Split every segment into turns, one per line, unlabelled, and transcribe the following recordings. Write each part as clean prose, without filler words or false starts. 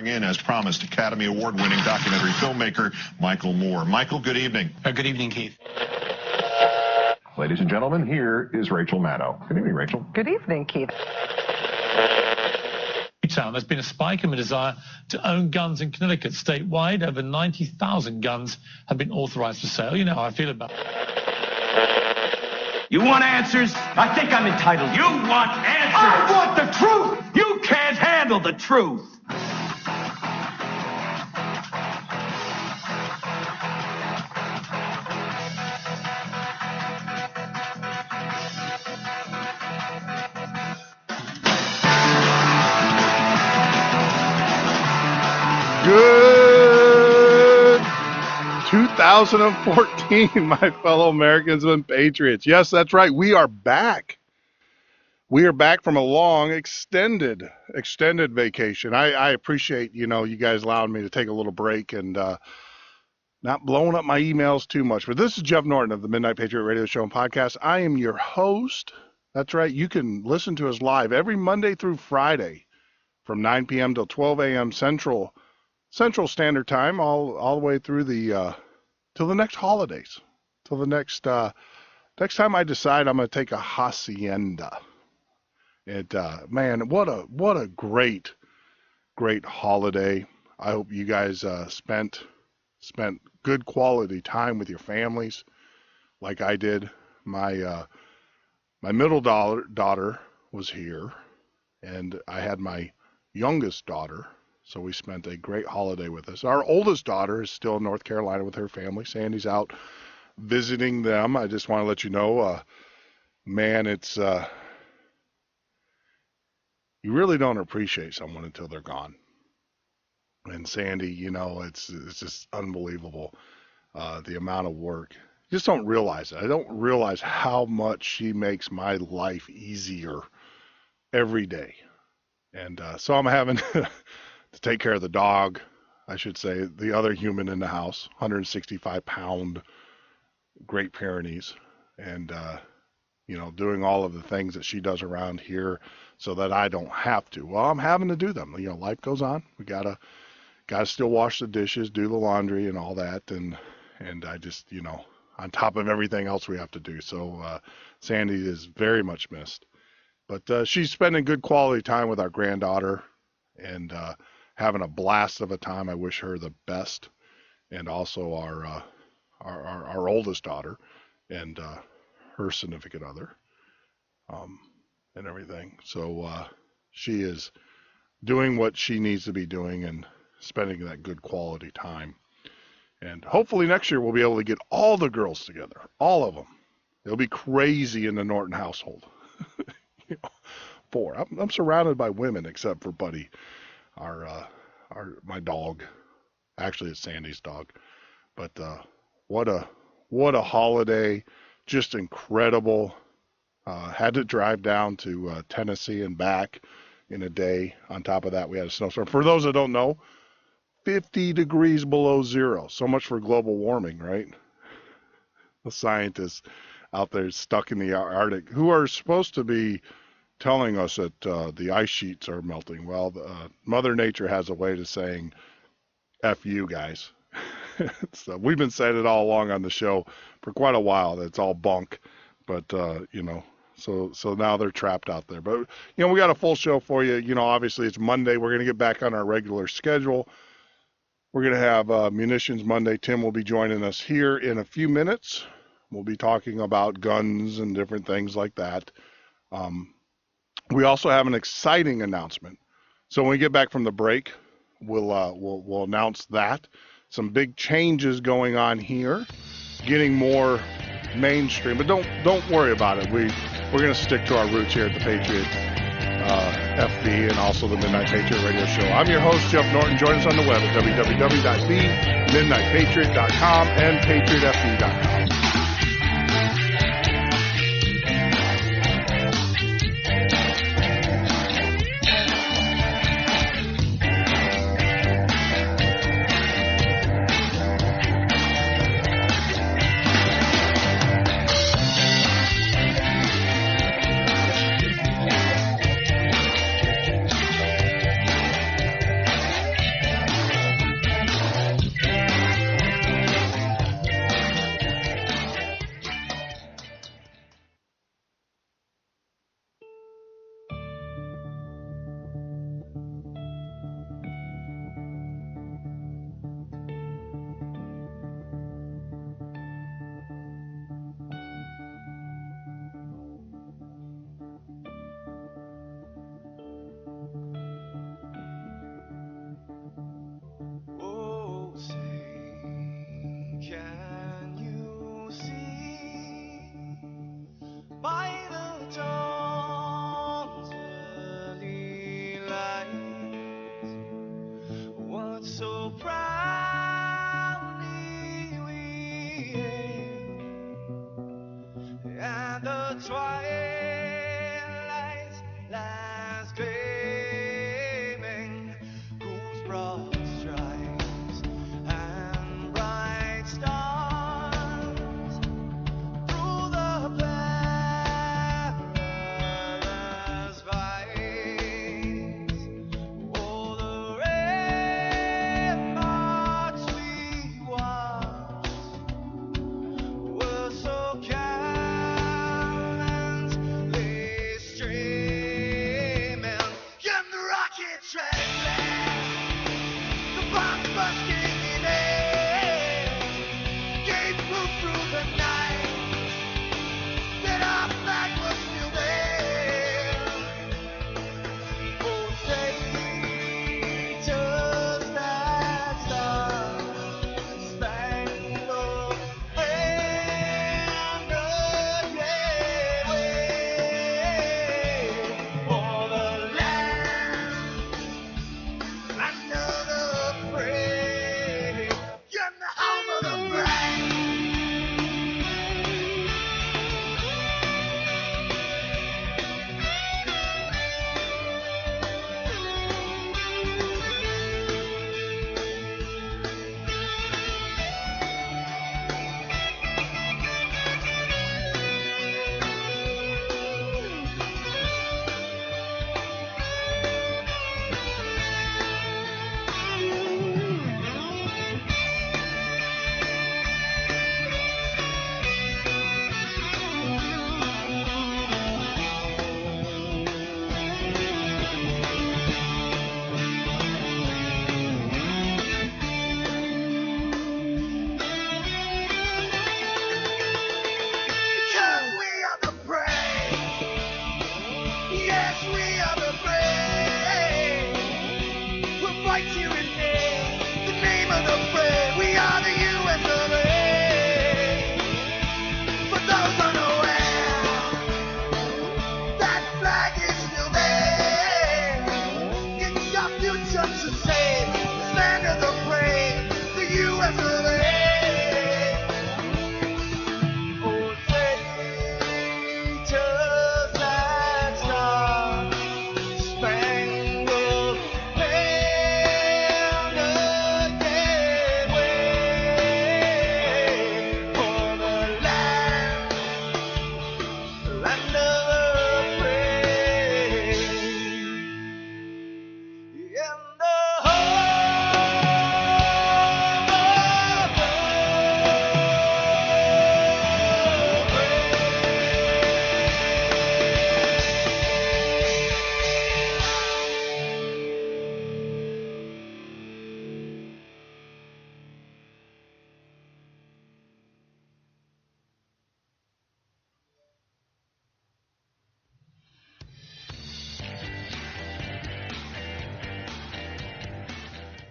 bring in, as promised, Academy Award-winning documentary filmmaker Michael Moore. Michael, good evening.
Good evening, Keith.
Ladies and gentlemen, here is Rachel Maddow. Good evening, Rachel.
Good evening, Keith.
There's been a spike in the desire to own guns in Connecticut. Statewide, over 90,000 guns have been authorized for sale. You know how I feel about it.
You want answers? I think I'm entitled. You want answers? I want the truth! You can't handle the truth!
Good 2014, my fellow Americans and patriots. Yes, that's right. We are back. We are back from a long, extended vacation. I appreciate, you guys allowing me to take a little break and not blowing up my emails too much. But this is Jeff Norton of the Midnight Patriot Radio Show and Podcast. I am your host. That's right. You can listen to us live every Monday through Friday from 9 p.m. till 12 a.m. Central Standard Time, all the way through till the next holidays, till the next time I decide I'm going to take a hacienda. Man, what a great holiday. I hope you guys spent good quality time with your families, like I did. My middle daughter was here, and I had my youngest daughter. So we spent a great holiday with us. Our oldest daughter is still in North Carolina with her family. Sandy's out visiting them. I just want to let you know, man, it's you really don't appreciate someone until they're gone. And Sandy, it's just unbelievable, the amount of work. You just don't realize it. I don't realize how much she makes my life easier every day. And so I'm having to take care of the dog, I should say, the other human in the house, 165-pound Great Pyrenees, and, doing all of the things that she does around here so that I don't have to. Well, I'm having to do them. Life goes on. We gotta still wash the dishes, do the laundry and all that, and I just, on top of everything else we have to do. So Sandy is very much missed. But she's spending good quality time with our granddaughter and having a blast of a time. I wish her the best, and also our oldest daughter and her significant other, and everything. So she is doing what she needs to be doing and spending that good quality time. And hopefully next year we'll be able to get all the girls together, all of them. It'll be crazy in the Norton household. 4. I'm surrounded by women except for Buddy, my dog. Actually, it's Sandy's dog. But what a holiday! Just incredible. Had to drive down to Tennessee and back in a day. On top of that, we had a snowstorm. For those that don't know, 50 degrees below zero. So much for global warming, right? The scientists out there stuck in the Arctic, who are supposed to be telling us that the ice sheets are melting. Well, Mother Nature has a way to saying, F you guys. So we've been saying it all along on the show for quite a while. That it's all bunk. But, so now they're trapped out there. But, we got a full show for you. Obviously it's Monday. We're going to get back on our regular schedule. We're going to have Munitions Monday. Tim will be joining us here in a few minutes. We'll be talking about guns and different things like that. We also have an exciting announcement. So when we get back from the break, we'll announce that. Some big changes going on here, getting more mainstream. But don't worry about it. We're going to stick to our roots here at the Patriot FB and also the Midnight Patriot Radio Show. I'm your host, Jeff Norton. Join us on the web at www.themidnightpatriot.com and patriotfb.com.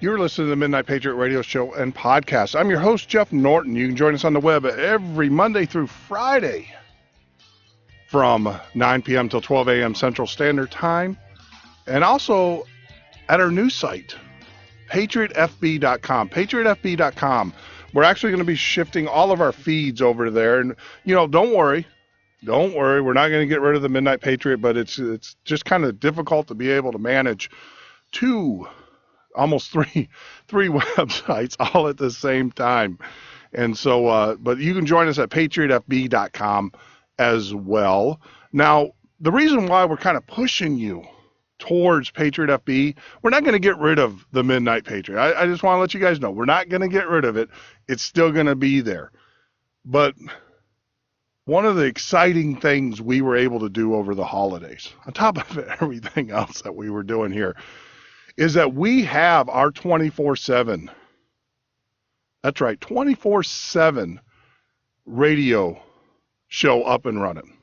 You're listening to the Midnight Patriot radio show and podcast. I'm your host, Jeff Norton. You can join us on the web every Monday through Friday from 9 p.m. till 12 a.m. Central Standard Time. And also at our new site, patriotfb.com. Patriotfb.com. We're actually going to be shifting all of our feeds over there. And, don't worry. We're not going to get rid of the Midnight Patriot, but it's just kind of difficult to be able to manage almost three websites all at the same time. And so, but you can join us at patriotfb.com as well. Now, the reason why we're kind of pushing you towards Patriot FB, we're not going to get rid of the Midnight Patriot. I just want to let you guys know, we're not going to get rid of it. It's still going to be there. But one of the exciting things we were able to do over the holidays, on top of everything else that we were doing here, is that we have our 24/7, that's right, 24/7 radio show up and running.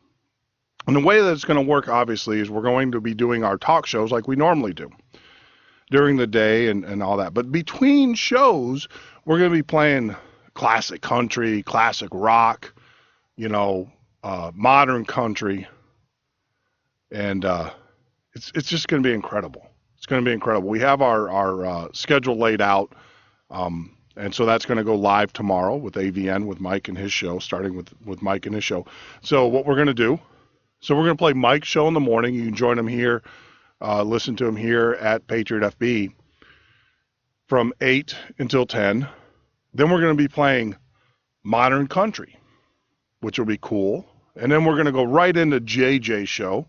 And the way that it's going to work, obviously, is we're going to be doing our talk shows like we normally do during the day and all that. But between shows, we're going to be playing classic country, classic rock, modern country. And it's just going to be incredible. It's going to be incredible. We have our schedule laid out, and so that's going to go live tomorrow with AVN, with Mike and his show, starting with Mike and his show. So what we're going to do So we're going to play Mike's show in the morning. You can join him here, listen to him here at Patriot FB from 8 until 10. Then we're going to be playing modern country, which will be cool. And then we're going to go right into JJ's show,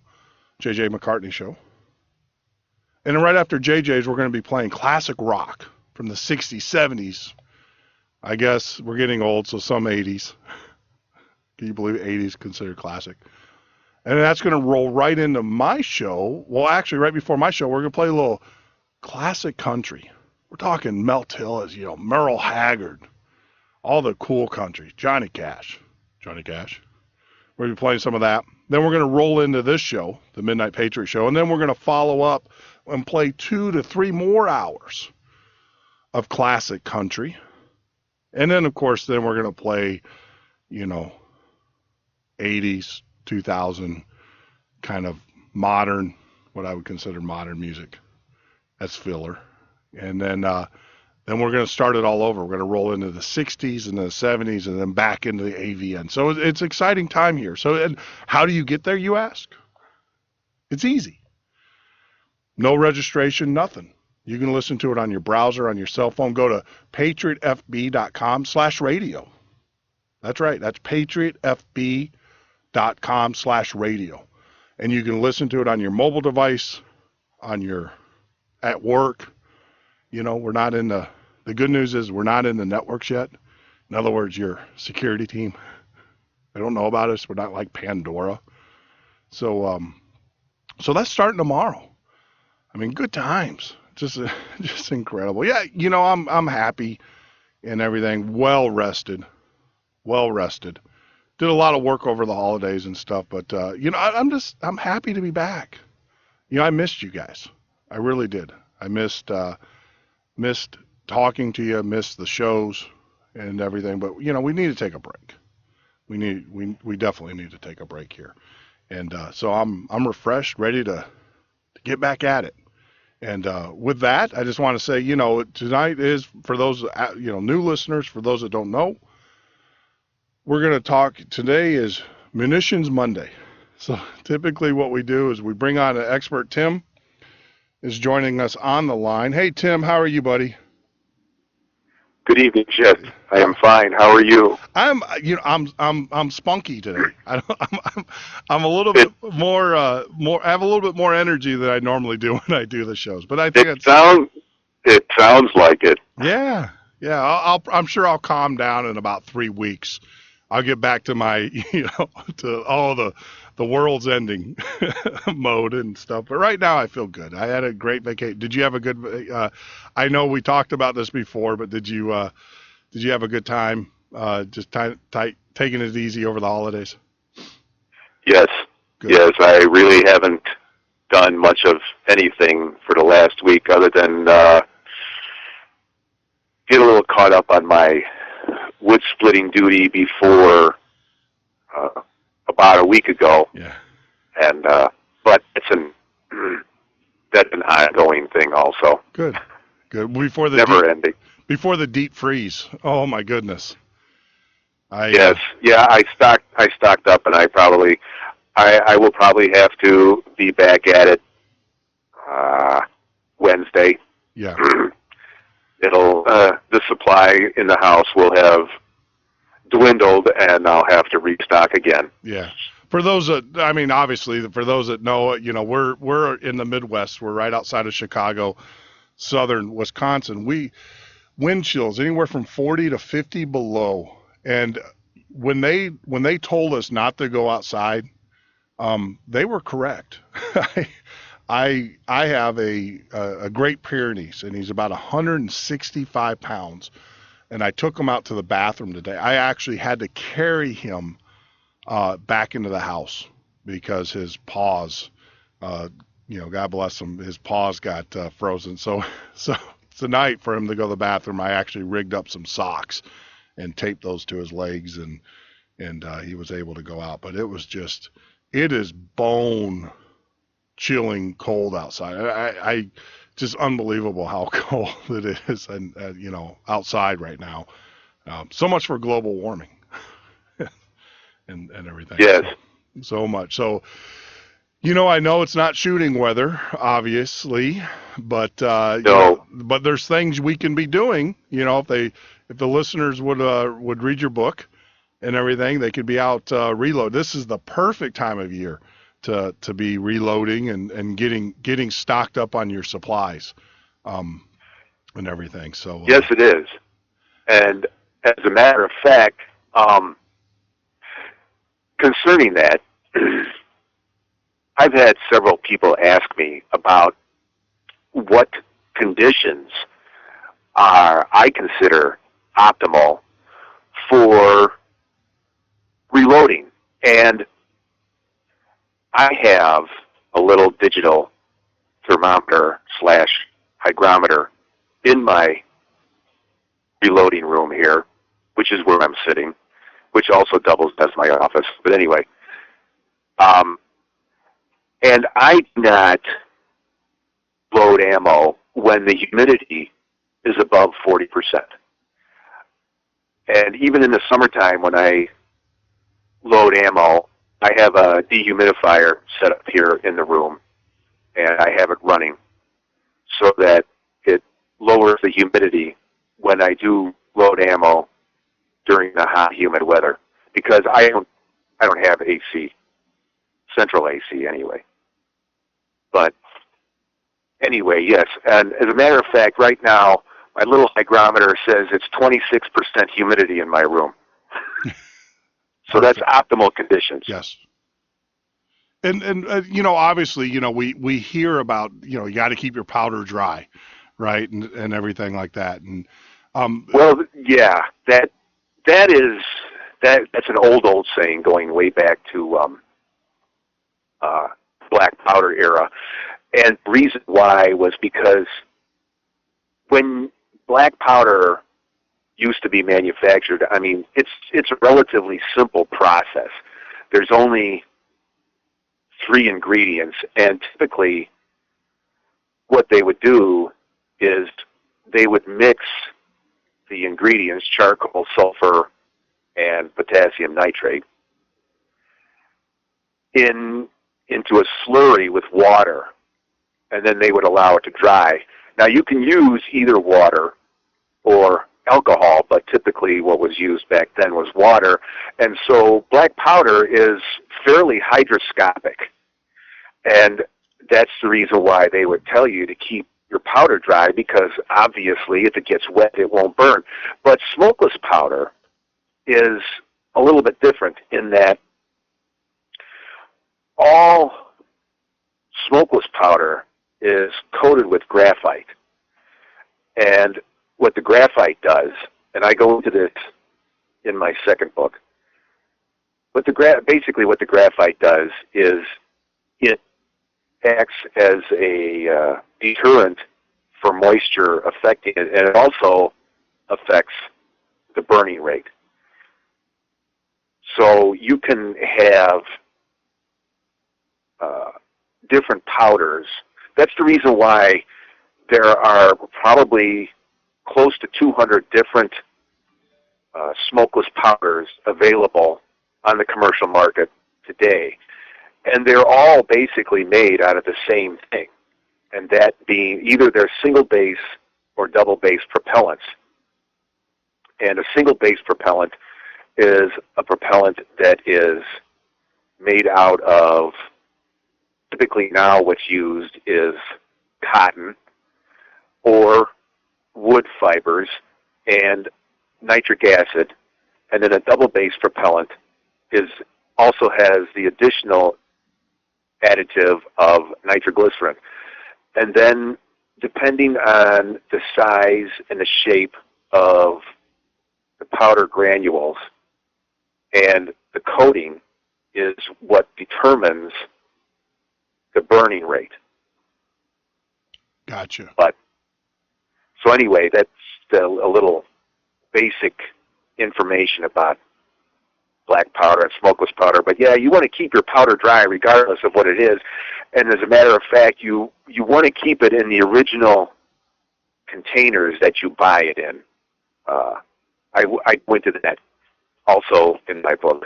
JJ McCartney's show. And then right after JJ's, we're going to be playing classic rock from the 60s, 70s. I guess we're getting old, so some 80s. Can you believe 80s considered classic? And that's going to roll right into my show. Well, actually, right before my show, we're going to play a little classic country. We're talking Mel Tillis, Merle Haggard, all the cool country. Johnny Cash. We're going to be playing some of that. Then we're going to roll into this show, the Midnight Patriot show, and then we're going to follow up and play 2 to 3 more hours of classic country. And then, of course, then we're going to play, 80s, 2000 kind of modern, what I would consider modern music. That's filler. And then we're going to start it all over. We're going to roll into the 60s and the 70s and then back into the AVN. So it's an exciting time here. So and how do you get there, you ask? It's easy. No registration, nothing. You can listen to it on your browser, on your cell phone. Go to patriotfb.com/radio. That's right. That's patriotfb.com/radio. And you can listen to it on your mobile device, at work. We're not in the good news is we're not in the networks yet. In other words, your security team, they don't know about us. We're not like Pandora. So that's starting tomorrow. I mean, good times. Just incredible. Yeah, I'm happy and everything. Well rested. Did a lot of work over the holidays and stuff, but I'm happy to be back. I missed you guys. I really did. I missed talking to you, missed the shows and everything, but we need to take a break. We definitely need to take a break here. And so I'm refreshed, ready to get back at it. And with that, I just want to say, tonight is, for those, new listeners, for those that don't know, we're going to talk, today is Munitions Monday. So typically what we do is we bring on an expert. Tim is joining us on the line. Hey, Tim, how are you, buddy?
Good evening, Chet. I am fine. How are you?
I'm spunky today. I'm a little bit more. I have a little bit more energy than I normally do when I do the shows. But I think
it sounds like it.
Yeah. I'm sure I'll calm down in about 3 weeks. I'll get back to my, to all the world's ending mode and stuff. But right now I feel good. I had a great vacation. Did you have a good, I know we talked about this before, but did you have a good time, just taking it easy over the holidays?
Yes.
Good.
Yes. I really haven't done much of anything for the last week other than, get a little caught up on my wood splitting duty before, about a week ago.
Yeah.
And, but that's an ongoing thing also.
Good. Before the
never ending.
Before the deep freeze. Oh my goodness.
Yes. Yeah. I stocked up, and I will probably have to be back at it, Wednesday.
Yeah.
The supply in the house will have dwindled, and I'll have to restock again.
Yeah. For those that, obviously, for those that know, we're in the Midwest. We're right outside of Chicago, southern Wisconsin. Wind chills anywhere from 40 to 50 below. And when they told us not to go outside, they were correct. I have a Great Pyrenees, and he's about 165 pounds. And I took him out to the bathroom today. I actually had to carry him back into the house because his paws, God bless him, his paws got frozen. So tonight, for him to go to the bathroom, I actually rigged up some socks and taped those to his legs, and he was able to go out. But it is bone chilling cold outside. I just unbelievable how cold it is, and outside right now. So much for global warming and everything.
Yes,
So much. So, you know, I know it's not shooting weather, obviously, but
No.
you know, but there's things we can be doing. You know, if the listeners would read your book and everything, they could be out reload. This is the perfect time of year to be reloading and getting stocked up on your supplies, and everything. So
Yes, it is. And as a matter of fact, concerning that, I've had several people ask me about what conditions I consider optimal for reloading. And I have a little digital thermometer / hygrometer in my reloading room here, which is where I'm sitting, which also doubles as my office. But anyway, and I do not load ammo when the humidity is above 40%. And even in the summertime when I load ammo, I have a dehumidifier set up here in the room, and I have it running so that it lowers the humidity when I do load ammo during the hot, humid weather, because I don't have AC, central AC anyway. But anyway, yes, and as a matter of fact, right now, my little hygrometer says it's 26% humidity in my room. So that's optimal conditions.
yes. And you know, obviously, you know, we hear about, you know, you got to keep your powder dry, right, and everything like that. And
well, yeah, that's an old saying going way back to black powder era. And the reason why was because when black powder used to be manufactured, I mean, it's a relatively simple process. There's only 3 ingredients, and typically what they would do is they would mix the ingredients, charcoal, sulfur, and potassium nitrate, into a slurry with water, and then they would allow it to dry. Now, you can use either water or alcohol, but typically what was used back then was water. And so black powder is fairly hygroscopic. And that's the reason why they would tell you to keep your powder dry, because obviously if it gets wet, it won't burn. But smokeless powder is a little bit different in that all smokeless powder is coated with graphite. And what the graphite does, and I go into this in my second book, but basically what the graphite does is it acts as a deterrent for moisture affecting it, and it also affects the burning rate. So you can have different powders. That's the reason why there are probably close to 200 different smokeless powders available on the commercial market today. And they're all basically made out of the same thing, and that being either they're single base or double base propellants. And a single base propellant is a propellant that is made out of, typically now what's used is cotton or wood fibers and nitric acid, and then a double base propellant also has the additional additive of nitroglycerin. And then depending on the size and the shape of the powder granules and the coating is what determines the burning rate.
Gotcha.
But so anyway, that's a little basic information about black powder and smokeless powder. But yeah, you want to keep your powder dry regardless of what it is. And as a matter of fact, you want to keep it in the original containers that you buy it in. I went to that also in my book.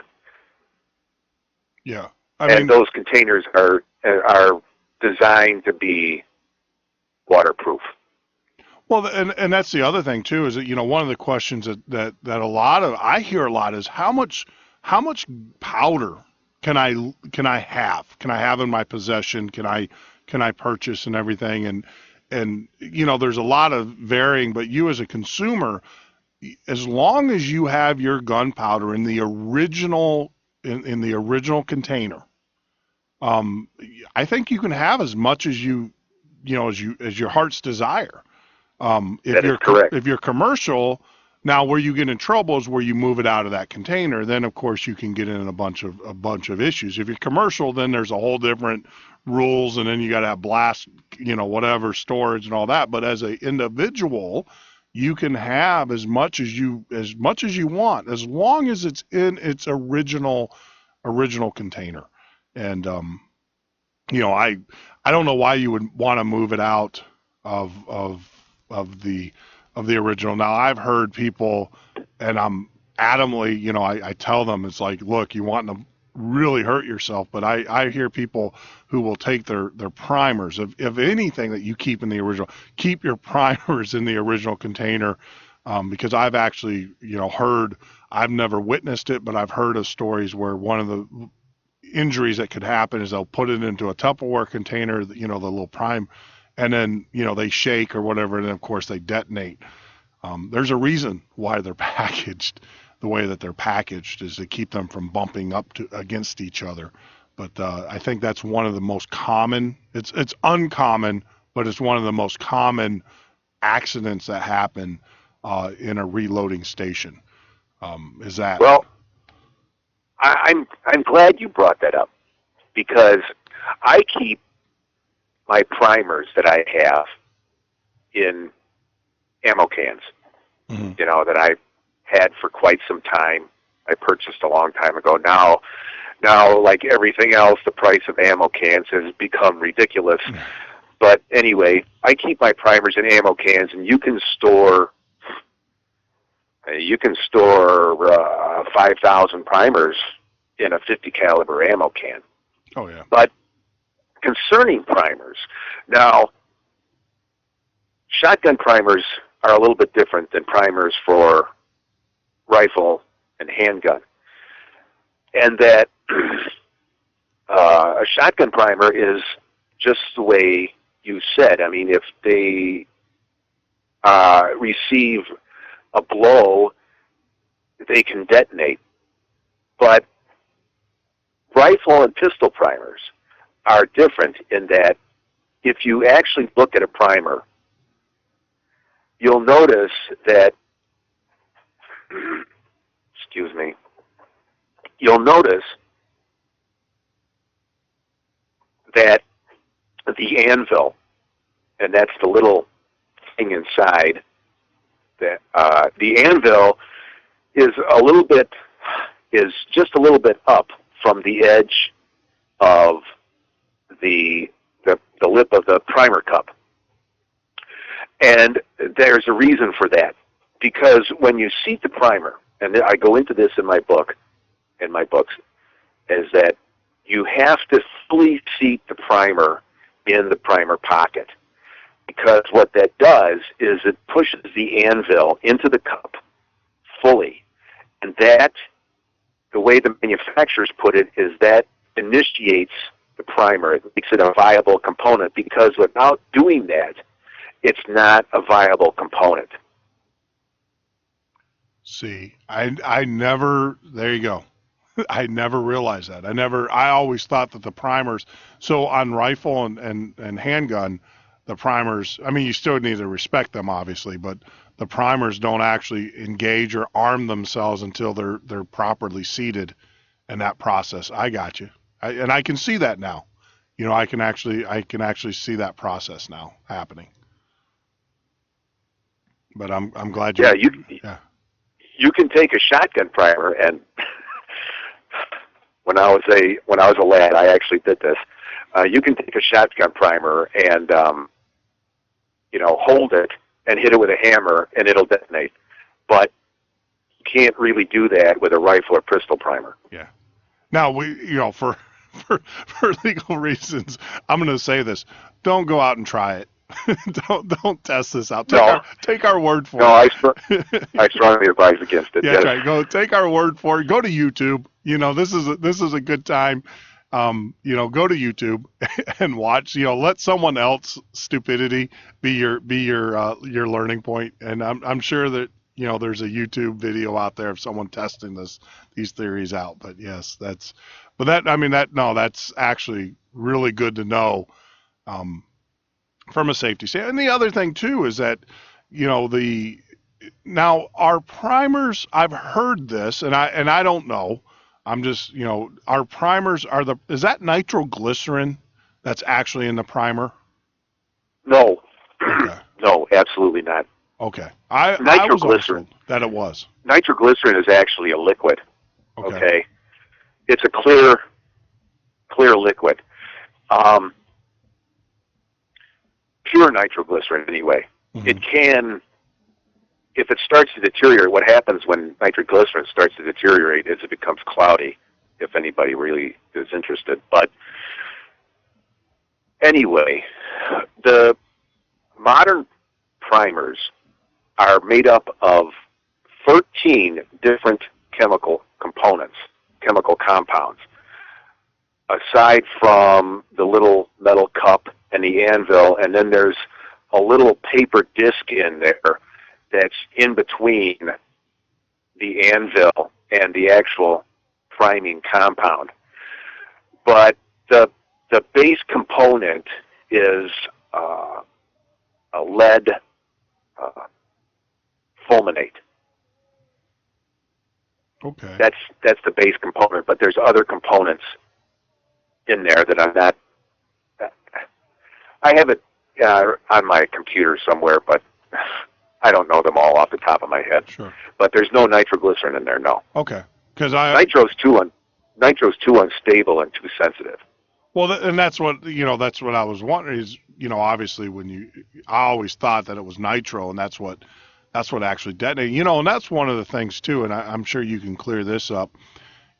Yeah.
And those containers are designed to be waterproof.
Well, and that's the other thing too, is that, one of the questions that I hear a lot is how much powder can I have in my possession? Can I purchase and everything? And there's a lot of varying, but you as a consumer, as long as you have your gunpowder in the original in the original container, I think you can have as much as as your heart's desire. If you're commercial, now where you get in trouble is where you move it out of that container. Then of course you can get in a bunch of issues. If you're commercial, then there's a whole different rules, and then you got to have blast, whatever storage and all that. But as an individual, you can have as much as you want, as long as it's in its original container. And I don't know why you would want to move it out of the original. Now I've heard people, and I'm adamantly, I tell them, it's like, look, you want to really hurt yourself, but I hear people who will take their primers of anything that you keep in the original, keep your primers in the original container, because I've actually, heard, I've never witnessed it, but I've heard of stories where one of the injuries that could happen is they'll put it into a Tupperware container, the little prime, and then, they shake or whatever, and then of course they detonate. There's a reason why they're packaged the way that they're packaged, is to keep them from bumping up against each other. But I think that's one of the most common, it's uncommon, but it's one of the most common accidents that happen in a reloading station. Is that?
Well, I'm glad you brought that up, because I keep my primers that I have in ammo cans, that I've had for quite some time. I purchased a long time ago. Now, like everything else, the price of ammo cans has become ridiculous. But anyway, I keep my primers in ammo cans, and you can store 5,000 primers in a 50 caliber ammo can.
Oh yeah.
But concerning primers, now, shotgun primers are a little bit different than primers for rifle and handgun, and that a shotgun primer is just the way you said. I mean, if they receive a blow, they can detonate. But rifle and pistol primers are different in that if you actually look at a primer, you'll notice that, excuse me, you'll notice that the anvil, and that's the little thing inside, that the anvil is just a little bit up from the edge of the lip of the primer cup. And there's a reason for that, because when you seat the primer, and I go into this in my books, is that you have to fully seat the primer in the primer pocket, because what that does is it pushes the anvil into the cup fully, and that, the way the manufacturers put it, is that initiates the primer. It makes it a viable component, because without doing that, it's not a viable component.
See, I never, there you go. I never realized that. I always thought that the primers, so on rifle and handgun, the primers, I mean, you still need to respect them, obviously, but the primers don't actually engage or arm themselves until they're properly seated in that process. I got you. And I can see that now. I can actually see that process now happening. But I'm glad you.
Yeah, you can take a shotgun primer, and when I was a lad, I actually did this. You can take a shotgun primer and hold it and hit it with a hammer, and it'll detonate. But you can't really do that with a rifle or pistol primer.
Yeah. Now for for legal reasons, I'm going to say this: don't go out and try it. don't test this out. Take our word for it.
I strongly advise against it.
Yeah,
yes.
Right. Go take our word for it. Go to YouTube. This is a good time. Go to YouTube and watch. Let someone else stupidity be your learning point. And I'm sure that there's a YouTube video out there of someone testing these theories out. But yes, that's actually really good to know. From a safety standpoint. And the other thing too is that, now our primers, I've heard this and I don't know. I'm just, our primers is that nitroglycerin that's actually in the primer?
No.
Okay.
No, absolutely not.
Okay.
Nitroglycerin.
I was that it was.
Nitroglycerin is actually a liquid.
Okay.
It's a clear liquid. Pure nitroglycerin anyway. Mm-hmm. It can, if it starts to deteriorate, what happens when nitroglycerin starts to deteriorate is it becomes cloudy, if anybody really is interested. But anyway, the modern primers are made up of 13 different chemical components, chemical compounds, aside from the little metal cup and the anvil, and then there's a little paper disc in there that's in between the anvil and the actual priming compound. But the base component is a lead fulminate.
Okay.
That's the base component, but there's other components in there that I'm not. I have it on my computer somewhere, but I don't know them all off the top of my head.
Sure.
But there's no nitroglycerin in there, no.
Okay. Because
nitro's too unstable and too sensitive.
Well, and that's what I was wondering is, obviously I always thought that it was nitro, and that's what actually detonated. And that's one of the things too, and I'm sure you can clear this up.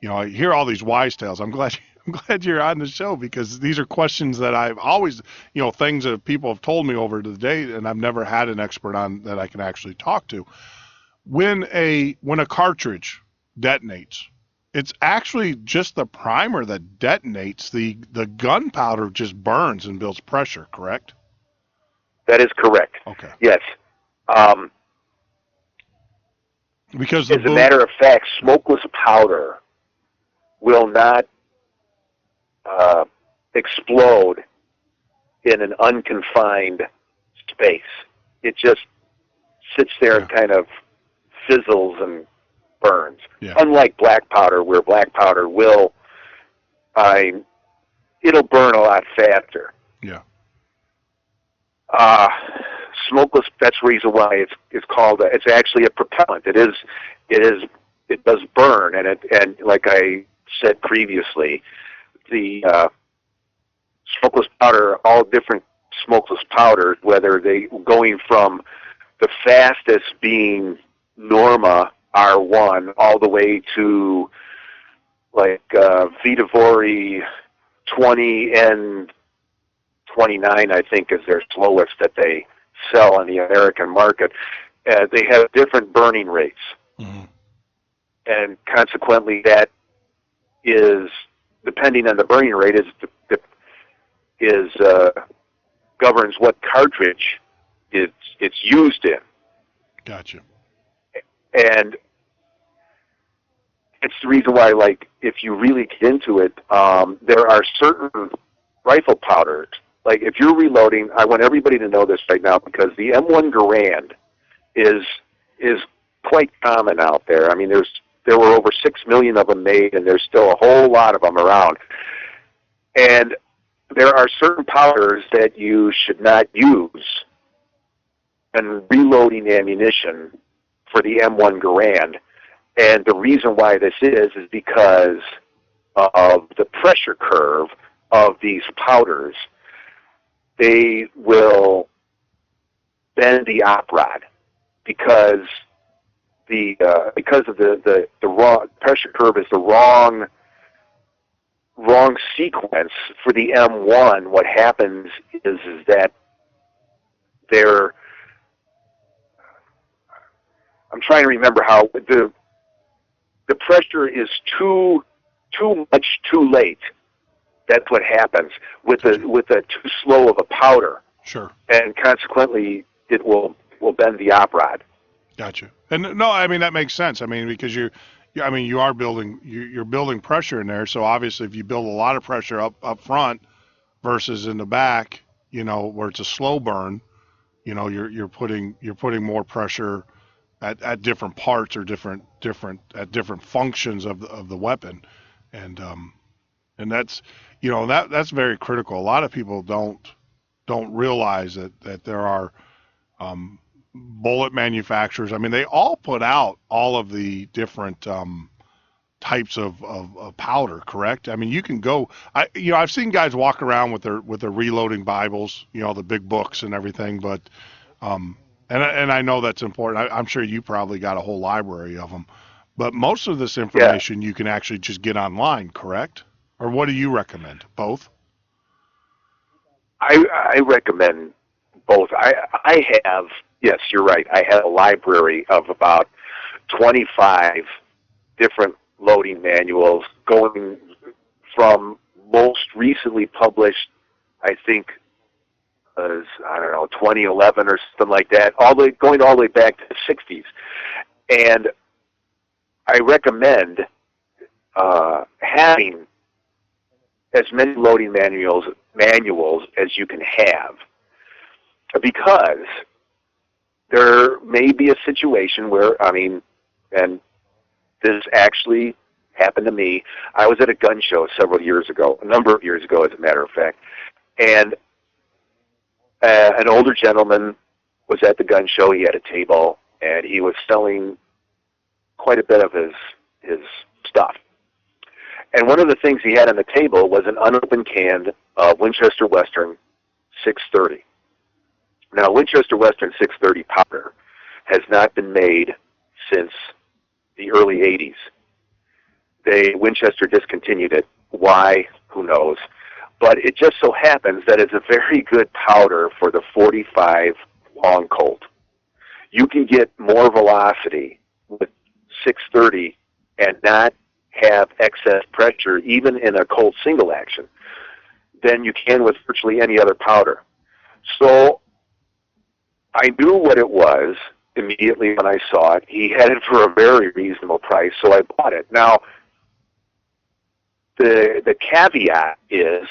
I hear all these wise tales. I'm glad you're on the show because these are questions that I've always, things that people have told me over the day, and I've never had an expert on that I can actually talk to. When a cartridge detonates, it's actually just the primer that detonates. The gunpowder just burns and builds pressure, correct?
That is correct.
Okay.
Yes.
Because
as a matter of fact, smokeless powder will not explode in an unconfined space. It just sits there and kind of fizzles and burns.
Yeah.
Unlike black powder, where black powder it'll burn a lot faster.
Yeah.
Smokeless. That's the reason why it's called. It's actually a propellant. It does burn, and like I said previously, the smokeless powder, all different smokeless powders, whether they going from the fastest being Norma R1 all the way to like Vitavori 20 and 29, I think, is their slowest that they sell on the American market. They have different burning rates.
Mm-hmm. And
consequently that is, depending on the burning rate, governs what cartridge it's used in.
Gotcha.
And it's the reason why, like, if you really get into it, there are certain rifle powders. Like, if you're reloading, I want everybody to know this right now because the M1 Garand is quite common out there. I mean, there were over 6 million of them made, and there's still a whole lot of them around. And there are certain powders that you should not use in reloading ammunition for the M1 Garand. And the reason why this is because of the pressure curve of these powders. They will bend the op rod because of the wrong pressure curve is the wrong sequence for the M1, what happens is that I'm trying to remember how the pressure is too much too late. That's what happens with a too slow of a powder.
Sure.
And consequently, it will bend the op rod.
Gotcha. And no, I mean that makes sense. I mean because you are building you're building pressure in there. So obviously, if you build a lot of pressure up front versus in the back, where it's a slow burn, you're putting more pressure at different parts or different functions of the weapon, and that's that's very critical. A lot of people don't realize that there are bullet manufacturers. I mean, they all put out all of the different types of powder, correct? I mean, you can go. I've seen guys walk around with their reloading Bibles, the big books and everything, but and I know that's important. I'm sure you probably got a whole library of them, but most of this information you can actually just get online, correct? Or what do you recommend? Both?
I recommend both. I have, yes, you're right. I have a library of about 25 different loading manuals, going from most recently published, I think, as 2011 or something like that, going all the way back to the 60s. And I recommend having as many loading manuals as you can have, because there may be a situation where, and this actually happened to me. I was at a gun show a number of years ago, as a matter of fact, and an older gentleman was at the gun show. He had a table, and he was selling quite a bit of his stuff. And one of the things he had on the table was an unopened can of Winchester Western 630. Now, Winchester Western 630 powder has not been made since the early 80s. Winchester discontinued it. Why? Who knows? But it just so happens that it's a very good powder for the 45 long Colt. You can get more velocity with 630 and not have excess pressure, even in a Colt single action, than you can with virtually any other powder. So I knew what it was immediately when I saw it. He had it for a very reasonable price, so I bought it. Now, the caveat is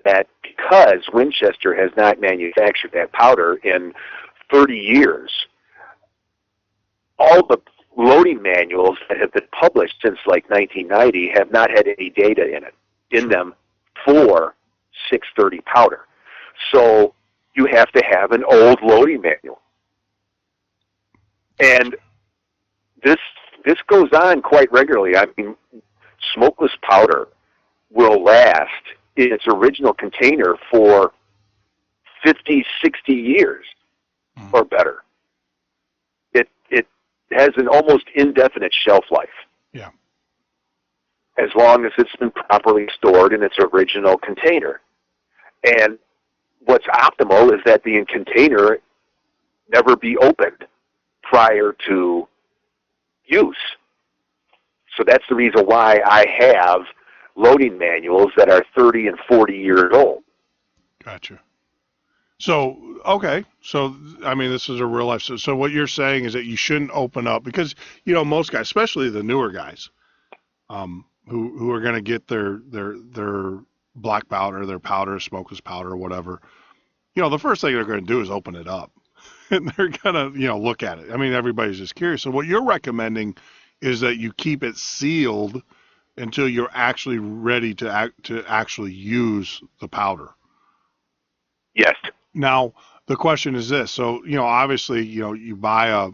that because Winchester has not manufactured that powder in 30 years, all the loading manuals that have been published since like 1990 have not had any data in them for 630 powder. So you have to have an old loading manual. And this goes on quite regularly. I mean, smokeless powder will last in its original container for 50, 60 years or better. It has an almost indefinite shelf life.
Yeah.
As long as it's been properly stored in its original container. And what's optimal is that the container never be opened prior to use. So that's the reason why I have loading manuals that are 30 and 40 years old.
Gotcha. So, okay. So, I mean, this is a real life. So what you're saying is that you shouldn't open up because, most guys, especially the newer guys, who are going to get their black powder, their powder, smokeless powder, or whatever, the first thing they're going to do is open it up. And they're going to, look at it. I mean, everybody's just curious. So what you're recommending is that you keep it sealed until you're actually ready to actually use the powder.
Yes.
Now, the question is this. So, obviously, you buy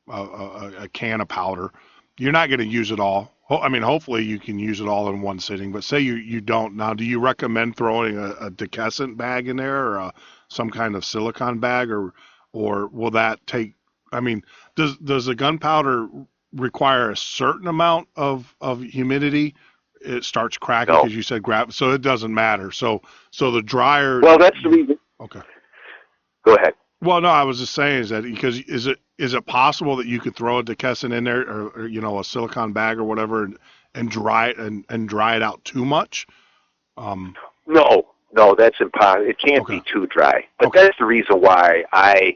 a can of powder. You're not going to use it all. I mean, hopefully you can use it all in one sitting, but say you don't. Now, do you recommend throwing a decescent bag in there or some kind of silicone bag or will that take, I mean, does the gunpowder require a certain amount of humidity it starts cracking
No.
because you said so it doesn't matter. So the dryer.
Well, that's the reason.
Okay.
Go ahead.
Well, no, I was just saying is that because is it possible that you could throw a decussant in there or a silicone bag or whatever and dry it and dry it out too much?
No, that's impossible. It can't be too dry. But that's the reason why I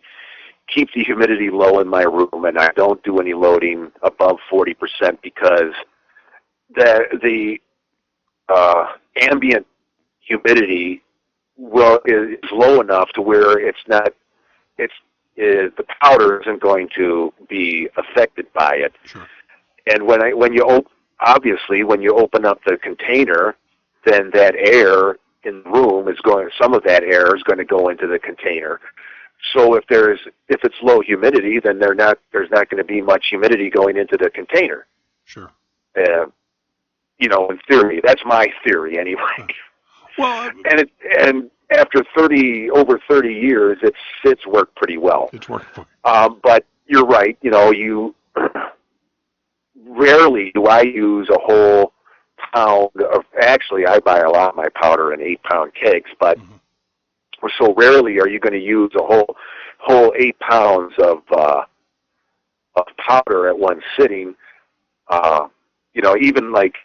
keep the humidity low in my room and I don't do any loading above 40% because the ambient humidity is low enough to where the powder isn't going to be affected by it.
Sure.
And when you open up the container, then that air in the room some of that air is going to go into the container. So if it's low humidity, then there's not going to be much humidity going into the container.
Sure.
In theory, that's my theory anyway.
Well,
and after over 30 years, it's worked pretty well.
It's worked for
you. But you're right. You rarely do I use a whole pound of. Actually, I buy a lot of my powder in 8-pound kegs, but so rarely are you going to use a whole 8 pounds of powder at one sitting.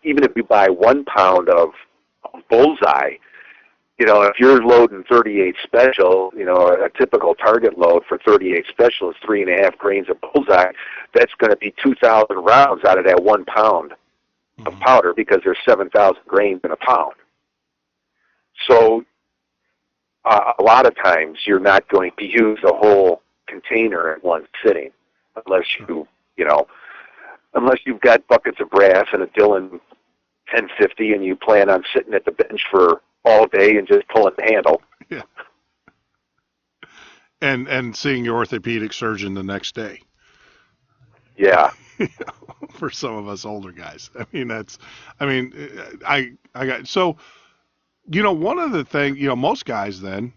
Even if you buy 1 pound of bullseye, if you're loading 38 special, a typical target load for 38 special is 3.5 grains of bullseye. That's going to be 2,000 rounds out of that 1 pound of powder because there's 7,000 grains in a pound. So a lot of times you're not going to use a whole container in one sitting unless you've got buckets of brass and a Dillon 1050 and you plan on sitting at the bench for all day and just pulling the handle.
Yeah. And seeing your orthopedic surgeon the next day.
Yeah.
For some of us older guys. One of the things, most guys then,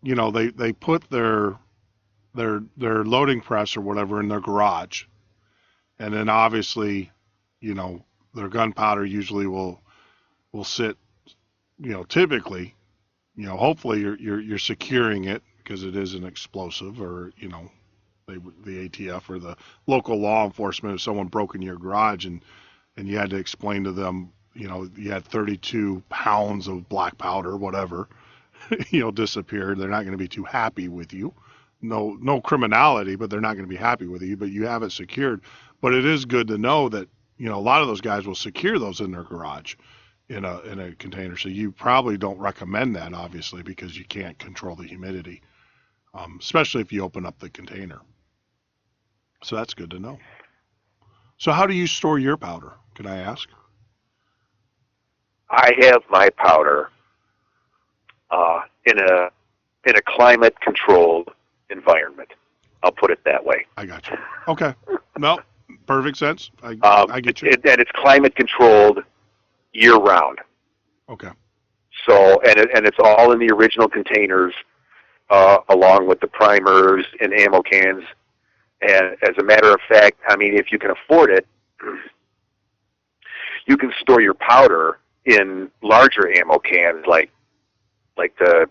they put their loading press or whatever in their garage. And then obviously, their gunpowder usually will sit, typically, hopefully you're securing it because it is an explosive or, the ATF or the local law enforcement, if someone broke into your garage and you had to explain to them, you had 32 pounds of black powder, whatever, disappeared. They're not going to be too happy with you. No criminality, but they're not going to be happy with you, but you have it secured. But it is good to know that, a lot of those guys will secure those in their garage in a container. So you probably don't recommend that, obviously, because you can't control the humidity, especially if you open up the container. So that's good to know. So how do you store your powder? Can I ask?
I have my powder in a climate-controlled environment. I'll put it that way.
I got you. Okay. No, perfect sense. I get you.
And it's climate-controlled year-round.
Okay.
So, and it's all in the original containers, along with the primers and ammo cans. And as a matter of fact, if you can afford it, you can store your powder in larger ammo cans, like the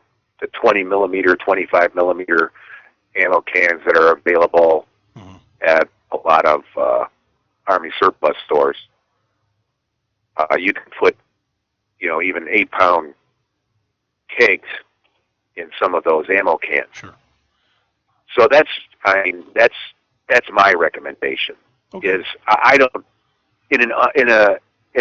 20 millimeter, 25 millimeter ammo cans that are available at a lot of Army surplus stores. You can put, even 8-pound kegs in some of those ammo cans.
Sure.
So that's my recommendation.
Okay.
Is I don't in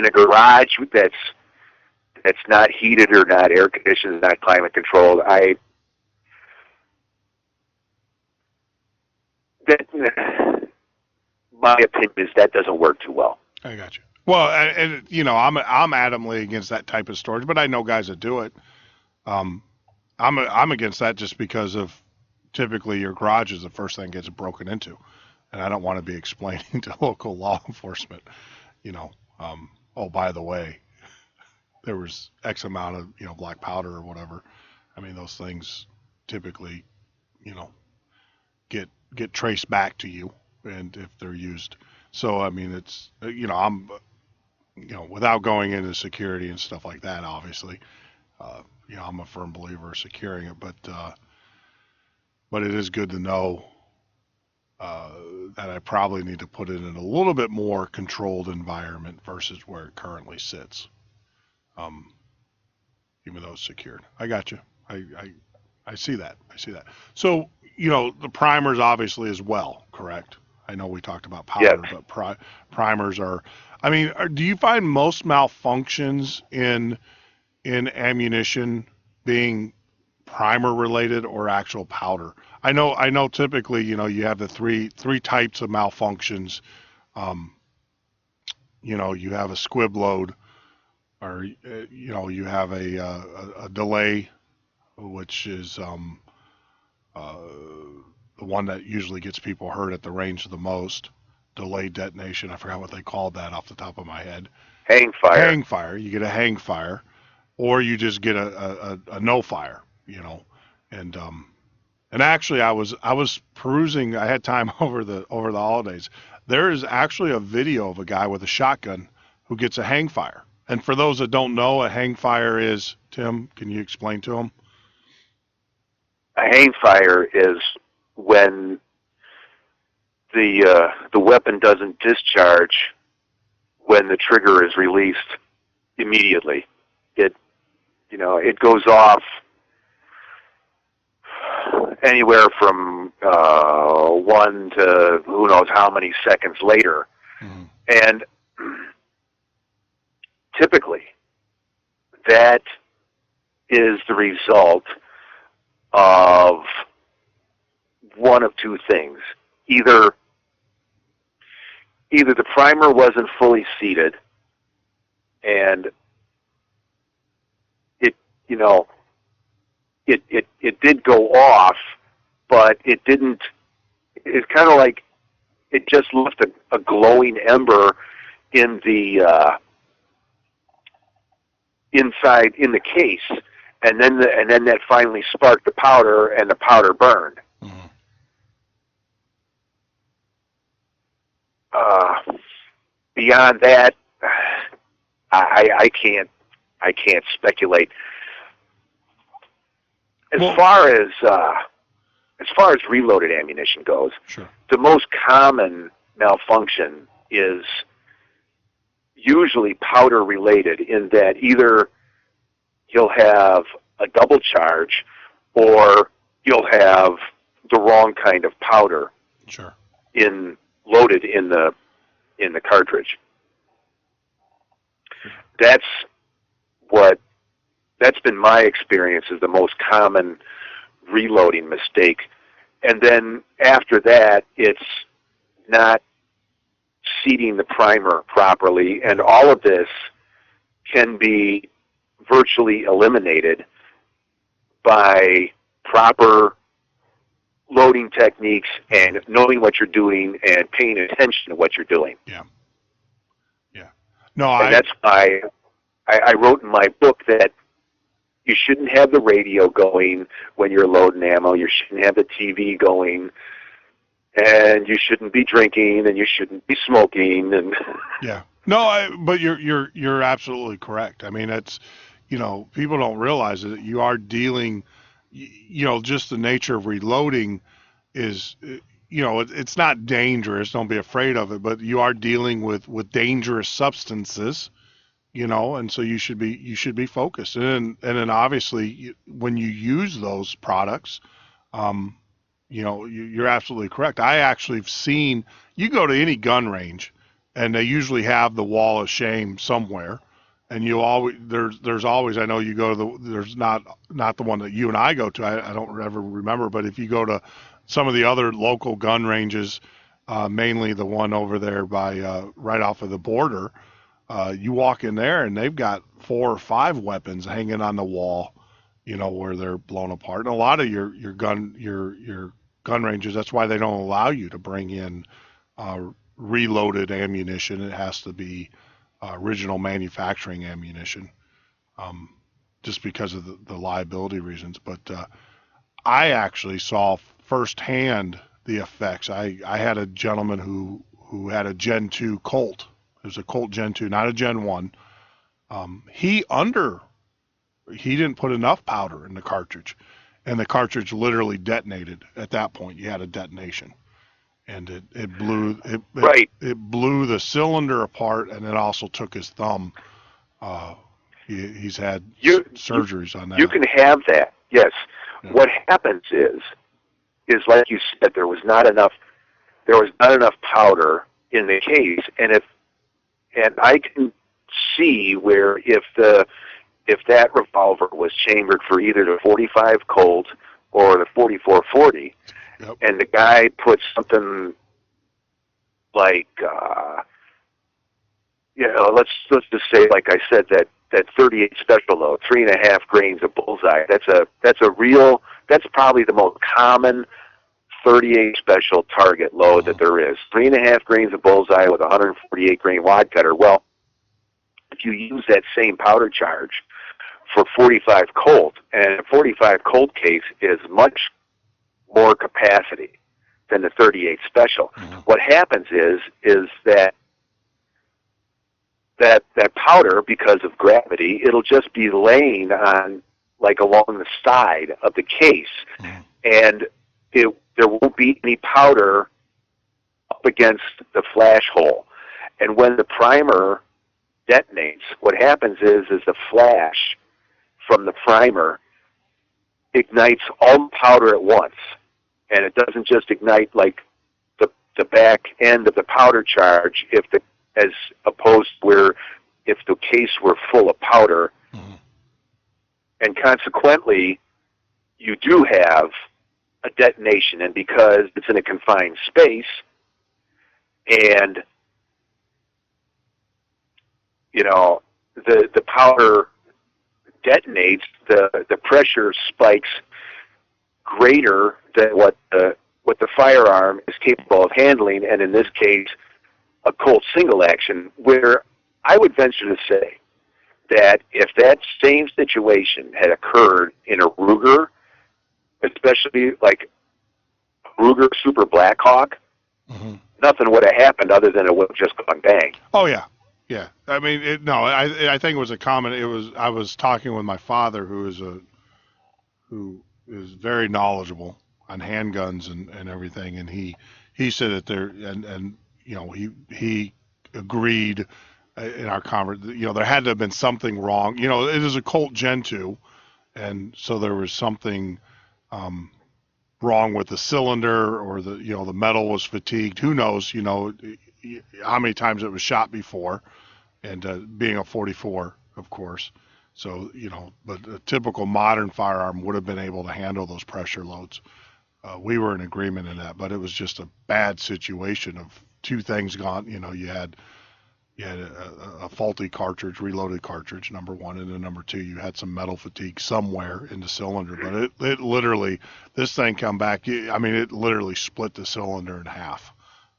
a garage that's not heated or not air conditioned, not climate controlled. My opinion is that doesn't work too well.
I got you. Well, and I'm adamantly against that type of storage, but I know guys that do it. I'm against that just because of typically your garage is the first thing that gets broken into, and I don't want to be explaining to local law enforcement, oh, by the way, there was X amount of black powder or whatever. Those things typically get traced back to you, and if they're used. So it's I'm without going into security and stuff like that, obviously, I'm a firm believer of securing it, but it is good to know that I probably need to put it in a little bit more controlled environment versus where it currently sits, even though it's secured. I got you. I see that. So, the primers obviously as well, correct? I know we talked about powder,
Yes.
but primers are, do you find most malfunctions in ammunition being primer related or actual powder? I know typically, you have the three types of malfunctions. You have a squib load, or, you have a delay, which is the one that usually gets people hurt at the range the most. Delayed detonation. I forgot what they called that off the top of my head.
Hang fire.
Hang fire. You get a hang fire, or you just get a no fire. And actually, I was perusing. I had time over the holidays. There is actually a video of a guy with a shotgun who gets a hang fire. And for those that don't know, a hang fire is, Tim, can you explain to them?
A hang fire is when the weapon doesn't discharge when the trigger is released immediately. It goes off anywhere from 1 to who knows how many seconds later.
Mm-hmm.
And typically that is the result of one of two things. Either the primer wasn't fully seated and it did go off, but it didn't. It's kind of like it just left a glowing ember in the inside in the case, and then that finally sparked the powder, and the powder burned.
Mm-hmm.
Beyond that, I can't speculate. As far as reloaded ammunition goes,
sure,
the most common malfunction is usually powder related, in that either you'll have a double charge or you'll have the wrong kind of powder
sure,
loaded in the cartridge. That's been my experience as the most common reloading mistake. And then after that, it's not seating the primer properly, and all of this can be virtually eliminated by proper loading techniques and knowing what you're doing and paying attention to what you're doing.
Yeah.
And that's why I wrote in my book that you shouldn't have the radio going when you're loading ammo. You shouldn't have the TV going, and you shouldn't be drinking, and you shouldn't be smoking. And
yeah, no, but you're absolutely correct. I mean, it's people don't realize that you are dealing. Just the nature of reloading is, it's not dangerous. Don't be afraid of it, but you are dealing with dangerous substances. And so you should be focused. And then obviously when you use those products, you're absolutely correct. I actually have seen, you go to any gun range and they usually have the wall of shame somewhere. And there's always, I know you go to there's not the one that you and I go to. I don't ever remember, but if you go to some of the other local gun ranges, mainly the one over there by, right off of the border, you walk in there and they've got 4 or 5 weapons hanging on the wall, where they're blown apart. And a lot of your gun ranges, that's why they don't allow you to bring in reloaded ammunition. It has to be original manufacturing ammunition, just because of the liability reasons. But I actually saw firsthand the effects. I had a gentleman who had a Gen 2 Colt, It was a Colt Gen 2, not a Gen 1. He didn't put enough powder in the cartridge, and the cartridge literally detonated. At that point, you had a detonation, and it blew it blew the cylinder apart, and it also took his thumb. He's had surgeries on that.
You can have that, yes. Yeah. What happens is like you said, there was not enough powder in the case, and I can see where if that revolver was chambered for either the 45 Colt or the 44-40, yep, and the guy put something like let's just say, like I said, that 38 special load, 3.5 grains of bullseye. That's probably the most common 38 special target load that there is. 3.5 grains of bullseye with a 148 grain wad cutter. Well, if you use that same powder charge for 45 Colt, and a 45 Colt case is much more capacity than the 38 special. Mm-hmm. What happens is that powder, because of gravity, it'll just be laying on, like, along the side of the case, mm-hmm, and there won't be any powder up against the flash hole. And when the primer detonates, what happens is the flash from the primer ignites all the powder at once, and it doesn't just ignite like the back end of the powder charge, as opposed to where if the case were full of powder, mm-hmm, and consequently you do have a detonation. And because it's in a confined space, and the powder detonates, the pressure spikes greater than what the firearm is capable of handling, and in this case, a Colt single action, where I would venture to say that if that same situation had occurred in a Ruger, especially like Ruger Super Blackhawk, mm-hmm, nothing would have happened other than it would have just gone bang.
Oh yeah. Yeah. I mean, I think it was a common. I was talking with my father, who is very knowledgeable on handguns and everything, and he said that there, and he agreed in our conversation. There had to have been something wrong. It is a Colt Gen 2, and so there was something wrong with the cylinder, or the metal was fatigued. Who knows? How many times it was shot before, and being a 44, of course. So, but a typical modern firearm would have been able to handle those pressure loads. We were in agreement in that, but it was just a bad situation of two things gone. You had a faulty cartridge, reloaded cartridge, number one, and then number two, you had some metal fatigue somewhere in the cylinder. But it literally, this thing come back, it literally split the cylinder in half,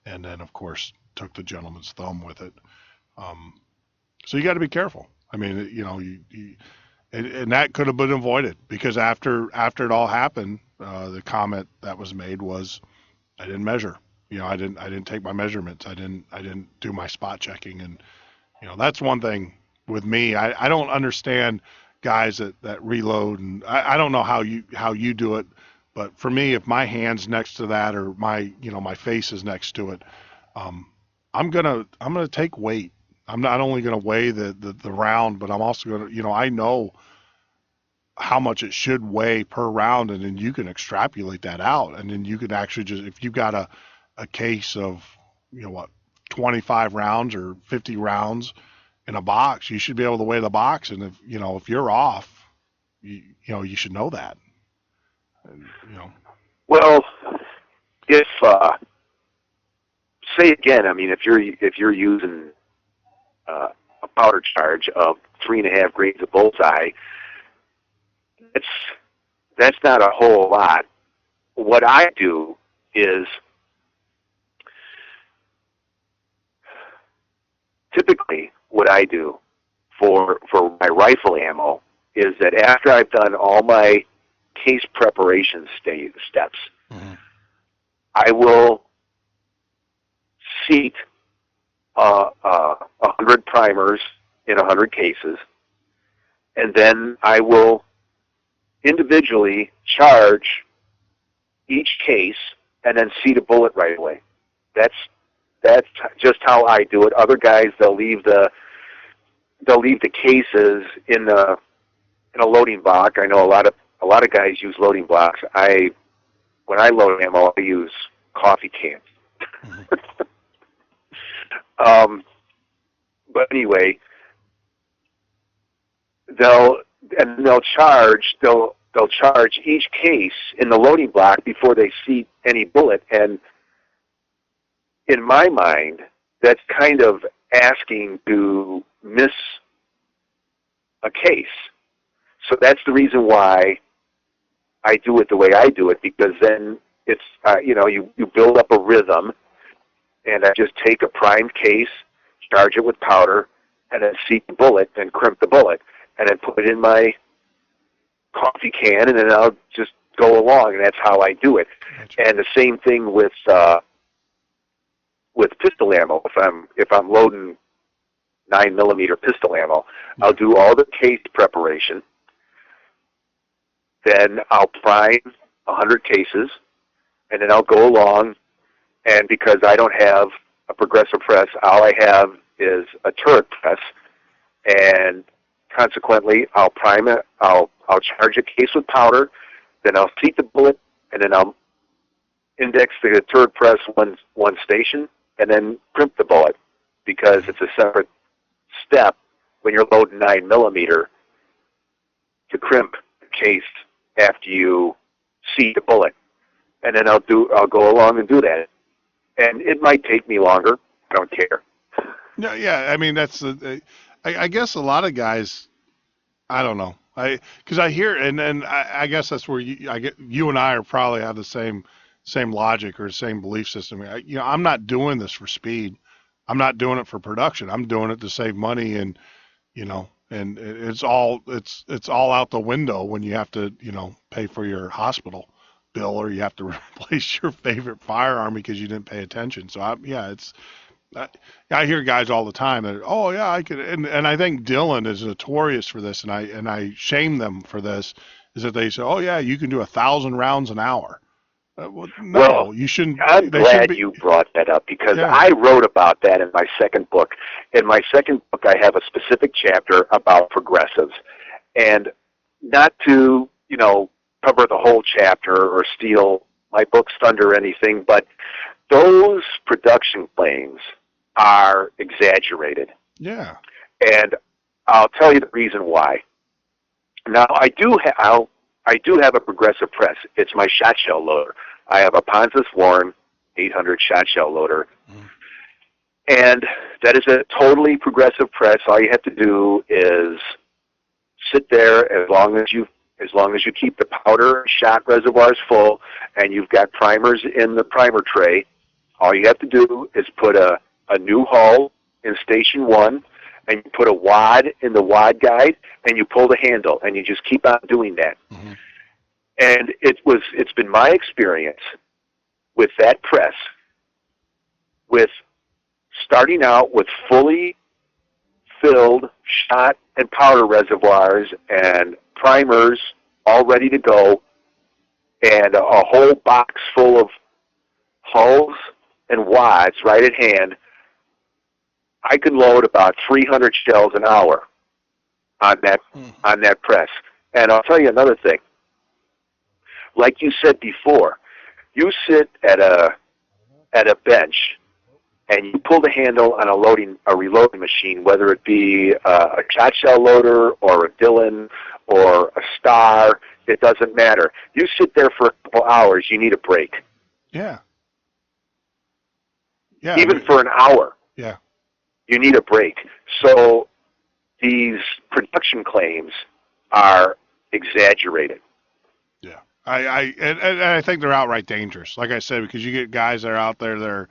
and then, of course, took the gentleman's thumb with it. So you got to be careful. And that could have been avoided, because after it all happened, the comment that was made was, I didn't measure. I didn't take my measurements. I didn't do my spot checking. And, that's one thing with me. I don't understand guys that reload, and I don't know how you do it, but for me, if my hand's next to that, or my face is next to it, I'm going to take weight. I'm not only going to weigh the round, but I'm also going to, I know how much it should weigh per round, and then you can extrapolate that out, and then you can actually just, if you've got a case of 25 rounds or 50 rounds in a box, you should be able to weigh the box, and if you're off, you should know that. And,
Well, if say again, if you're using a powder charge of 3.5 grains of bullseye, that's not a whole lot. What I do is, typically what I do for my rifle ammo is that after I've done all my case preparation steps, mm-hmm, I will seat 100 primers in 100 cases, and then I will individually charge each case and then seat a bullet right away. That's just how I do it. Other guys, they'll leave the cases in a loading block. I know a lot of guys use loading blocks. When I load ammo, I use coffee cans. But anyway, they'll charge each case in the loading block before they seat any bullet. And in my mind, that's kind of asking to miss a case. So that's the reason why I do it the way I do it, because then it's, you build up a rhythm, and I just take a primed case, charge it with powder, and then seat the bullet and crimp the bullet, and then put it in my coffee can, and then I'll just go along, and that's how I do it. Gotcha. And the same thing with pistol ammo. If I'm loading 9mm pistol ammo, I'll do all the case preparation. Then I'll prime 100 cases, and then I'll go along, and because I don't have a progressive press, all I have is a turret press, and consequently, I'll prime it, I'll charge a case with powder, then I'll seat the bullet, and then I'll index the turret press one station, and then crimp the bullet, because it's a separate step when you're loading 9mm to crimp the case after you seat the bullet. And then I'll go along and do that. And it might take me longer. I don't care.
No, yeah, I mean, that's I guess a lot of guys, I don't know. Because I hear, and I guess that's where you and I are probably have the same logic or same belief system. I'm not doing this for speed. I'm not doing it for production. I'm doing it to save money, and and it's all out the window when you have to pay for your hospital bill, or you have to replace your favorite firearm because you didn't pay attention. So I hear guys all the time that, oh yeah, I could, and I think Dylan is notorious for this, and I shame them for this, is that they say, oh yeah, you can do 1,000 rounds an hour. No, you shouldn't.
I'm glad you brought that up, because I wrote about that in my second book. In my second book, I have a specific chapter about progressives, and not to cover the whole chapter or steal my book's thunder or anything, but those production claims are exaggerated.
Yeah. And
I'll tell you the reason why. Now, I do have a progressive press. It's my shot shell loader. I have a Ponzas Warren 800 shot shell loader. And that is a totally progressive press. All you have to do is sit there as long as you keep the powder shot reservoirs full and you've got primers in the primer tray. All you have to do is put a new hull in station 1, and you put a wad in the wad guide, and you pull the handle, and you just keep on doing that. Mm-hmm. And it's been my experience with that press, with starting out with fully filled shot and powder reservoirs and primers all ready to go, and a whole box full of hulls and wads right at hand. I could load about 300 shells an hour on that press. And I'll tell you another thing. Like you said before, you sit at a bench and you pull the handle on a reloading machine, whether it be a shot shell loader or a Dillon or a Star, it doesn't matter. You sit there for a couple hours, you need a break.
Yeah.
Yeah. Even for an hour.
Yeah.
You need a break. So these production claims are exaggerated.
Yeah. I think they're outright dangerous. Like I said, because you get guys that are out there that are,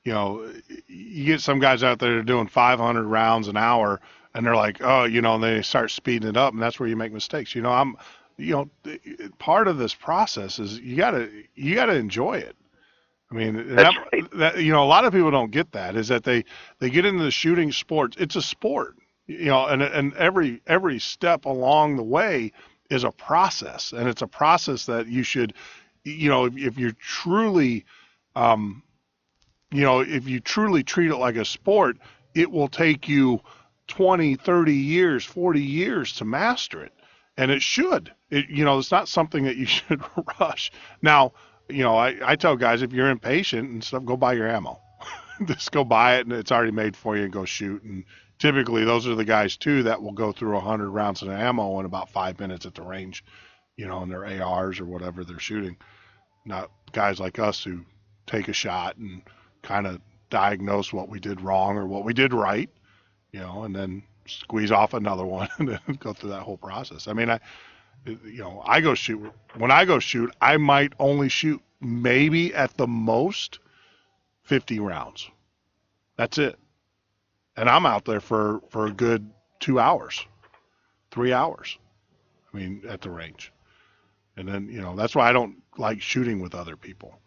you get some guys out there that are doing 500 rounds an hour, and they're like, oh, and they start speeding it up, and that's where you make mistakes. Part of this process is you gotta enjoy it. I mean,
That's right.
a lot of people don't get that, is that they get into the shooting sports. It's a sport, and every step along the way is a process, and it's a process that you should, if you're truly, if you truly treat it like a sport, it will take you 20, 30 years, 40 years to master it. And it should. It's not something that you should rush. Now, I tell guys, if you're impatient and stuff, go buy your ammo. Just go buy it, and it's already made for you, and go shoot. And typically those are the guys, too, that will go through 100 rounds of ammo in about 5 minutes at the range, in their ARs or whatever they're shooting. Not guys like us who take a shot and kind of diagnose what we did wrong or what we did right, and then squeeze off another one and then go through that whole process. I mean, I go shoot. When I go shoot, I might only shoot maybe at the most 50 rounds. That's it. And I'm out there for a good 2 hours, 3 hours. I mean, at the range. And then, that's why I don't like shooting with other people.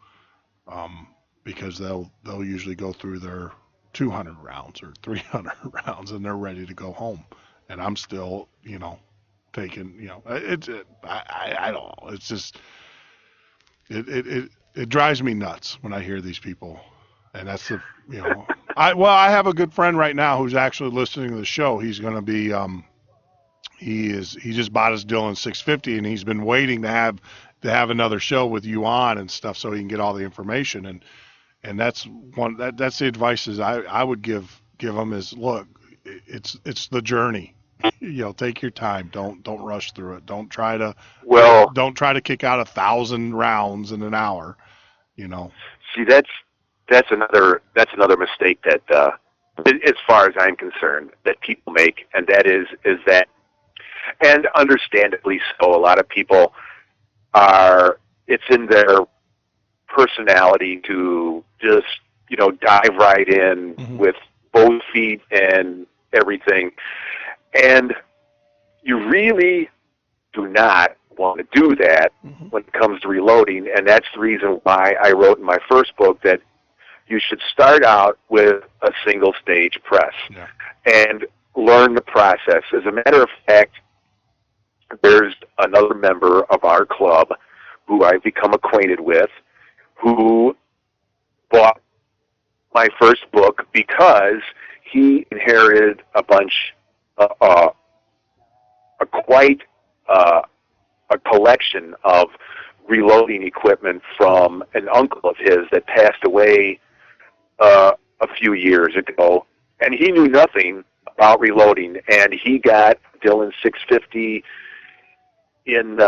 Because they'll usually go through their 200 rounds or 300 rounds and they're ready to go home. And I'm still, taking, I don't know. It's just, it drives me nuts when I hear these people. And that's I have a good friend right now who's actually listening to the show. He's going to be, he just bought his Dillon 650 and he's been waiting to have another show with you on and stuff so he can get all the information. And that's the advice is I would give them is, look, it's the journey. Take your time. Don't rush through it. Don't try to kick out 1,000 rounds in an hour.
See, that's another mistake that, as far as I'm concerned, that people make, and that is that, and understandably so, a lot of people it's in their personality to just, dive right in with both feet and everything. And you really do not want to do that when it comes to reloading. And that's the reason why I wrote in my first book that you should start out with a single stage press and learn the process. As a matter of fact, there's another member of our club who I've become acquainted with who bought my first book because he inherited a collection of reloading equipment from an uncle of his that passed away a few years ago, and he knew nothing about reloading, and he got Dillon 650 in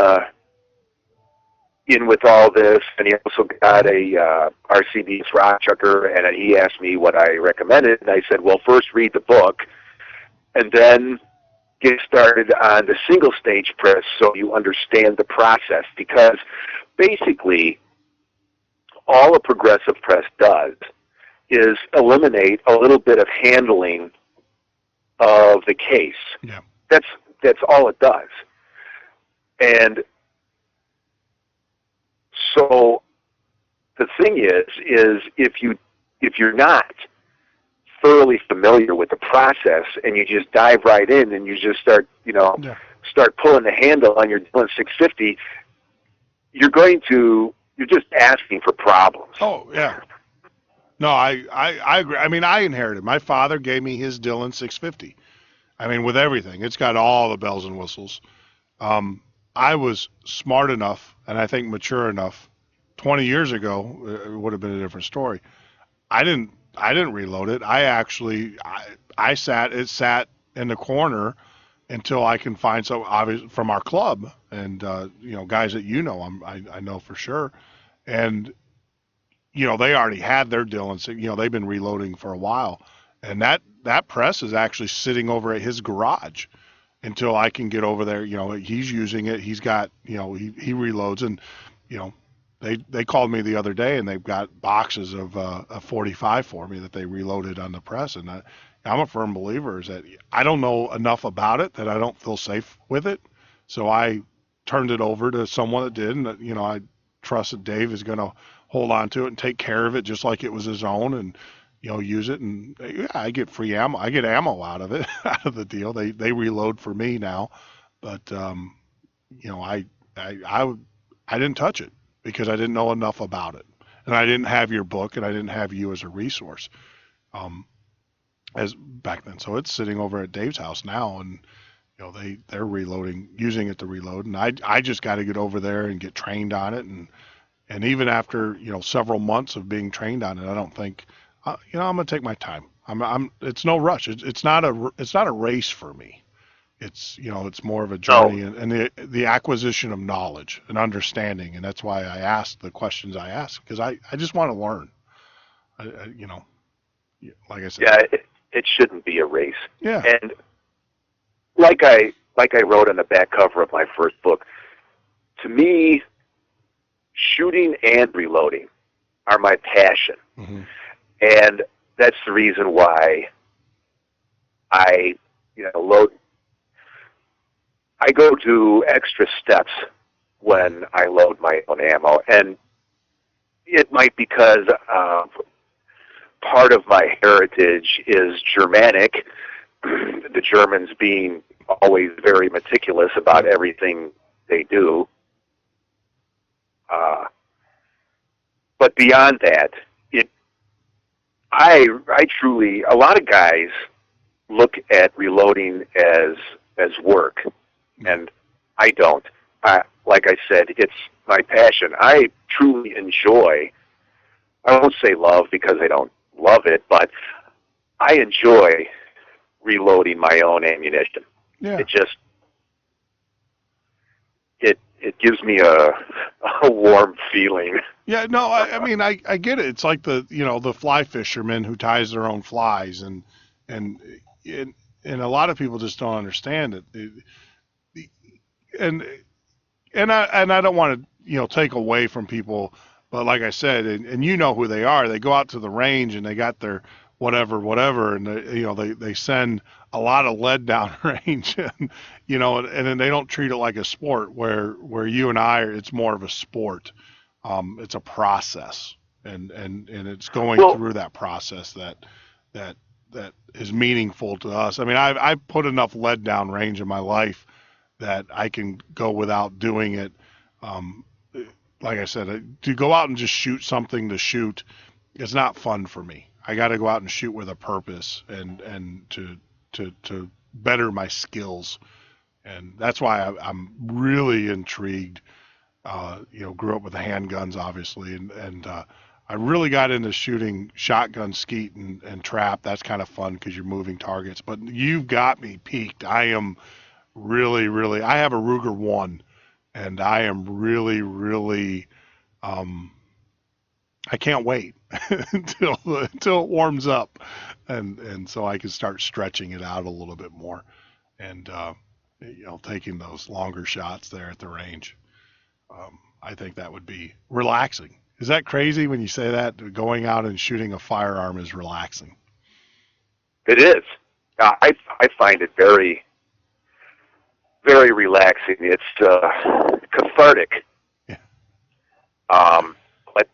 with all this, and he also got a RCB's rock chucker, and then he asked me what I recommended, and I said, well, first read the book, and then get started on the single stage press so you understand the process, because basically all a progressive press does is eliminate a little bit of handling of the case.
Yeah.
That's all it does. And so the thing is if you're not thoroughly familiar with the process and you just dive right in and you just start pulling the handle on your Dillon 650, you're just asking for problems.
Oh yeah. No, I agree. I mean, I inherited. My father gave me his Dillon 650. I mean, with everything, it's got all the bells and whistles. I was smart enough, and I think mature enough. 20 years ago, it would have been a different story. I didn't reload it. It sat in the corner until I can find some obvious from our club and guys that I know for sure, and they already had their Dillon. They've been reloading for a while, and that press is actually sitting over at his garage until I can get over there. He's using it. He's got he reloads, and they called me the other day and they've got boxes of a 45 for me that they reloaded on the press, and I'm a firm believer is that I don't know enough about it that I don't feel safe with it, so I turned it over to someone that did, and trust that Dave is going to hold on to it and take care of it just like it was his own, and use it. And yeah, I get free ammo. I get ammo out of it, out of the deal. They reload for me now, but I didn't touch it because I didn't know enough about it, and I didn't have your book, and I didn't have you as a resource, as back then. So it's sitting over at Dave's house now, and they're reloading, using it to reload, and I just got to get over there and get trained on it, and even after several months of being trained on it, I don't think I'm gonna take my time. It's no rush. It's not a race for me. It's more of a journey, and the acquisition of knowledge and understanding, and that's why I asked the questions I asked, because I just want to learn. Like I said.
Yeah, it shouldn't be a race.
Yeah.
And like I wrote on the back cover of my first book, to me, shooting and reloading are my passion.
Mm-hmm.
And that's the reason why I go to extra steps when I load my own ammo. And it might because part of my heritage is Germanic, the Germans being always very meticulous about everything they do. But beyond that, I truly, a lot of guys look at reloading as work, and I don't. Like I said, it's my passion. I truly enjoy, I won't say love because I don't love it, but I enjoy reloading my own ammunition.
Yeah.
It gives me a warm feeling.
Yeah, no, I mean, I get it. It's like the fly fishermen who ties their own flies, and a lot of people just don't understand it. And I don't want to take away from people, but like I said, and who they are. They go out to the range and they got their whatever, and they send a lot of lead down range, and then they don't treat it like a sport where you and I, it's more of a sport. It's a process, and it's going through that process that is meaningful to us. I mean, I've put enough lead down range in my life that I can go without doing it. Like I said, to go out and just shoot something to shoot, it's not fun for me. I got to go out and shoot with a purpose and to better my skills, and that's why I'm really intrigued. Grew up with the handguns, obviously, and I really got into shooting shotgun, skeet, and trap. That's kind of fun because you're moving targets. But you've got me peaked. I am really, really. I have a Ruger 1, and I am really, really. I can't wait until it warms up, and so I can start stretching it out a little bit more, and taking those longer shots there at the range. I think that would be relaxing. Is that crazy when you say that? Going out and shooting a firearm is relaxing.
It is. I find it very, very relaxing. It's cathartic.
Yeah.
But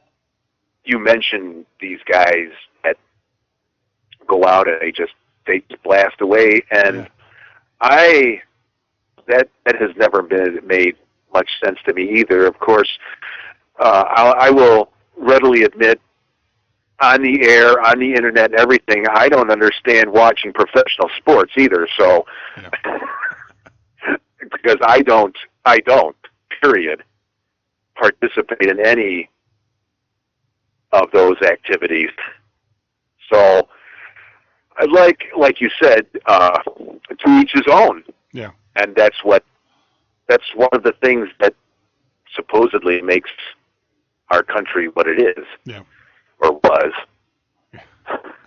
you mentioned these guys that go out and they just blast away, and
yeah.
That has never been made much sense to me either. Of course, I will readily admit on the air, on the internet, and everything, I don't understand watching professional sports either. So, because I don't, period, participate in any of those activities. So, like you said, to each his own.
Yeah.
And that's one of the things that supposedly makes our country what it is.
Yeah.
Or was.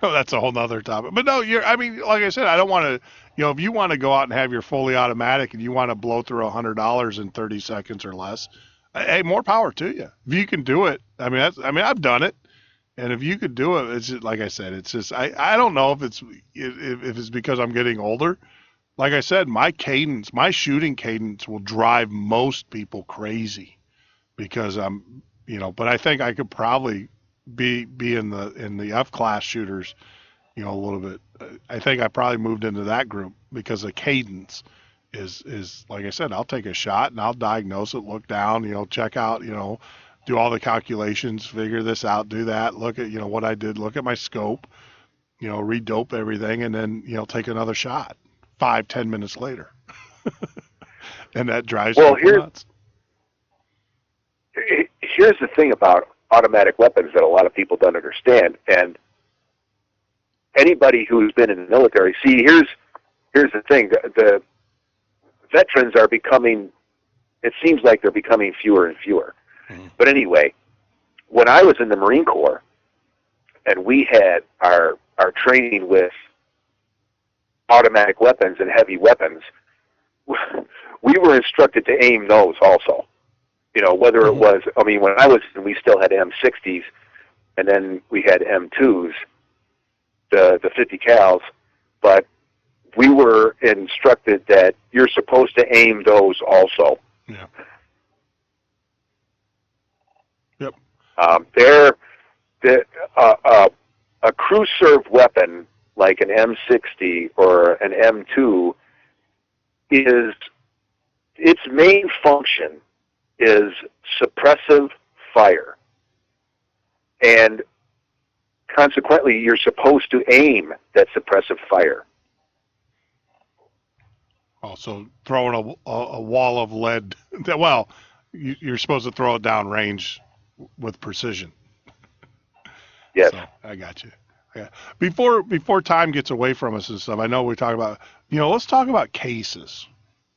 Oh, that's a whole nother topic. But no, like I said, I don't want to, if you want to go out and have your fully automatic and you want to blow through $100 in 30 seconds or less, hey, more power to you. If you can do it, I've done it. And if you could do it, it's just, like I said, it's just, I don't know if it's because I'm getting older. Like I said, my shooting cadence will drive most people crazy because I'm But I think I could probably be in the F-class shooters, a little bit. I think I probably moved into that group because the cadence is like I said, I'll take a shot and I'll diagnose it, look down, check out, do all the calculations, figure this out, do that, look at, what I did, look at my scope, redope everything, and then, take another shot 5-10 minutes later. And that drives people nuts.
Here's the thing about automatic weapons that a lot of people don't understand, and anybody who's been in the military, here's the thing, the veterans are becoming, it seems like they're becoming fewer and fewer. Mm-hmm. But anyway, when I was in the Marine Corps, and we had our training with automatic weapons and heavy weapons, we were instructed to aim those also. Whether it was, when I was, we still had M60s, and then we had M2s, the 50 cals, but we were instructed that you're supposed to aim those also.
Yeah. Yep.
A crew served weapon like an M60 or an M2 its main function is suppressive fire. And consequently, you're supposed to aim that suppressive fire.
Also, throwing a wall of lead. Well, you're supposed to throw it down range with precision.
Yes.
So, I got you. Yeah. Before time gets away from us and stuff, I know we're talking about, let's talk about cases.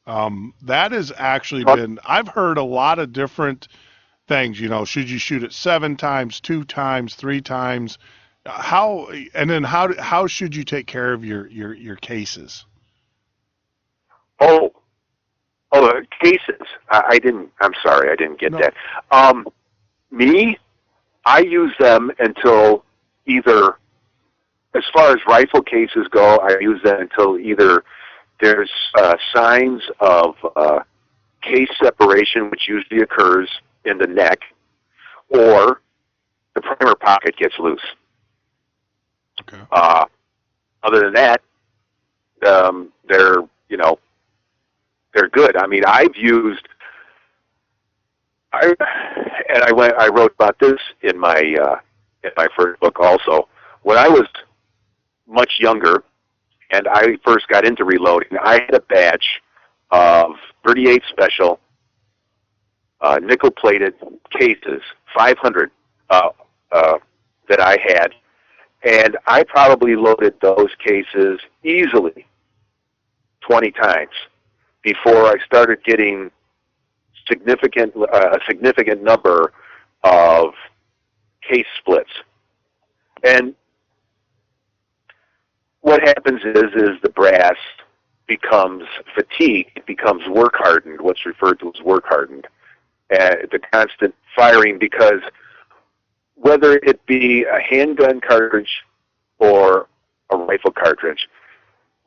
That has actually been, I've heard a lot of different things, should you shoot it 7 times, 2 times, 3 times? How should you take care of your cases?
Oh, cases. I'm sorry, I didn't get that. I use them until either, as far as rifle cases go, I use them until either there's signs of case separation, which usually occurs in the neck, or the primer pocket gets loose.
Okay.
Other than that, they're good. I wrote about this in my first book also. When I was much younger and I first got into reloading, I had a batch of 38 special nickel-plated cases, 500 that I had, and I probably loaded those cases easily 20 times before I started getting a significant number of case splits. And what happens is the brass becomes fatigued, it becomes work hardened, what's referred to as work hardened. The constant firing, because whether it be a handgun cartridge or a rifle cartridge,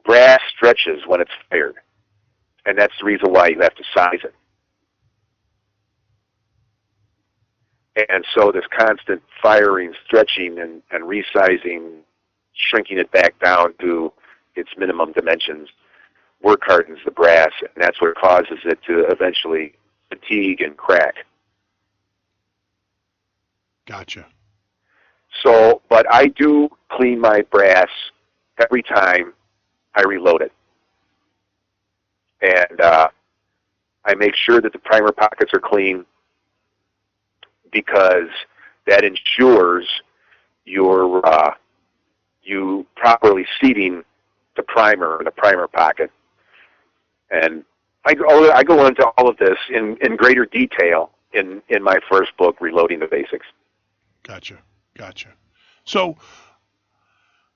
brass stretches when it's fired. And that's the reason why you have to size it. And so this constant firing, stretching, and resizing, shrinking it back down to its minimum dimensions, work hardens the brass, and that's what causes it to eventually fatigue and crack.
Gotcha.
So, but I do clean my brass every time I reload it. And I make sure that the primer pockets are clean, because that ensures you properly seating the primer in the primer pocket. And I go into all of this in greater detail in my first book, Reloading the Basics.
Gotcha. So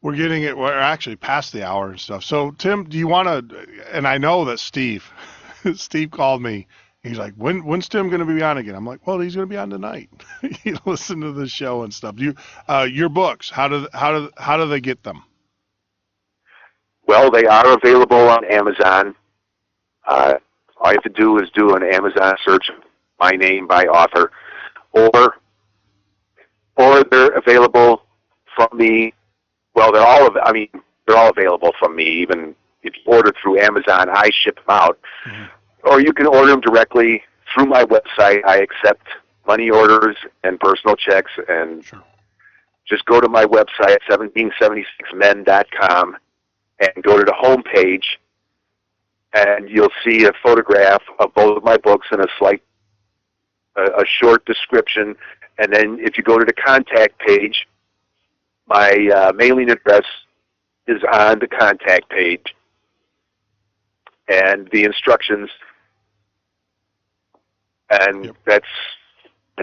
we're actually past the hour and stuff. So Tim, do you want to, and I know that Steve called me. He's like, when's Tim going to be on again? I'm like, well, he's going to be on tonight. You listen to the show and stuff. Your books, how do they get them?
Well, they are available on Amazon. All you have to do is do an Amazon search, my name by author, or or they're available from me. Well, they're all available from me. Even if you order through Amazon, I ship them out. Mm-hmm. Or you can order them directly through my website. I accept money orders and personal checks, and just go to my website, 1776men.com, and go to the home page, and you'll see a photograph of both of my books and a short description. And then if you go to the contact page, my mailing address is on the contact page, and the instructions, and that's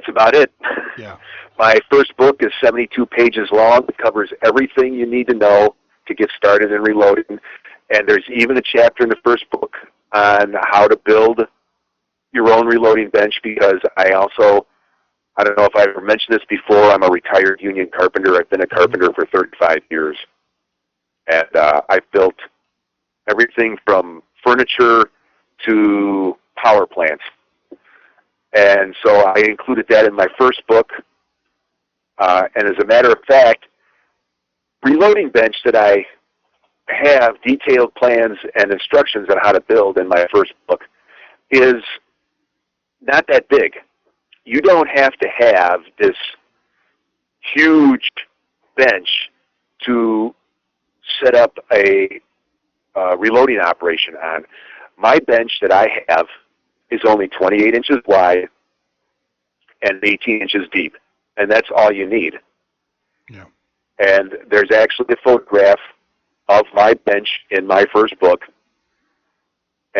about it.
Yeah.
My first book is 72 pages long. It covers everything you need to know to get started in reloading. And there's even a chapter in the first book on how to build your own reloading bench, because I don't know if I ever mentioned this before, I'm a retired union carpenter. I've been a carpenter for 35 years. And I've built everything from furniture to power plants. And so I included that in my first book. And as a matter of fact, reloading bench that I have detailed plans and instructions on how to build in my first book is not that big. You don't have to have this huge bench to set up a reloading operation on. My bench that I have is only 28 inches wide and 18 inches deep, and that's all you need.
Yeah. And
there's actually a photograph of my bench in my first book,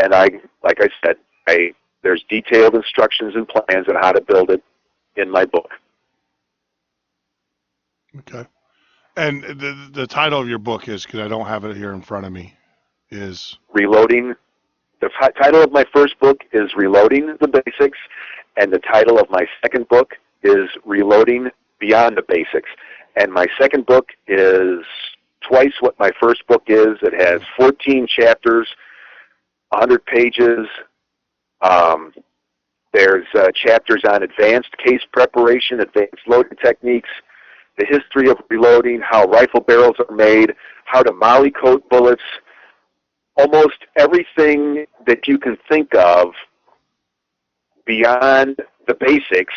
and like I said, there's detailed instructions and plans on how to build it in my book.
Okay. And the title of your book is, because I don't have it here in front of me, is?
Reloading. The title of my first book is Reloading the Basics, and the title of my second book is Reloading Beyond the Basics. And my second book is twice what my first book is. It has 14 chapters, 100 pages. There's chapters on advanced case preparation, advanced loading techniques, the history of reloading, how rifle barrels are made, how to molly coat bullets. Almost everything that you can think of beyond the basics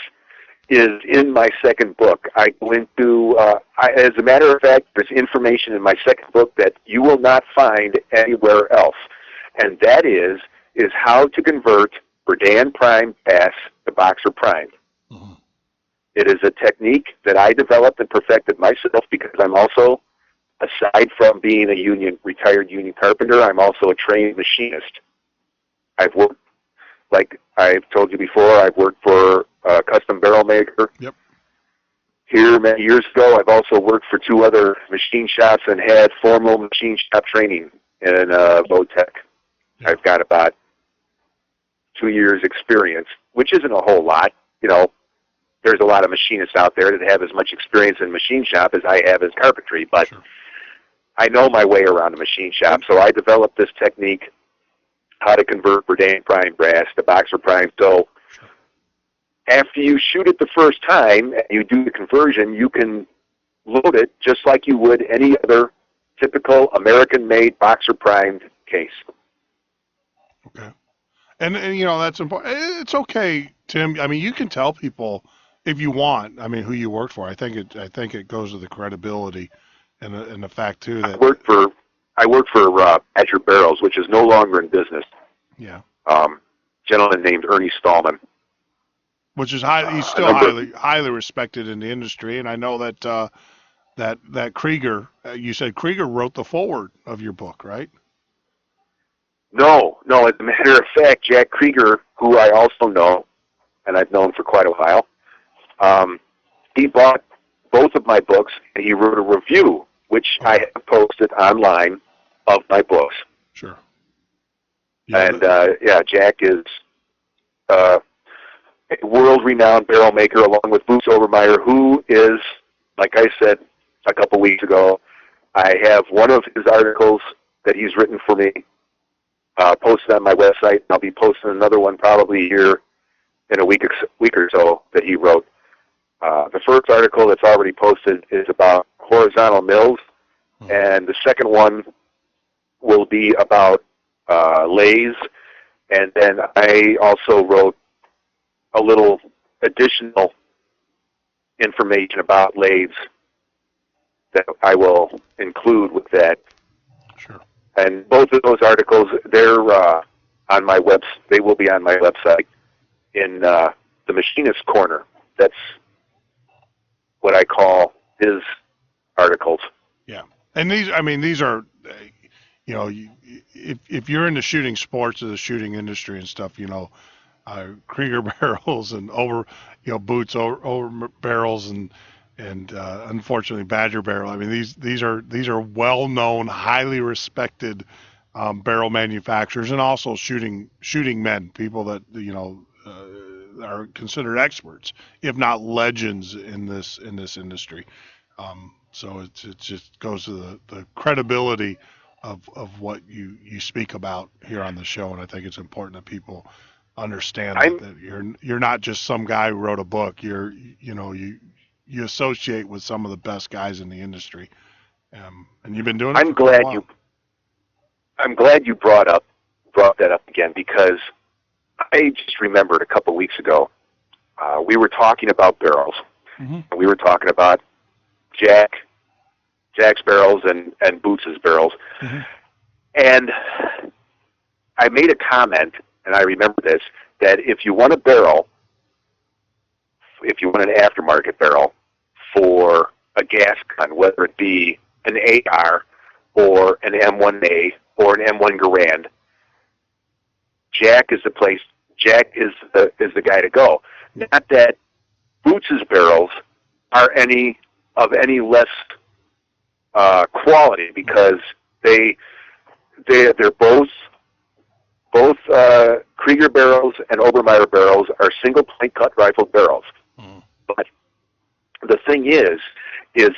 is in my second book. I go into, as a matter of fact, there's information in my second book that you will not find anywhere else, and that is how to convert Berdan Prime Pass to Boxer Prime. Mm-hmm. It is a technique that I developed and perfected myself, because I'm also, aside from being a retired union carpenter, I'm also a trained machinist. I've worked, like I've told you before, I've worked for a custom barrel maker.
Yep.
Here many years ago, I've also worked for 2 other machine shops and had formal machine shop training in Votech. Yep. I've got about 2 years experience, which isn't a whole lot. There's a lot of machinists out there that have as much experience in machine shop as I have in carpentry, but sure. I know my way around a machine shop, so I developed this technique, how to convert Berdan Prime brass to Boxer Prime. So after you shoot it the first time and you do the conversion, you can load it just like you would any other typical American-made Boxer Primed case.
Okay. And that's important. It's okay, Tim. I mean, you can tell people if you want, who you worked for. I think it goes to the credibility and the fact too that
I worked for Patriot Barrels, which is no longer in business.
Yeah.
Gentleman named Ernie Stallman.
Which is he's still highly respected in the industry, and I know that that Krieger. You said Krieger wrote the foreword of your book, right?
No. As a matter of fact, Jack Krieger, who I also know, and I've known for quite a while, he bought both of my books, and he wrote a review, which I have posted online, of my books.
Sure.
Yeah, and, Jack is a world-renowned barrel maker, along with Boots Obermeyer, who is, like I said a couple weeks ago, I have one of his articles that he's written for me posted on my website, and I'll be posting another one probably here in a week or so that he wrote. The first article that's already posted is about horizontal mills, and the second one will be about lathes, and then I also wrote a little additional information about lathes that I will include with that.
Sure.
And both of those articles, they're on my they will be on my website in the Machinist Corner. That's what I call his articles.
Yeah. And these are, you know, if you're into shooting sports or the shooting industry and stuff, you know, Krieger barrels and boots over barrels and unfortunately Badger barrel. I mean, these are well-known, highly respected barrel manufacturers, and also shooting men, people that, you know, are considered experts, if not legends in this industry. So it just goes to the credibility of what you speak about here on the show, and I think it's important that people understand that you're not just some guy who wrote a book. You associate with some of the best guys in the industry, and you've been doing it.
I'm glad you brought that up again, because I just remembered a couple weeks ago we were talking about barrels. Mm-hmm. We were talking about Jack's barrels and Boots's barrels, mm-hmm. And I made a comment, and I remember this, that if you want a barrel, if you want an aftermarket barrel for a gas gun, whether it be an AR or an M1A or an M1 Garand, Jack is the place. Jack is the guy to go. Not that Boots's barrels are any less quality, because they're both Krieger barrels and Obermeyer barrels are single point cut rifle barrels. Mm. But the thing is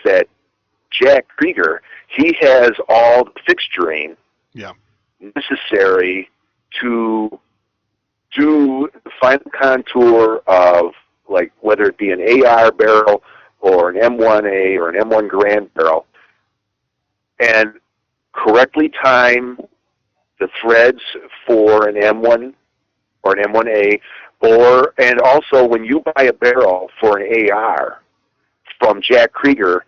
that Jack Krieger, he has all the fixturing necessary to do the final contour of, like, whether it be an AR barrel or an M1A or an M1 Garand barrel, and correctly time the threads for an M1 or an M1A, and also when you buy a barrel for an AR from Jack Krieger,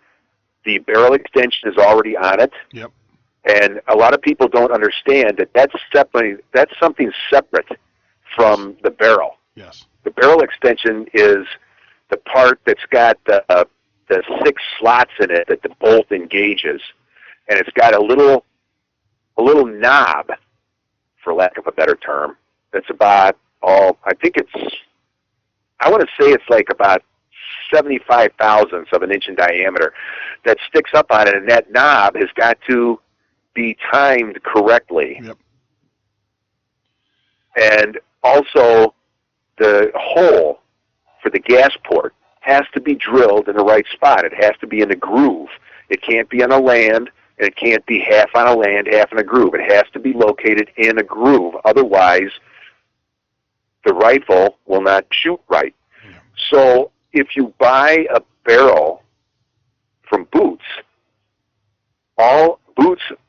the barrel extension is already on it.
Yep.
And a lot of people don't understand that that's something separate from the barrel.
Yes.
The barrel extension is the part that's got the 6 slots in it that the bolt engages, and it's got a little knob, for lack of a better term, that's about, I want to say it's like about 75 thousandths of an inch in diameter that sticks up on it, and that knob has got to be timed correctly.
Yep.
And also, the hole for the gas port has to be drilled in the right spot. It has to be in a groove. It can't be on a land, and it can't be half on a land, half in a groove. It has to be located in a groove. Otherwise, the rifle will not shoot right. Yeah. So if you buy a barrel from Boots,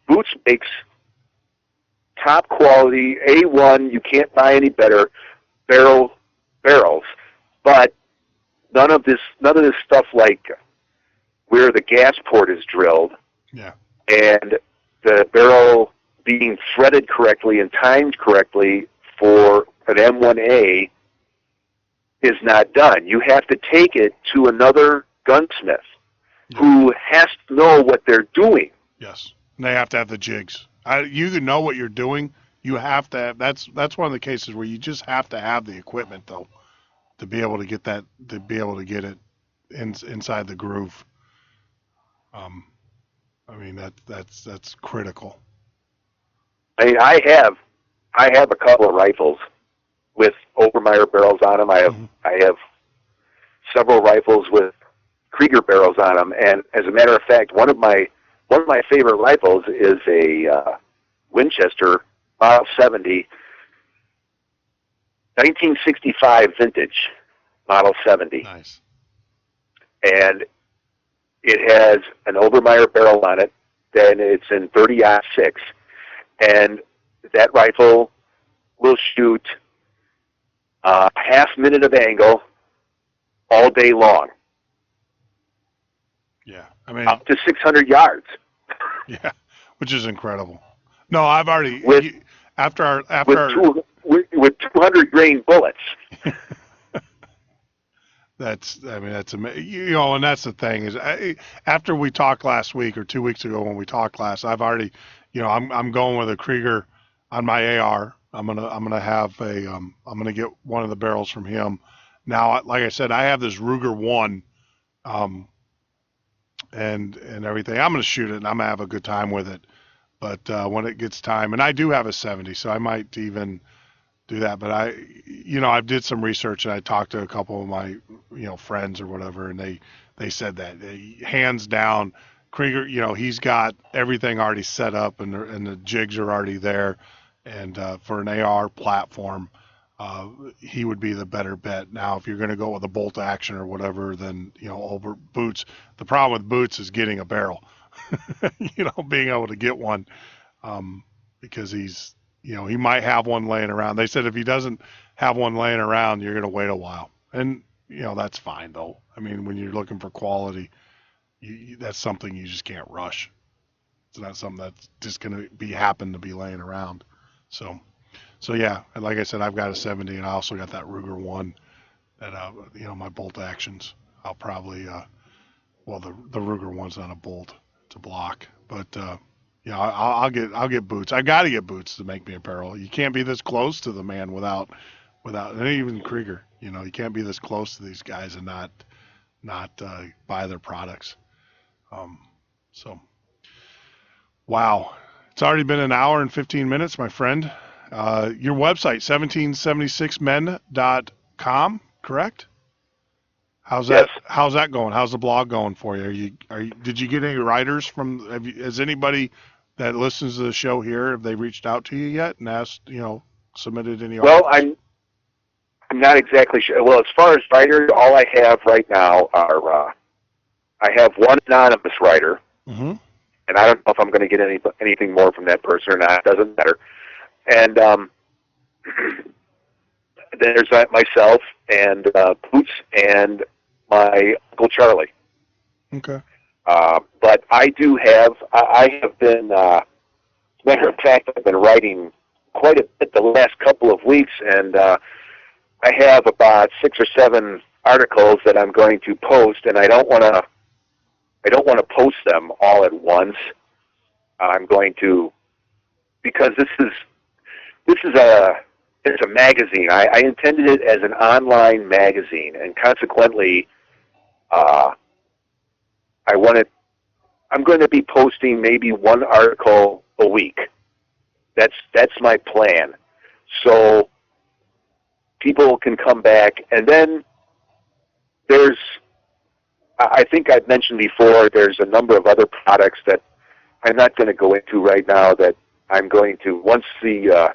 Boots makes top quality, A1, you can't buy any better barrels, but none of this stuff like where the gas port is drilled, and the barrel being threaded correctly and timed correctly for an M1A is not done. You have to take it to another gunsmith who has to know what they're doing.
Yes, and they have to have the jigs. You can know what you're doing. You have to have, that's one of the cases where you just have to have the equipment, though, to be able to get that, to be able to get it inside the groove. I mean, that's critical.
I mean, I have a couple of rifles with Obermeyer barrels on them. I have several rifles with Krieger barrels on them, and as a matter of fact, one of my favorite rifles is a Winchester Model 70, 1965 vintage Model 70.
Nice.
and it has an Obermeyer barrel on it. Then it's in 30-06, and that rifle will shoot a half minute of angle all day long.
Yeah, I mean,
up to 600 yards.
Yeah, which is incredible. No, I've already
with 200 grain bullets.
That's amazing. You know, and that's the thing is, after we talked last week or 2 weeks ago when we talked last, I've already, you know, I'm going with a Krieger on my AR. I'm gonna get one of the barrels from him. Now, like I said, I have this Ruger 1, and everything. I'm gonna shoot it and I'm gonna have a good time with it. But when it gets time, and I do have a 70, so I might even do that. But I did some research and I talked to a couple of my, friends or whatever, and they said that hands down, Krieger, he's got everything already set up and the jigs are already there. And for an AR platform, he would be the better bet. Now, if you're going to go with a bolt action or whatever, then, over Boots, the problem with Boots is getting a barrel, being able to get one, because he's, he might have one laying around. They said if he doesn't have one laying around, you're going to wait a while. And, that's fine though. I mean, when you're looking for quality, that's something you just can't rush. It's not something that's just going to happen to be laying around. So yeah, and like I said, I've got a 70, and I also got that Ruger 1 that, my bolt actions. I'll probably, the Ruger 1's not a bolt, it's a block. But, I'll get Boots. I got to get Boots to make me a barrel. You can't be this close to the man without, and even Krieger, you can't be this close to these guys and not buy their products. Wow. It's already been an hour and 15 minutes, my friend. Your website, 1776men.com, correct? How's that going? How's the blog going for you? Did you get any writers has anybody that listens to the show here, have they reached out to you yet and asked, submitted any articles?
Well, I'm not exactly sure. Well, as far as writers, all I have right now are, I have one anonymous writer.
Mm-hmm.
And I don't know if I'm going to get anything more from that person or not. It doesn't matter. And there's myself and Boots and my Uncle Charlie.
Okay.
But I do have, I have been, matter of fact, I've been writing quite a bit the last couple of weeks, and I have about 6 or 7 articles that I'm going to post, and I don't want to post them all at once. I'm going to, because it's a magazine. I intended it as an online magazine, and consequently, I'm going to be posting maybe 1 article a week. That's my plan. So people can come back, and then I think I've mentioned before, there's a number of other products that I'm not going to go into right now that I'm going to, once the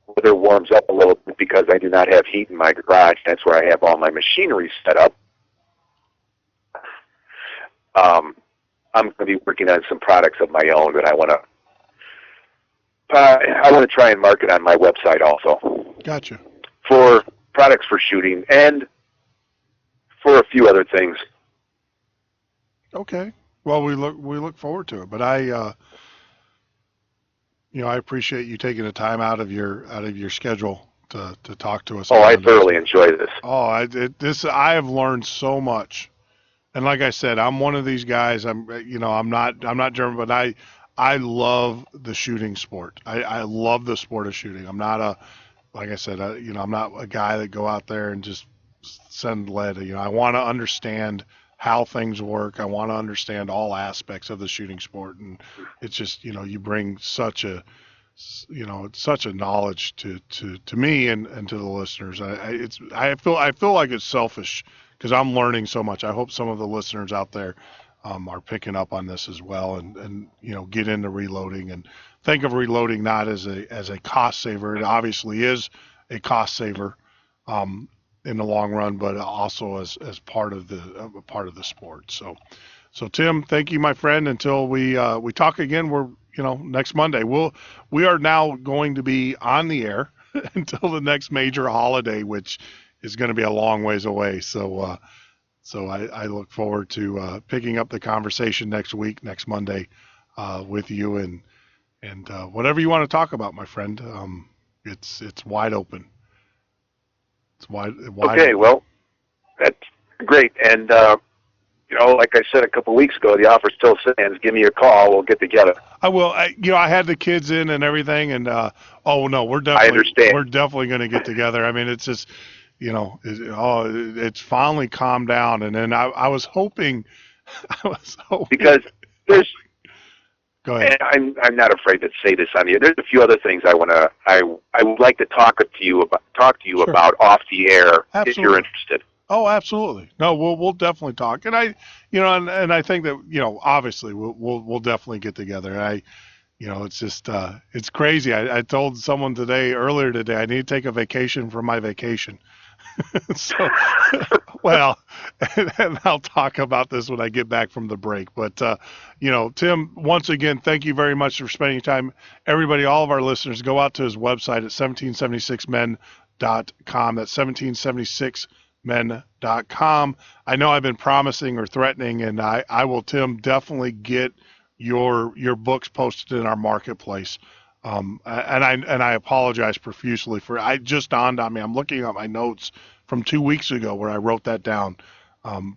weather warms up a little bit, because I do not have heat in my garage, that's where I have all my machinery set up. I'm going to be working on some products of my own that I want to try and market on my website also.
Gotcha.
For products for shooting and for a few other things.
Okay. Well, we look forward to it, but I appreciate you taking the time out of your schedule to talk to us.
Oh, I thoroughly enjoy this.
Oh, I have learned so much, and like I said, I'm one of these guys. I'm not German, but I love the shooting sport. I love the sport of shooting. I'm not I'm not a guy that go out there and just send lead. I want to understand how things work. I want to understand all aspects of the shooting sport, and it's just, you bring such a knowledge to me and to the listeners. I feel like it's selfish because I'm learning so much. I hope some of the listeners out there are picking up on this as well, and get into reloading and think of reloading not as a cost saver. It obviously is a cost saver. in the long run, but also as part of the sport. So Tim, thank you, my friend. Until we talk again, we're next Monday. We are now going to be on the air until the next major holiday, which is going to be a long ways away. So I look forward to picking up the conversation next week, next Monday, with you and whatever you want to talk about, my friend. It's wide open. It's wide.
Okay, well, that's great. And like I said a couple of weeks ago, the offer still stands. Give me a call. We'll get together.
I will. I had the kids in and everything, and we're definitely going to get together. I mean, it's just, it's finally calmed down, and then I was hoping,
because there's.
Go ahead.
And I'm not afraid to say this on the air. There's a few other things I would like to talk to you
Sure.
about off the air.
Absolutely.
If you're interested.
Oh, absolutely. No, we'll definitely talk. And and I think that, obviously we'll definitely get together. And it's just, it's crazy. I told someone earlier today, I need to take a vacation from my vacation. So, well, and I'll talk about this when I get back from the break. But, Tim, once again, thank you very much for spending time. Everybody, all of our listeners, go out to his website at 1776men.com. That's 1776men.com. I know I've been promising or threatening, and I will, Tim, definitely get your books posted in our marketplace. And I apologize profusely for it just dawned on me. I'm looking at my notes from 2 weeks ago where I wrote that down.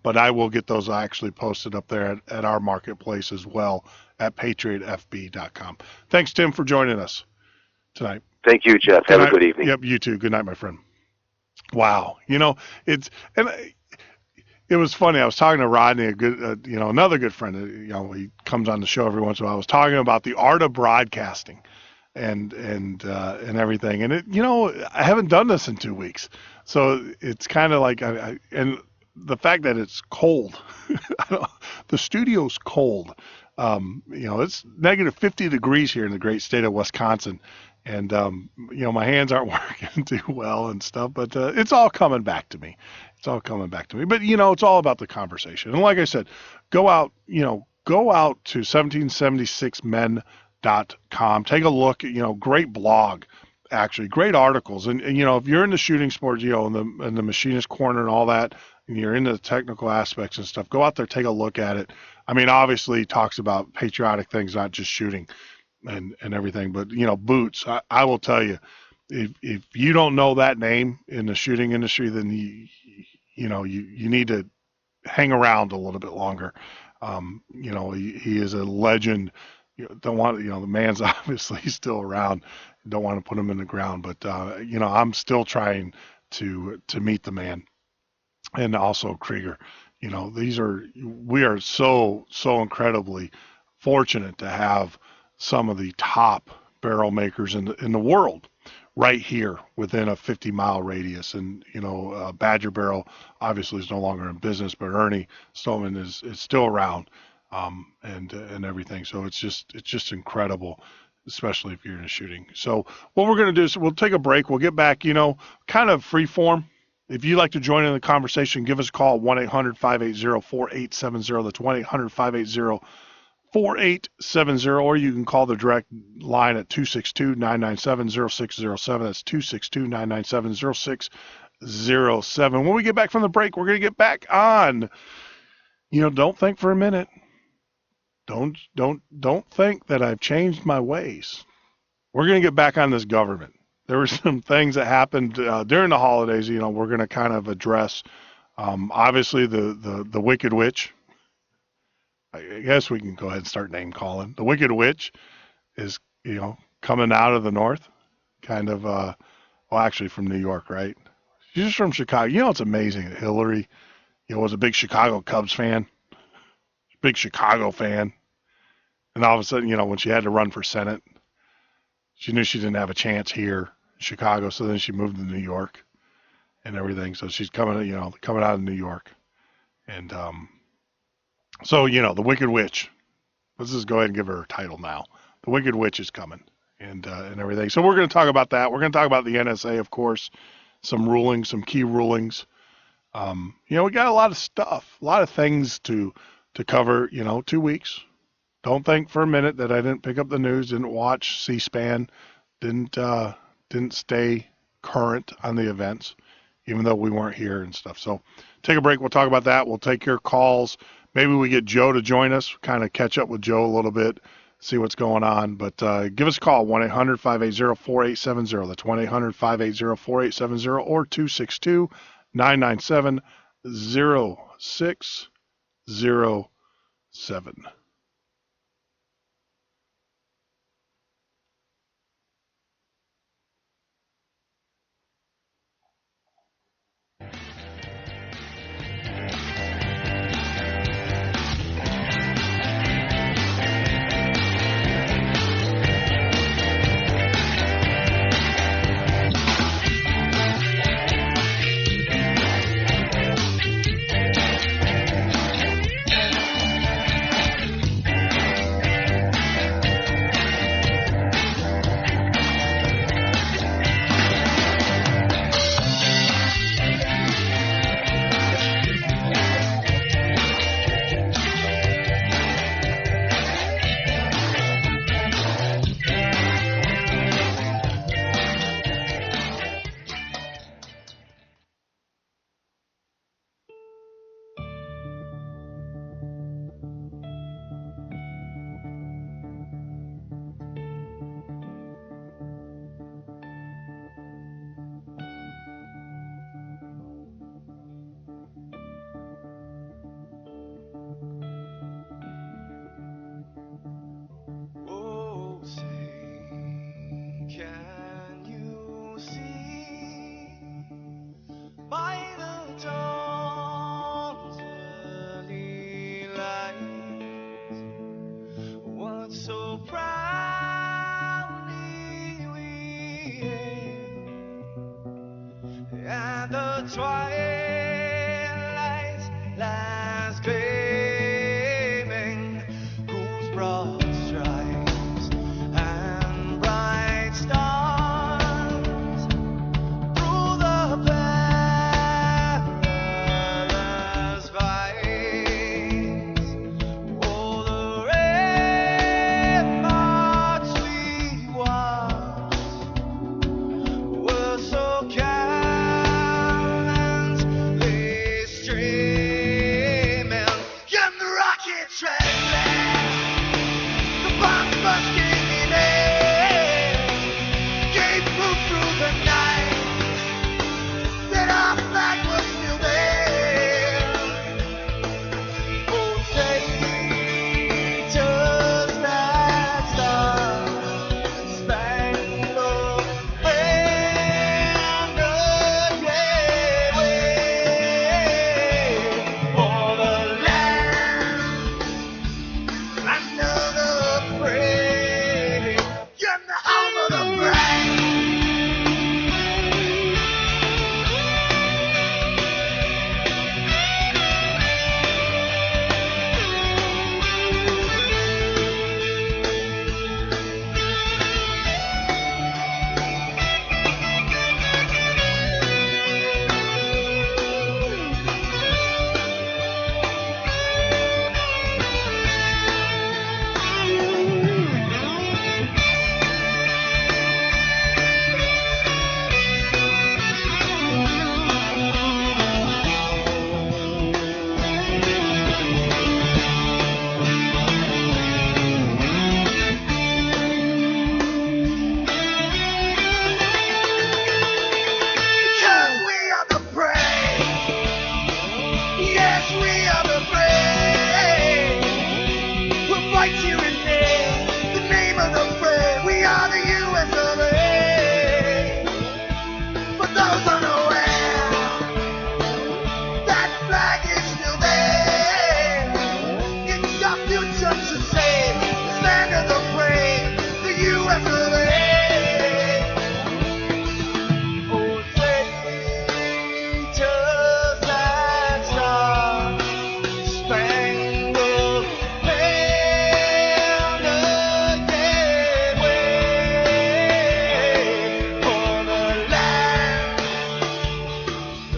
But I will get those actually posted up there at our marketplace as well at patriotfb.com. Thanks, Tim, for joining us tonight.
Thank you, Jeff. Have a good evening.
Yep, you too. Good night, my friend. Wow. It was funny. I was talking to Rodney, another good friend. He comes on the show every once in a while. I was talking about the art of broadcasting and everything. And I haven't done this in 2 weeks. So it's kind of like, and the fact that it's cold, the studio's cold. It's negative 50 degrees here in the great state of Wisconsin. And, my hands aren't working too well and stuff, but it's all coming back to me. But, it's all about the conversation. And like I said, go out to 1776men.com. Take a look at, great blog, actually, great articles. And if you're into shooting sports, in the machinist corner and all that, and you're into the technical aspects and stuff, go out there, take a look at it. I mean, obviously he talks about patriotic things, not just shooting and everything, but boots. I will tell you, if you don't know that name in the shooting industry, then you need to hang around a little bit longer. He is a legend. The man's obviously still around. Don't want to put him in the ground, but I'm still trying to meet the man. And also Krieger. We are so incredibly fortunate to have some of the top barrel makers in the world right here within a 50-mile radius. And, Badger Barrel obviously is no longer in business, but Ernie Stolman is still around, and everything. So it's just incredible, especially if you're into shooting. So what we're going to do is we'll take a break. We'll get back, kind of free form. If you'd like to join in the conversation, give us a call, 1-800-580-4870. That's 1-800-580-4870, or you can call the direct line at 262-997-0607. That's 262-997-0607. When we get back from the break, we're going to get back on, don't think for a minute. Don't think that I've changed my ways. We're going to get back on this government. There were some things that happened during the holidays, we're going to kind of address. Obviously, the Wicked Witch. I guess we can go ahead and start name calling. The Wicked Witch is, coming out of the north, kind of, actually from New York, right? She's from Chicago. It's amazing that Hillary, was a big Chicago Cubs fan, big Chicago fan. And all of a sudden, when she had to run for Senate, she knew she didn't have a chance here in Chicago. So then she moved to New York and everything. So she's coming out of New York. And, so, the Wicked Witch, let's just go ahead and give her a title now. The Wicked Witch is coming and everything. So we're going to talk about that. We're going to talk about the NSA, of course, some rulings, some key rulings. We got a lot of stuff, a lot of things to cover, 2 weeks. Don't think for a minute that I didn't pick up the news, didn't watch C-SPAN, didn't stay current on the events, even though we weren't here and stuff. So take a break. We'll talk about that. We'll take your calls. Maybe we get Joe to join us, kind of catch up with Joe a little bit, see what's going on. But give us a call, 1-800-580-4870. That's 1-800-580-4870 or 262-997-0607.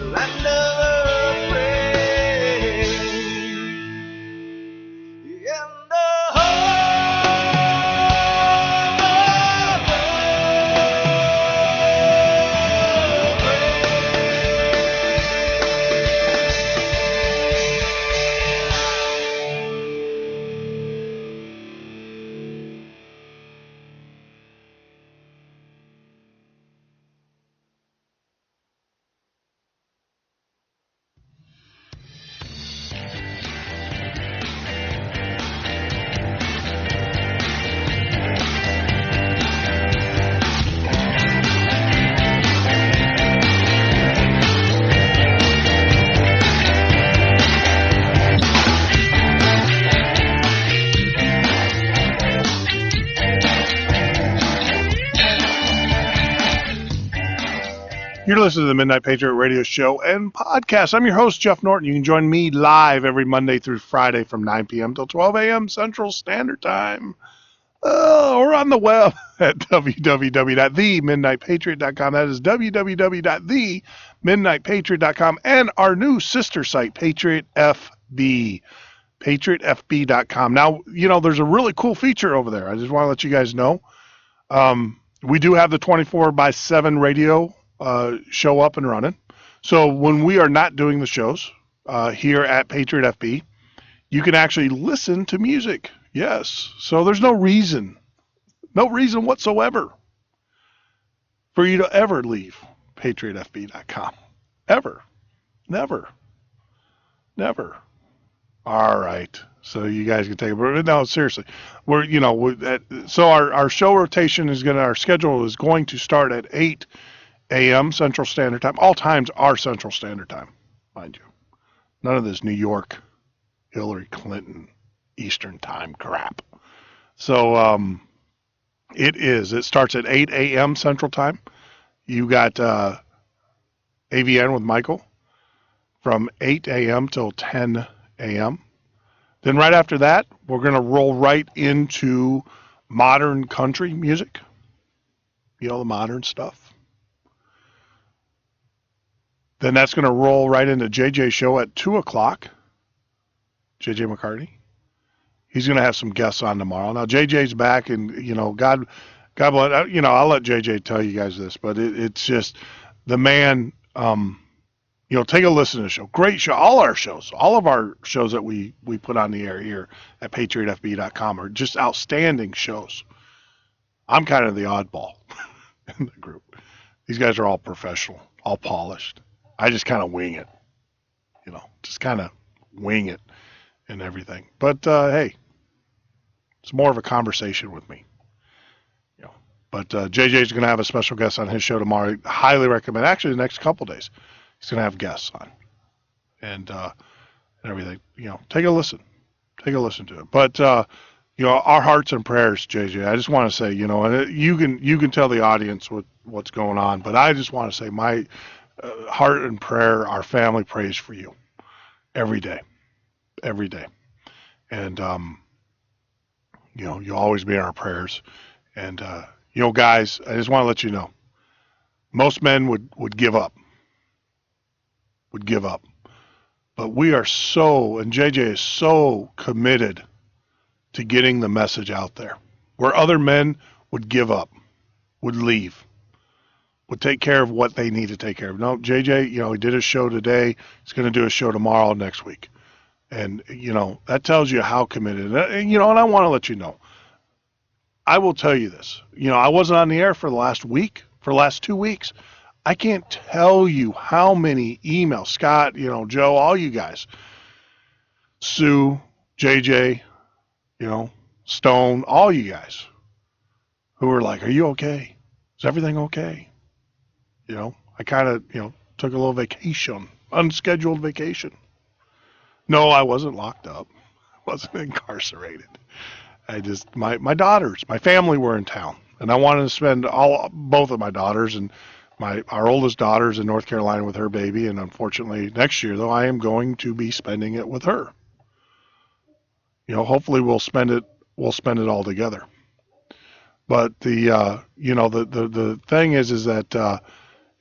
land of the brave. In the home of the
You're listening to the Midnight Patriot radio show and podcast. I'm your host, Jeff Norton. You can join me live every Monday through Friday from 9 p.m. till 12 a.m. Central Standard Time. Or on the web at www.themidnightpatriot.com. That is www.themidnightpatriot.com. And our new sister site, Patriot FB. PatriotFB.com. Now, there's a really cool feature over there. I just want to let you guys know. We do have the 24/7 radio show up and running. So when we are not doing the shows here at Patriot FB, you can actually listen to music. Yes. So there's no reason whatsoever for you to ever leave PatriotFB.com. Ever. Never. All right. So you guys can take it. But no, seriously. So our show rotation our schedule is going to start at 8 a.m. Central Standard Time. All times are Central Standard Time, mind you. None of this New York, Hillary Clinton, Eastern Time crap. So it starts at 8 a.m. Central Time. You got AVN with Michael from 8 a.m. till 10 a.m. Then right after that, we're going to roll right into modern country music. The modern stuff. Then that's going to roll right into JJ's show at 2 o'clock. JJ McCartney. He's going to have some guests on tomorrow. Now, JJ's back, and, God bless, I'll let JJ tell you guys this, but it's just the man, take a listen to the show. Great show. All of our shows that we put on the air here at PatriotFB.com are just outstanding shows. I'm kind of the oddball in the group. These guys are all professional, all polished. I just kind of wing it, and everything. But, hey, it's more of a conversation with me, But JJ's going to have a special guest on his show tomorrow. I highly recommend. Actually, the next couple days, he's going to have guests on and everything. Take a listen. Take a listen to it. But, our hearts and prayers, JJ, I just want to say, and you can tell the audience what's going on, but I just want to say my heart and prayer, our family prays for you every day. And, you'll always be in our prayers. And, guys, I just want to let you know, most men would give up. But we are and JJ is so committed to getting the message out there. Where other men would give up, would leave, would take care of what they need to take care of. No, JJ, he did a show today. He's going to do a show tomorrow, next week. And, that tells you how committed. And I want to let you know. I will tell you this. I wasn't on the air for the last 2 weeks. I can't tell you how many emails, Scott, Joe, all you guys, Sue, JJ, Stone, all you guys who are like, are you okay? Is everything okay? I kind of, took a little vacation, unscheduled vacation. No, I wasn't locked up. I wasn't incarcerated. I just, my daughters, my family were in town, and I wanted to spend both of my daughters, and our oldest daughter's in North Carolina with her baby, and unfortunately next year, though, I am going to be spending it with her. Hopefully we'll spend it all together. But the thing is that,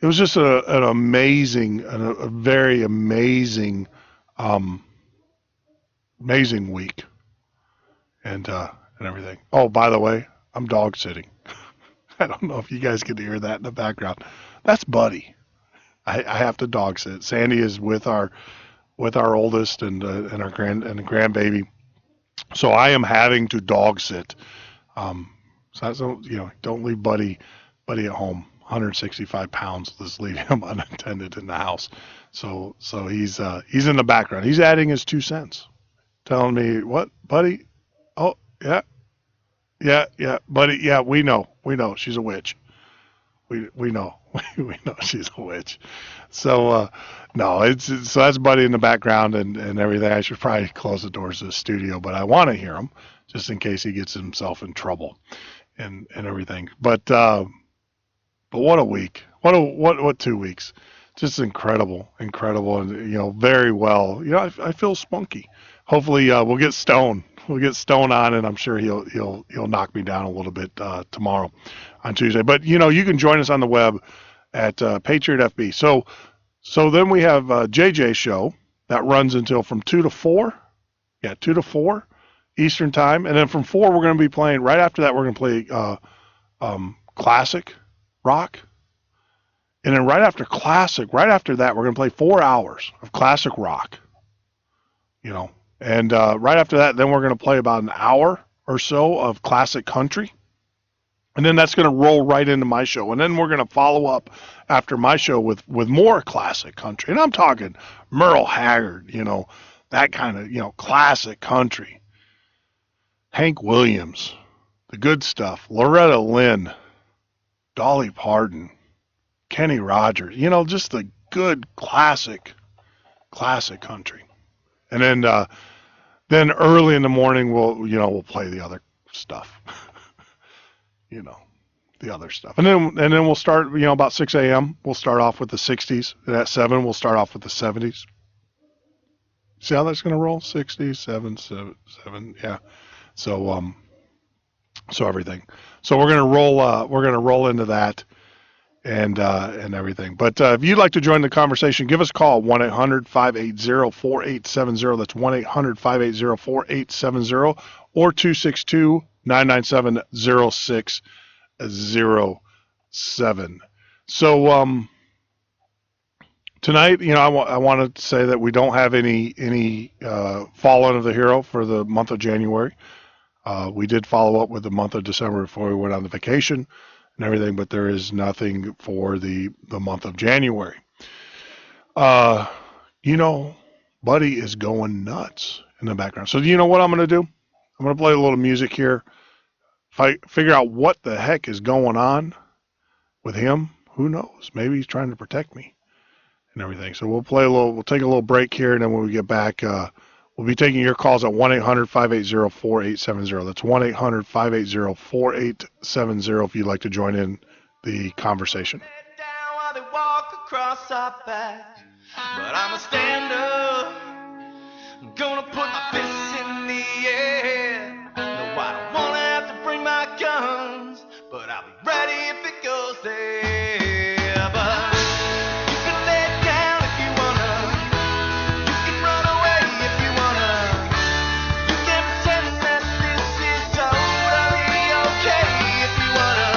it was just an amazing, a very amazing, amazing week, and everything. Oh, by the way, I'm dog sitting. I don't know if you guys can hear that in the background. That's Buddy. I have to dog sit. Sandy is with our oldest and our grandbaby, so I am having to dog sit. So that's, don't leave Buddy at home. 165 pounds. Let's leave him unattended in the house. So he's in the background. He's adding his 2 cents, telling me, what, Buddy? Oh, yeah, Buddy. Yeah, we know. She's a witch. We know. We know she's a witch. So no, so that's Buddy in the background and everything. I should probably close the doors to the studio, but I want to hear him just in case he gets himself in trouble and everything. But what a week. What 2 weeks. Just incredible, and very well. I feel spunky. Hopefully we'll get Stone. We'll get Stone on, and I'm sure he'll knock me down a little bit tomorrow on Tuesday. But you can join us on the web at Patriot FB. So then we have JJ's show that runs until from 2 to 4. Yeah, 2 to 4 Eastern time, and then from 4 we're going to be playing. Right after that, we're going to play classic rock. And then right after that, we're going to play 4 hours of classic rock, and right after that, then we're going to play about an hour or so of classic country. And then that's going to roll right into my show. And then we're going to follow up after my show with more classic country. And I'm talking Merle Haggard, that kind of, classic country. Hank Williams, the good stuff. Loretta Lynn, Dolly Parton, Kenny Rogers, just the good classic country. And then early in the morning we'll play the other stuff. The other stuff. And then we'll start, about 6 a.m. We'll start off with the 60s. And at 7 we'll start off with the 70s. See how that's going to roll? 60, 7, yeah. So everything. So we're going to roll into that and everything. But if you'd like to join the conversation, give us a call, 1-800-580-4870. That's 1-800-580-4870 or 262-997-0607. So tonight, I wanted to say that we don't have any Fallen of the Hero for the month of January. We did follow up with the month of December before we went on the vacation and everything, but there is nothing for the month of January. Buddy is going nuts in the background. So do you know what I'm going to do? I'm going to play a little music here. If I figure out what the heck is going on with him, who knows? Maybe he's trying to protect me and everything. So we'll take a little break here, and then when we get back, we'll be taking your calls at 1-800-580-4870. That's 1-800-580-4870 if you'd like to join in the conversation.
Down while they walk across our back, but I'm a stand up. I'm gonna put my fists in the air. No, I don't wanna have to bring my guns, but I'll be ready if it goes there. But you can lay it down if you wanna. You can run away if you wanna. You can pretend that this is totally okay if you wanna.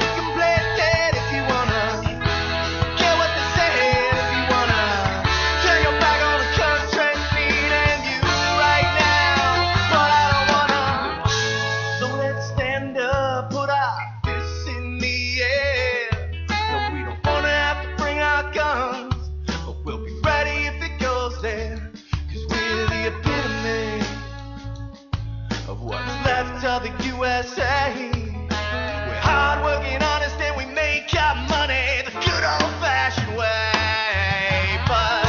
You can play it dead if you wanna. Care what they say if you wanna. Turn your back on the country and you right now, but I don't wanna. So let's stand up, put our fists in the air. No, we don't wanna have to bring our guns, but we'll be ready if it goes there. 'Cause we're the epitome of what's left of the USA. We're hardworking, honest, and we make our money the good old-fashioned way. But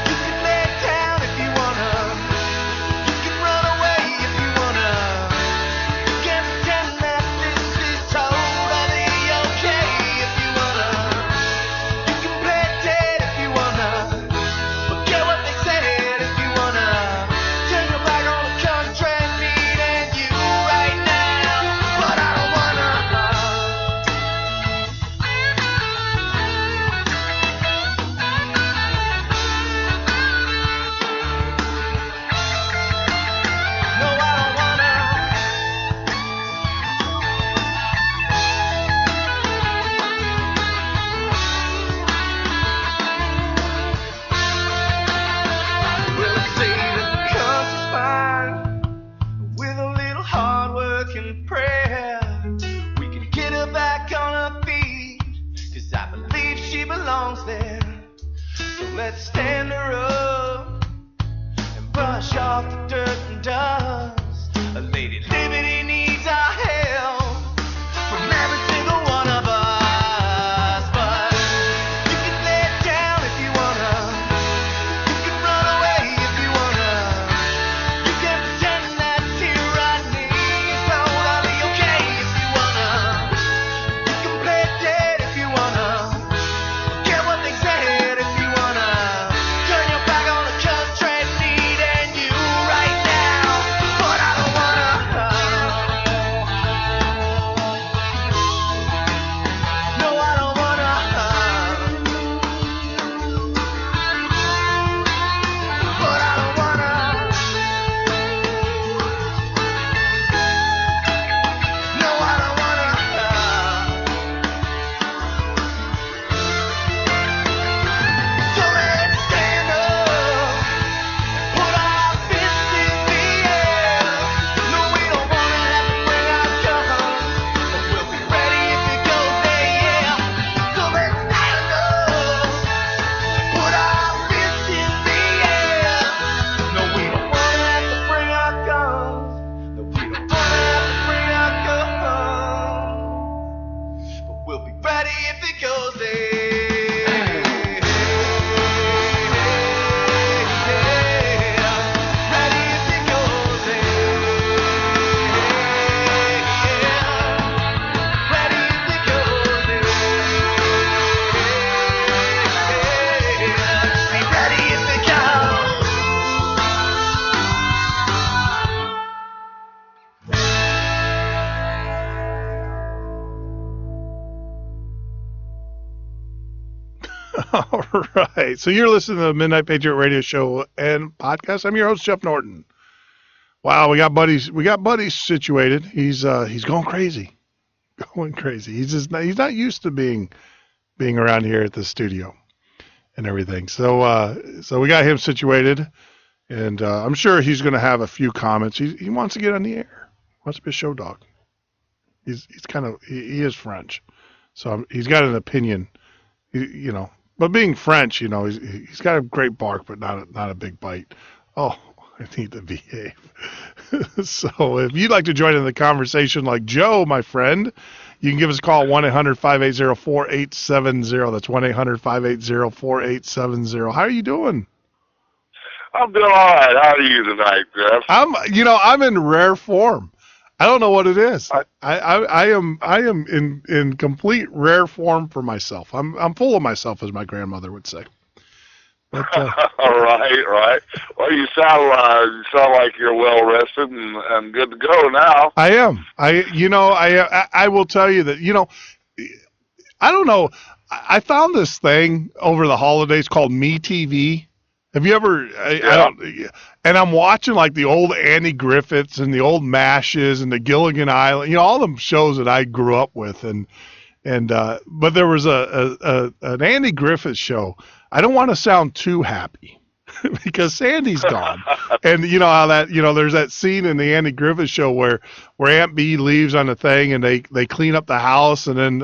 you can lay it down if you wanna. You can run away if you wanna. You can pretend that this is totally okay if you wanna. You can play it dead if you wanna. Forget what they said if you wanna. Turn your back on the country and you right now, but I let's stand her up and brush off the dirt and dust. A Lady Liberty needs our help from every single one of us. But you can lay it down if you wanna. You can run away if you wanna. You can pretend that tyranny is totally okay if you wanna. You can play it dead if you wanna. Get what they said if you wanna. Turn your back on the country needing you right now. But I don't wanna. No, I don't wanna. But I don't wanna. No, I don't wanna. So let's stand up, put our fists in the air. No, we don't wanna have to bring our guns, but we'll be ready if it goes there, yeah. So let's stand up, put our fists in the air. No, we don't wanna have to bring our guns. No, we don't wanna have to bring our guns, but we'll be ready if it goes there. Ready if it goes there. Ready if it goes there. Be ready if it goes.
All right. So you're listening to the Midnight Patriot radio show and podcast. I'm your host, Jeff Norton. Wow, we got buddies situated. He's going crazy. Going crazy. He's not used to being around here at the studio and everything. So we got him situated, and I'm sure he's going to have a few comments. He wants to get on the air. Wants to be a show dog. He is French. So he's got an opinion, you know. But being French, you know, he's got a great bark, but not a big bite. Oh, I need to behave. So if you'd like to join in the conversation like Joe, my friend, you can give us a call, 1-800-580-4870. That's 1-800-580-4870. How are you doing?
I'm doing all right. How are you tonight, Jeff?
I'm in rare form. I don't know what it is. I am in complete rare form for myself. I'm full of myself, as my grandmother would say. But,
all right. Well, you sound like you're well rested and good to go now.
I am. I will tell you that, you know, I don't know. I found this thing over the holidays called Me TV. Have you ever? And I'm watching like the old Andy Griffiths and the old MASHes and the Gilligan Island, you know, all them shows that I grew up with, but there was an Andy Griffith show. I don't want to sound too happy because Sandy's gone, and you know how that, you know, there's that scene in the Andy Griffith show where Aunt Bee leaves on the thing and they clean up the house, and then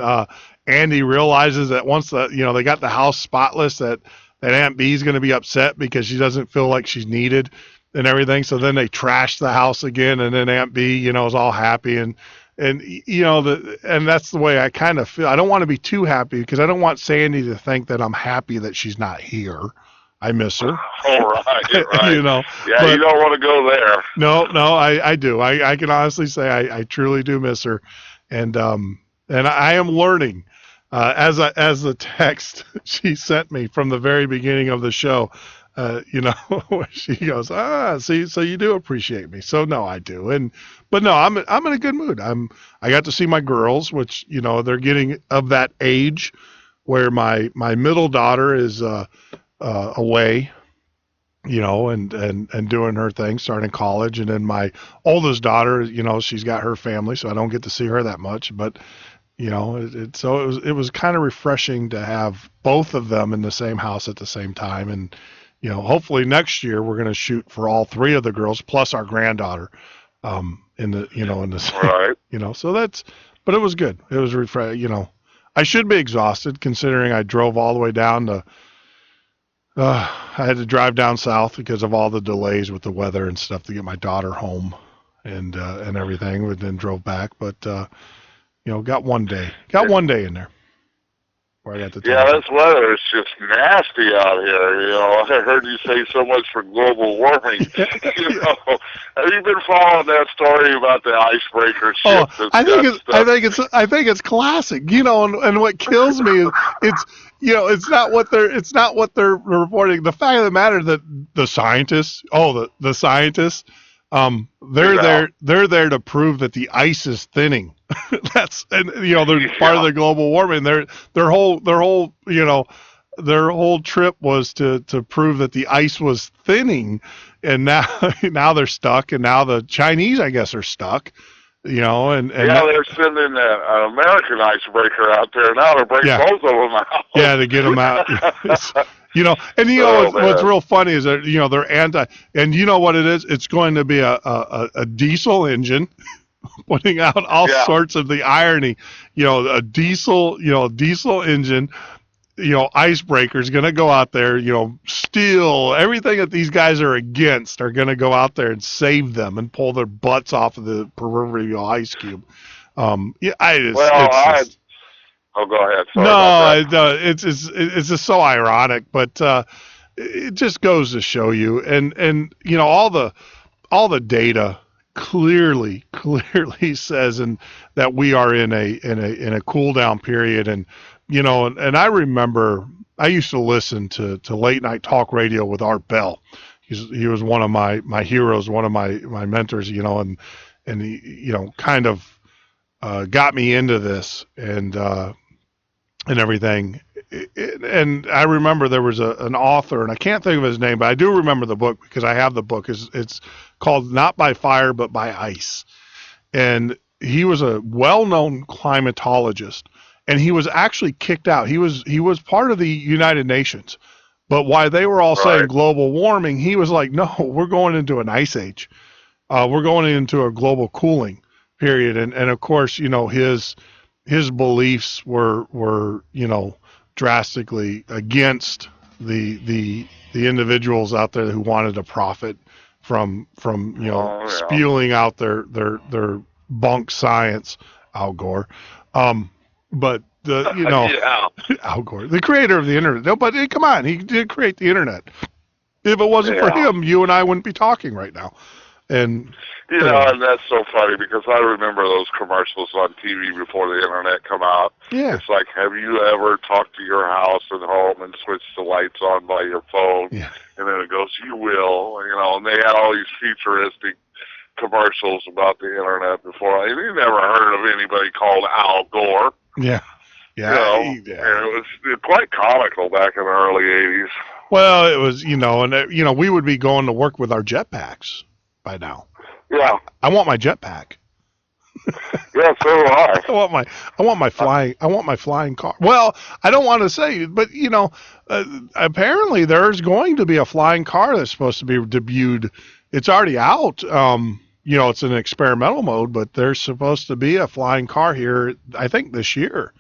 Andy realizes that once they got the house spotless, that Aunt Bee's going to be upset because she doesn't feel like she's needed and everything. So then they trash the house again, and then Aunt Bee, you know, is all happy, and you know, and that's the way I kind of feel. I don't want to be too happy because I don't want Sandy to think that I'm happy that she's not here. I miss her.
All right.
You know.
Yeah, but you don't want to go there.
No, I do. I can honestly say I truly do miss her, and I am learning. As the text she sent me from the very beginning of the show, you know, she goes, see, so you do appreciate me. So no, I do. But no, I'm in a good mood. I got to see my girls, which, you know, they're getting of that age where my middle daughter is away, you know, and doing her thing, starting college, and then my oldest daughter, you know, she's got her family, so I don't get to see her that much, but. You know, it was kind of refreshing to have both of them in the same house at the same time, and you know, hopefully next year we're going to shoot for all three of the girls plus our granddaughter, in the
right.
You know, so but it was good. It was refreshing. You know, I should be exhausted considering I drove all the way down to I had to drive down south because of all the delays with the weather and stuff to get my daughter home and everything. And then drove back, but got one day in there where I got the time.
Yeah, this weather is just nasty out here. I heard you say so much for global warming. Have you been following that story about the icebreaker ship?
Oh, I think it's classic. And what kills me is it's not what they're reporting. The fact of the matter that the scientists, they're there to prove that the ice is thinning. They're part of the global warming. Their whole trip was to prove that the ice was thinning, and now they're stuck, and now the Chinese, I guess, are stuck. They're sending an American icebreaker out there now to break both of them out. Yeah, to get them out. What's real funny is that they're anti, and you know what it is? It's going to be a diesel engine, putting out all sorts of the irony. A diesel engine, icebreaker is going to go out there, steal everything that these guys are against, are going to go out there and save them and pull their butts off of the proverbial ice cube. Oh, go
ahead.
It's just so ironic, but it just goes to show you, and all the data clearly says that we are in a cool down period, and I remember I used to listen to late night talk radio with Art Bell. He was one of my heroes, one of my mentors, and he kind of got me into this and everything. And I remember there was an author, and I can't think of his name, but I do remember the book because I have the book. It's called Not by Fire, but by Ice. And he was a well-known climatologist, and he was actually kicked out. He was part of the United Nations, but while they were all saying global warming, he was like, no, we're going into an ice age. We're going into a global cooling period. And of course, his beliefs were drastically against the individuals out there who wanted to profit from spewing out their bunk science, Al Gore. But Al Gore, the creator of the internet. No, but come on, he did create the internet. If it wasn't for him, you and I wouldn't be talking right now. And
and that's so funny because I remember those commercials on TV before the internet come out.
Yeah.
It's like, have you ever talked to your house at home and switched the lights on by your phone?
Yeah.
And then it goes, you will, and they had all these futuristic commercials about the internet before. You never heard of anybody called Al Gore.
Yeah.
And it was quite comical back in the early 80s.
Well, it was, and we would be going to work with our jetpacks by now.
Yeah.
I want my jetpack.
Yeah, so do I.
I want my flying car. Well, I don't want to say, but apparently there's going to be a flying car that's supposed to be debuted. It's already out. It's an experimental mode, but there's supposed to be a flying car here, I think this year.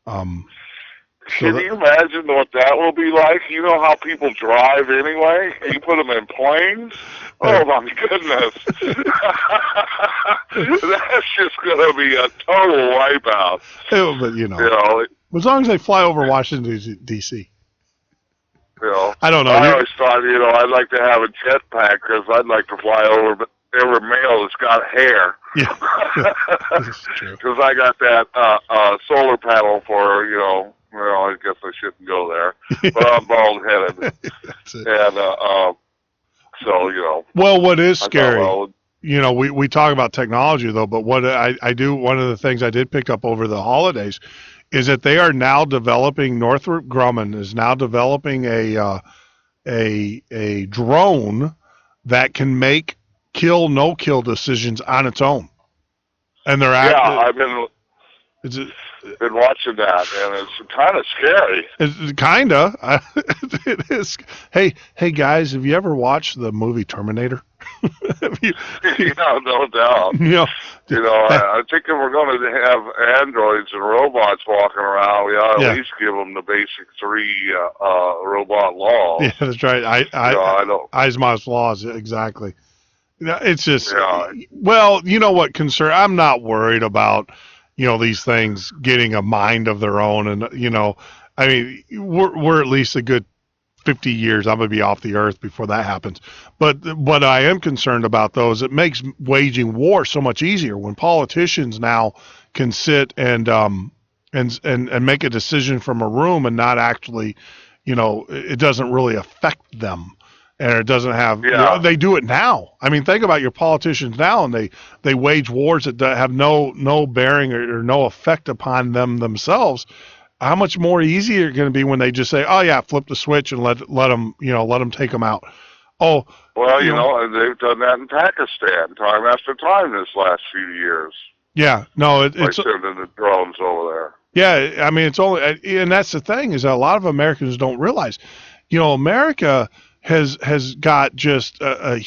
Can you imagine what that will be like? You know how people drive anyway? You put them in planes? Oh, my goodness. That's just going to be a total wipeout.
But, as long as they fly over Washington, D.C. I don't know.
I always thought, I'd like to have a jetpack because I'd like to fly over every male that's got hair.
Yeah. This is true.
Because I got that solar panel for, well, I guess I shouldn't go there. But I'm bald-headed.
That's it.
And
Well, what is scary, we talk about technology, though, but what I do, one of the things I did pick up over the holidays is that they are now developing, Northrop Grumman is now developing a drone that can make kill, no-kill decisions on its own. And they're
I've been watching that, and it's kind of scary.
It's kind of. It is. Hey, guys, have you ever watched the movie Terminator?
Yeah, no doubt. I think if we're going to have androids and robots walking around, we ought to at least give them the basic 3 robot laws.
Yeah, that's right. Asimov's laws, exactly. It's just, well, you know what concern? I'm not worried about, these things getting a mind of their own. And, I mean, we're at least a good 50 years. I'm going to be off the earth before that happens. But what I am concerned about, though, is it makes waging war so much easier when politicians now can sit and make a decision from a room and not actually, it doesn't really affect them. And it doesn't have, they do it now. I mean, think about your politicians now, and they wage wars that have no bearing or no effect upon them themselves. How much more easier it's going to be when they just say, "Oh yeah, flip the switch and let them take them out." Oh,
well, they've done that in Pakistan time after time this last few years.
Yeah, no,
it's sending the drones over there.
Yeah, I mean, it's only, and that's the thing, is that a lot of Americans don't realize, America has got just I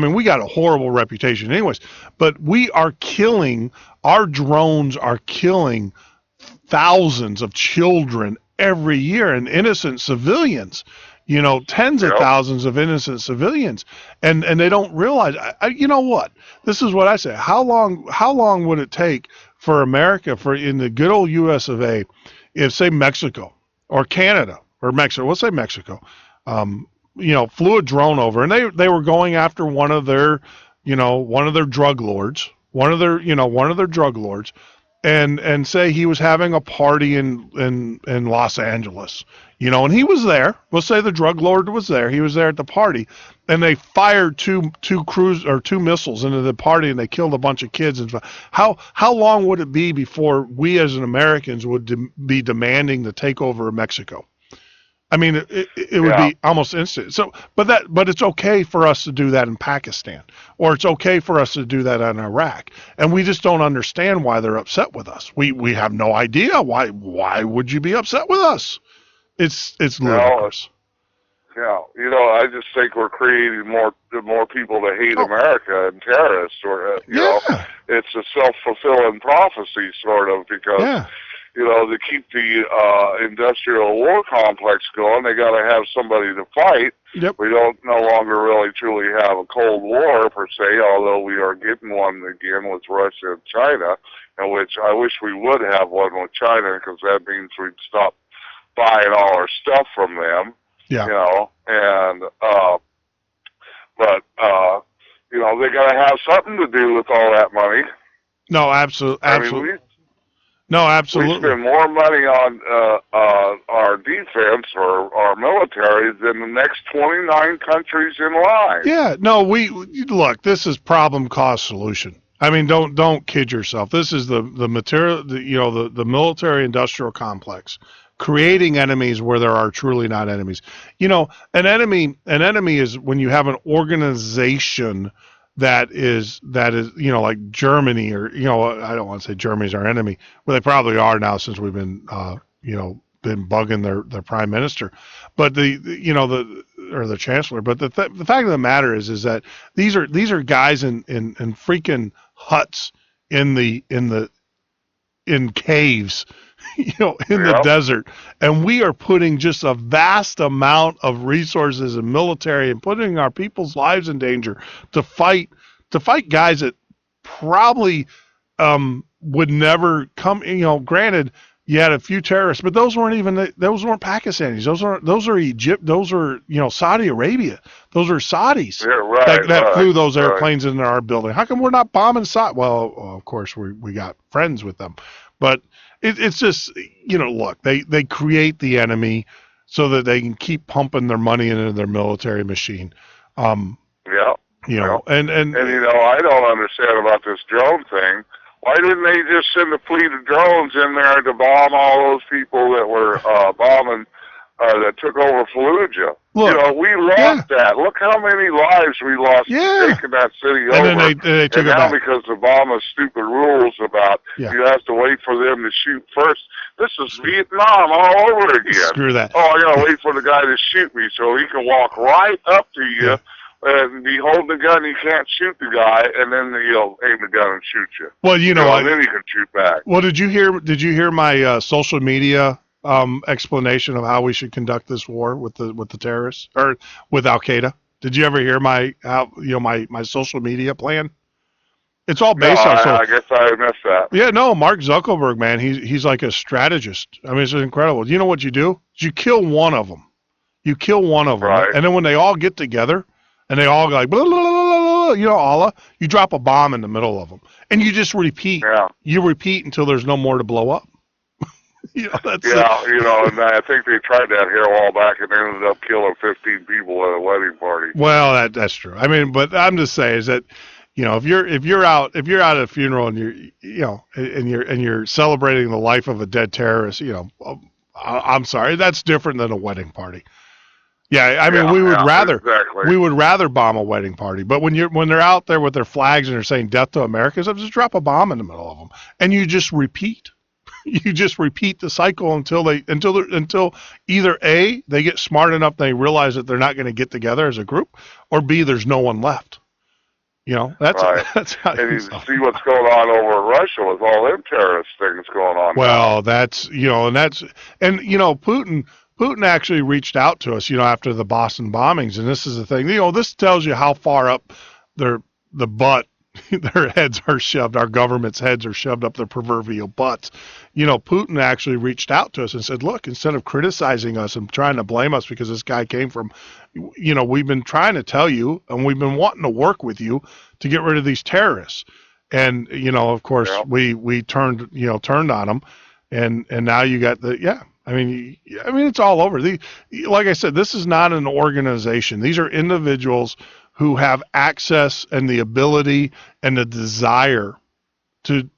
mean, we got a horrible reputation anyways, but our drones are killing thousands of children every year, and innocent civilians, tens of thousands of innocent civilians, and they don't realize. You know what? This is what I say. How long would it take for America, in the good old U.S. of A., if say Mexico or Canada or Mexico, let's say Mexico, flew a drone over, and they were going after one of their drug lords, and say he was having a party in Los Angeles, and he was there. Let's say the drug lord was there. He was there at the party, and they fired two missiles into the party, and they killed a bunch of kids. And how long would it be before we as Americans would be demanding the takeover of Mexico? I mean, it would be almost instant. So, but it's okay for us to do that in Pakistan, or it's okay for us to do that in Iraq, and we just don't understand why they're upset with us. We have no idea why. Why would you be upset with us? It's ludicrous.
I just think we're creating more people to hate America and terrorists, or it's a self-fulfilling prophecy, sort of, because. To keep the industrial war complex going, they got to have somebody to fight.
Yep.
We don't no longer really truly have a Cold War per se, although we are getting one again with Russia and China, in which I wish we would have one with China, because that means we'd stop buying all our stuff from them.
Yeah.
They got to have something to do with all that money.
No, absolutely. No, absolutely.
We spend more money on our defense or our military than the next 29 countries in line.
Yeah, no, look, this is problem cause solution. I mean, don't kid yourself. This is the material, the military industrial complex, creating enemies where there are truly not enemies. An enemy is when you have an organization that is like Germany, or I don't want to say Germany's our enemy, well, they probably are now, since we've been been bugging their prime minister, but the chancellor. But the fact of the matter is that these are guys in freaking huts in caves, in the desert, and we are putting just a vast amount of resources and military and putting our people's lives in danger to fight guys that probably would never come. Granted, you had a few terrorists, but those weren't Pakistanis. Those are Egypt. Those are Saudi Arabia. Those are Saudis that flew those airplanes into our building. How come we're not bombing Saudi? Well, of course we got friends with them, but it's just look, they create the enemy so that they can keep pumping their money into their military machine. And
I don't understand about this drone thing. Why didn't they just send a fleet of drones in there to bomb all those people that were bombing, that took over Fallujah?
Look,
we lost that. Look how many lives we lost taking that city over.
And then they took
and now because of Obama's stupid rules about you have to wait for them to shoot first. This is Vietnam all over again.
Screw that.
Oh, I got to wait for the guy to shoot me so he can walk right up to you and be holding the gun, you can't shoot the guy, and then he'll aim the gun and shoot you.
Well, you know,
then you can shoot back.
Well, did you hear my social media explanation of how we should conduct this war with the terrorists or with Al Qaeda? Did you ever hear my social media plan? It's all based on.
I guess I missed that.
Yeah, no, Mark Zuckerberg, man, he's like a strategist. I mean, it's incredible. You know what you do? You kill one of them. You kill one of them,
right.
And then when they all get together, and they all go like, blah, blah, blah, blah, blah, Allah, you drop a bomb in the middle of them, and you just repeat.
Yeah.
You repeat until there's no more to blow up. That's
and I think they tried that here a while back, and they ended up killing 15 people at a wedding party.
Well, that's true. I mean, but I'm just saying is that, if you're out at a funeral and you're celebrating the life of a dead terrorist, I'm sorry, that's different than a wedding party. Yeah, I mean, we would rather bomb a wedding party, but when they're out there with their flags and they're saying "Death to America," just drop a bomb in the middle of them, and you just repeat. You just repeat the cycle until either A, they get smart enough they realize that they're not going to get together as a group, or B, there's no one left. That's
right.
That's how.
And you see what's going on over in Russia with all them terrorist things going on.
Well, Putin actually reached out to us, after the Boston bombings, and this is the thing. This tells you how far up their heads are shoved. Our government's heads are shoved up their proverbial butts. Putin actually reached out to us and said, look, instead of criticizing us and trying to blame us because this guy came from, we've been trying to tell you, and we've been wanting to work with you to get rid of these terrorists. And, of course, we turned on them, and now you got I mean, it's all over. Like I said, this is not an organization. These are individuals who have access and the ability and the desire to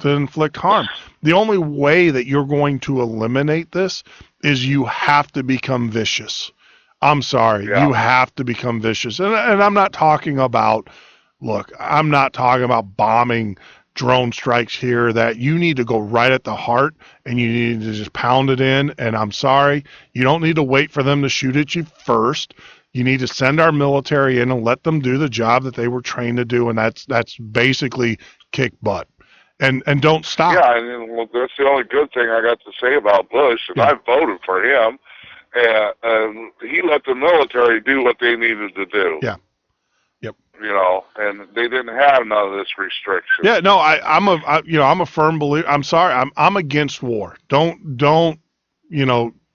inflict harm. The only way that you're going to eliminate this is you have to become vicious. I'm sorry, you have to become vicious. And I'm not talking about, I'm not talking about bombing drone strikes here. That you need to go right at the heart and you need to just pound it in. And I'm sorry, you don't need to wait for them to shoot at you first. You need to send our military in and let them do the job that they were trained to do, and that's basically kick butt. And don't stop.
Yeah, and that's the only good thing I got to say about Bush, and I voted for him. And he let the military do what they needed to do.
Yeah. Yep.
And they didn't have none of this restriction.
Yeah, no, I'm a firm believer. I'm sorry, I'm against war. Don't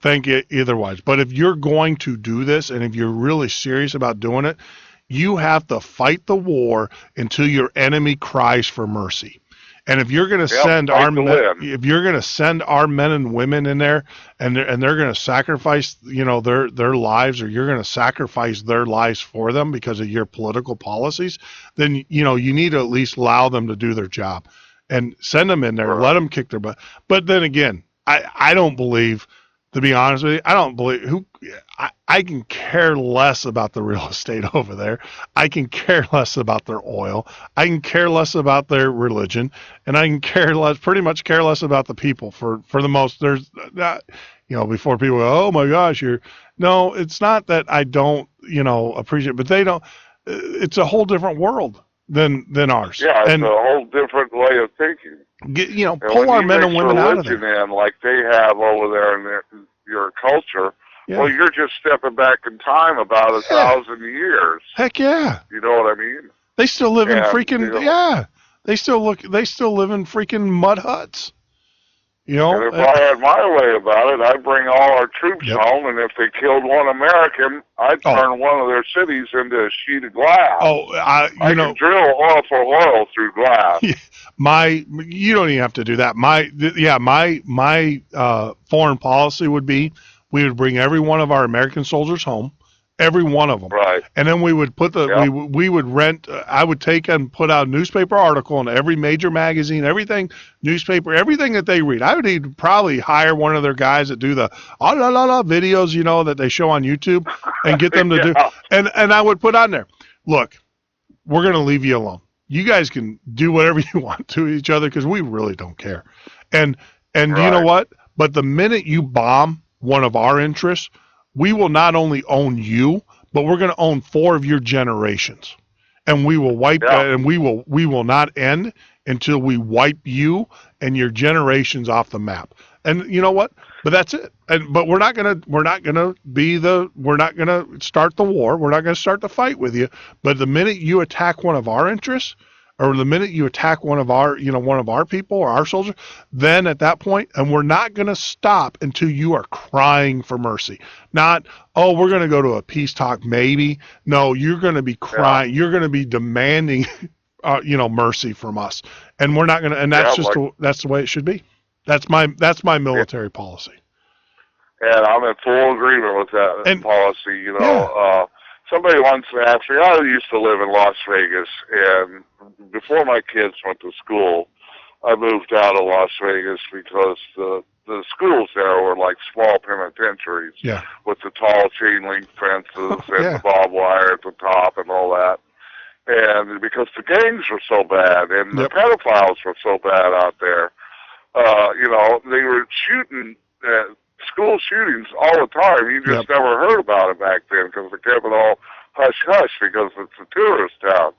think it otherwise. But if you're going to do this, and if you're really serious about doing it, you have to fight the war until your enemy cries for mercy. And if you're going to send our men and women in there, and they're going to sacrifice, their lives, or you're going to sacrifice their lives for them because of your political policies, then you need to at least allow them to do their job and send them in there, let them kick their butt. But then again, I don't believe. To be honest with you, I don't believe I can care less about the real estate over there. I can care less about their oil. I can care less about their religion, and I can pretty much care less about the people for the most. There's not, before people go, oh my gosh, no, it's not that I don't, appreciate, but they don't. It's a whole different world than ours.
Yeah, it's a whole different way of thinking.
Pull our men and women out of there.
Like they have over there in your culture, well, you're just stepping back in time about 1,000 years.
Heck yeah.
You know what I mean?
They still live in freaking They still live in freaking mud huts.
And if I had my way about it, I'd bring all our troops home, and if they killed one American, I'd turn one of their cities into a sheet of glass. I can drill oil for oil through glass.
You don't even have to do that. My foreign policy would be we would bring every one of our American soldiers home. Every one of them.
Right.
And then we would put we would rent, I would take and put out a newspaper article in every major magazine, everything that they read. I would even probably hire one of their guys that do the videos, that they show on YouTube, and get them to do, and I would put on there, look, we're going to leave you alone. You guys can do whatever you want to each other because we really don't care. And you know what? But the minute you bomb one of our interests, we will not only own you, but we're going to own 4 of your generations, and we will wipe that, and we will not end until we wipe you and your generations off the map. And you know what? But that's it. But we're not gonna start the war. We're not gonna start the fight with you. But the minute you attack one of our interests, or the minute you attack one of our people or our soldiers, then at that point, and we're not gonna stop until you are crying for mercy. Not, oh, we're gonna go to a peace talk maybe. No, you're gonna be crying. Yeah. You're gonna be demanding, mercy from us. And we're not gonna. And that's that's the way it should be. That's my military policy.
And I'm in full agreement with that policy. Somebody once asked me, I used to live in Las Vegas, and before my kids went to school, I moved out of Las Vegas because the schools there were like small penitentiaries with the tall chain link fences and the barbed wire at the top and all that. And because the gangs were so bad and the pedophiles were so bad out there, they were shooting school shootings all the time. You just never heard about it back then because they kept it all hush-hush because it's a tourist town.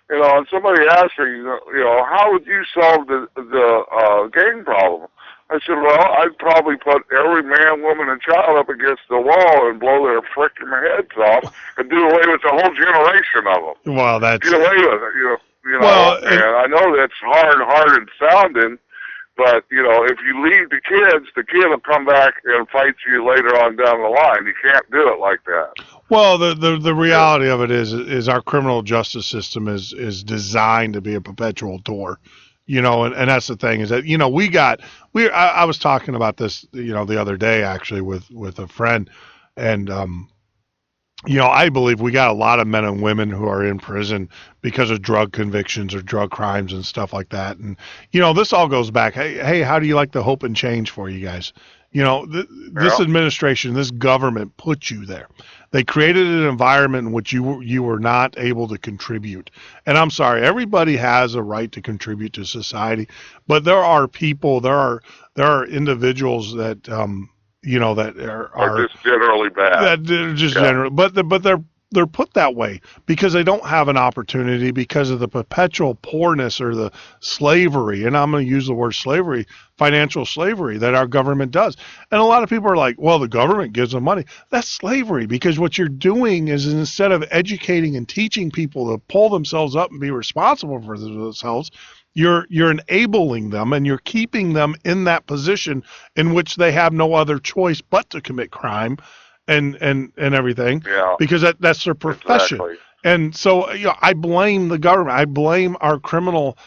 And somebody asked me, how would you solve the gang problem? I said, well, I'd probably put every man, woman, and child up against the wall and blow their frickin' heads off and do away with the whole generation of them.
Well, that's...
Get away with it, and I know that's hard sounding, but, if you leave the kid will come back and fight you later on down the line. You can't do it like that.
Well, the reality of it is our criminal justice system is designed to be a perpetual door, and that's the thing is that, I was talking about this, the other day actually with a friend, and, I believe we got a lot of men and women who are in prison because of drug convictions or drug crimes and stuff like that. And, this all goes back. Hey, how do you like the hope and change for you guys? This administration, this government put you there. They created an environment in which you were not able to contribute. And I'm sorry, everybody has a right to contribute to society, but there are people, there are individuals that, that are
just generally bad.
That they're just generally, but they're put that way because they don't have an opportunity because of the perpetual poorness or the slavery, and I'm going to use the word slavery, financial slavery that our government does. And a lot of people are like, well, the government gives them money. That's slavery because what you're doing is instead of educating and teaching people to pull themselves up and be responsible for themselves, you're enabling them and you're keeping them in that position in which they have no other choice but to commit crime and everything because that's their profession. Exactly. And so I blame the government. I blame our criminal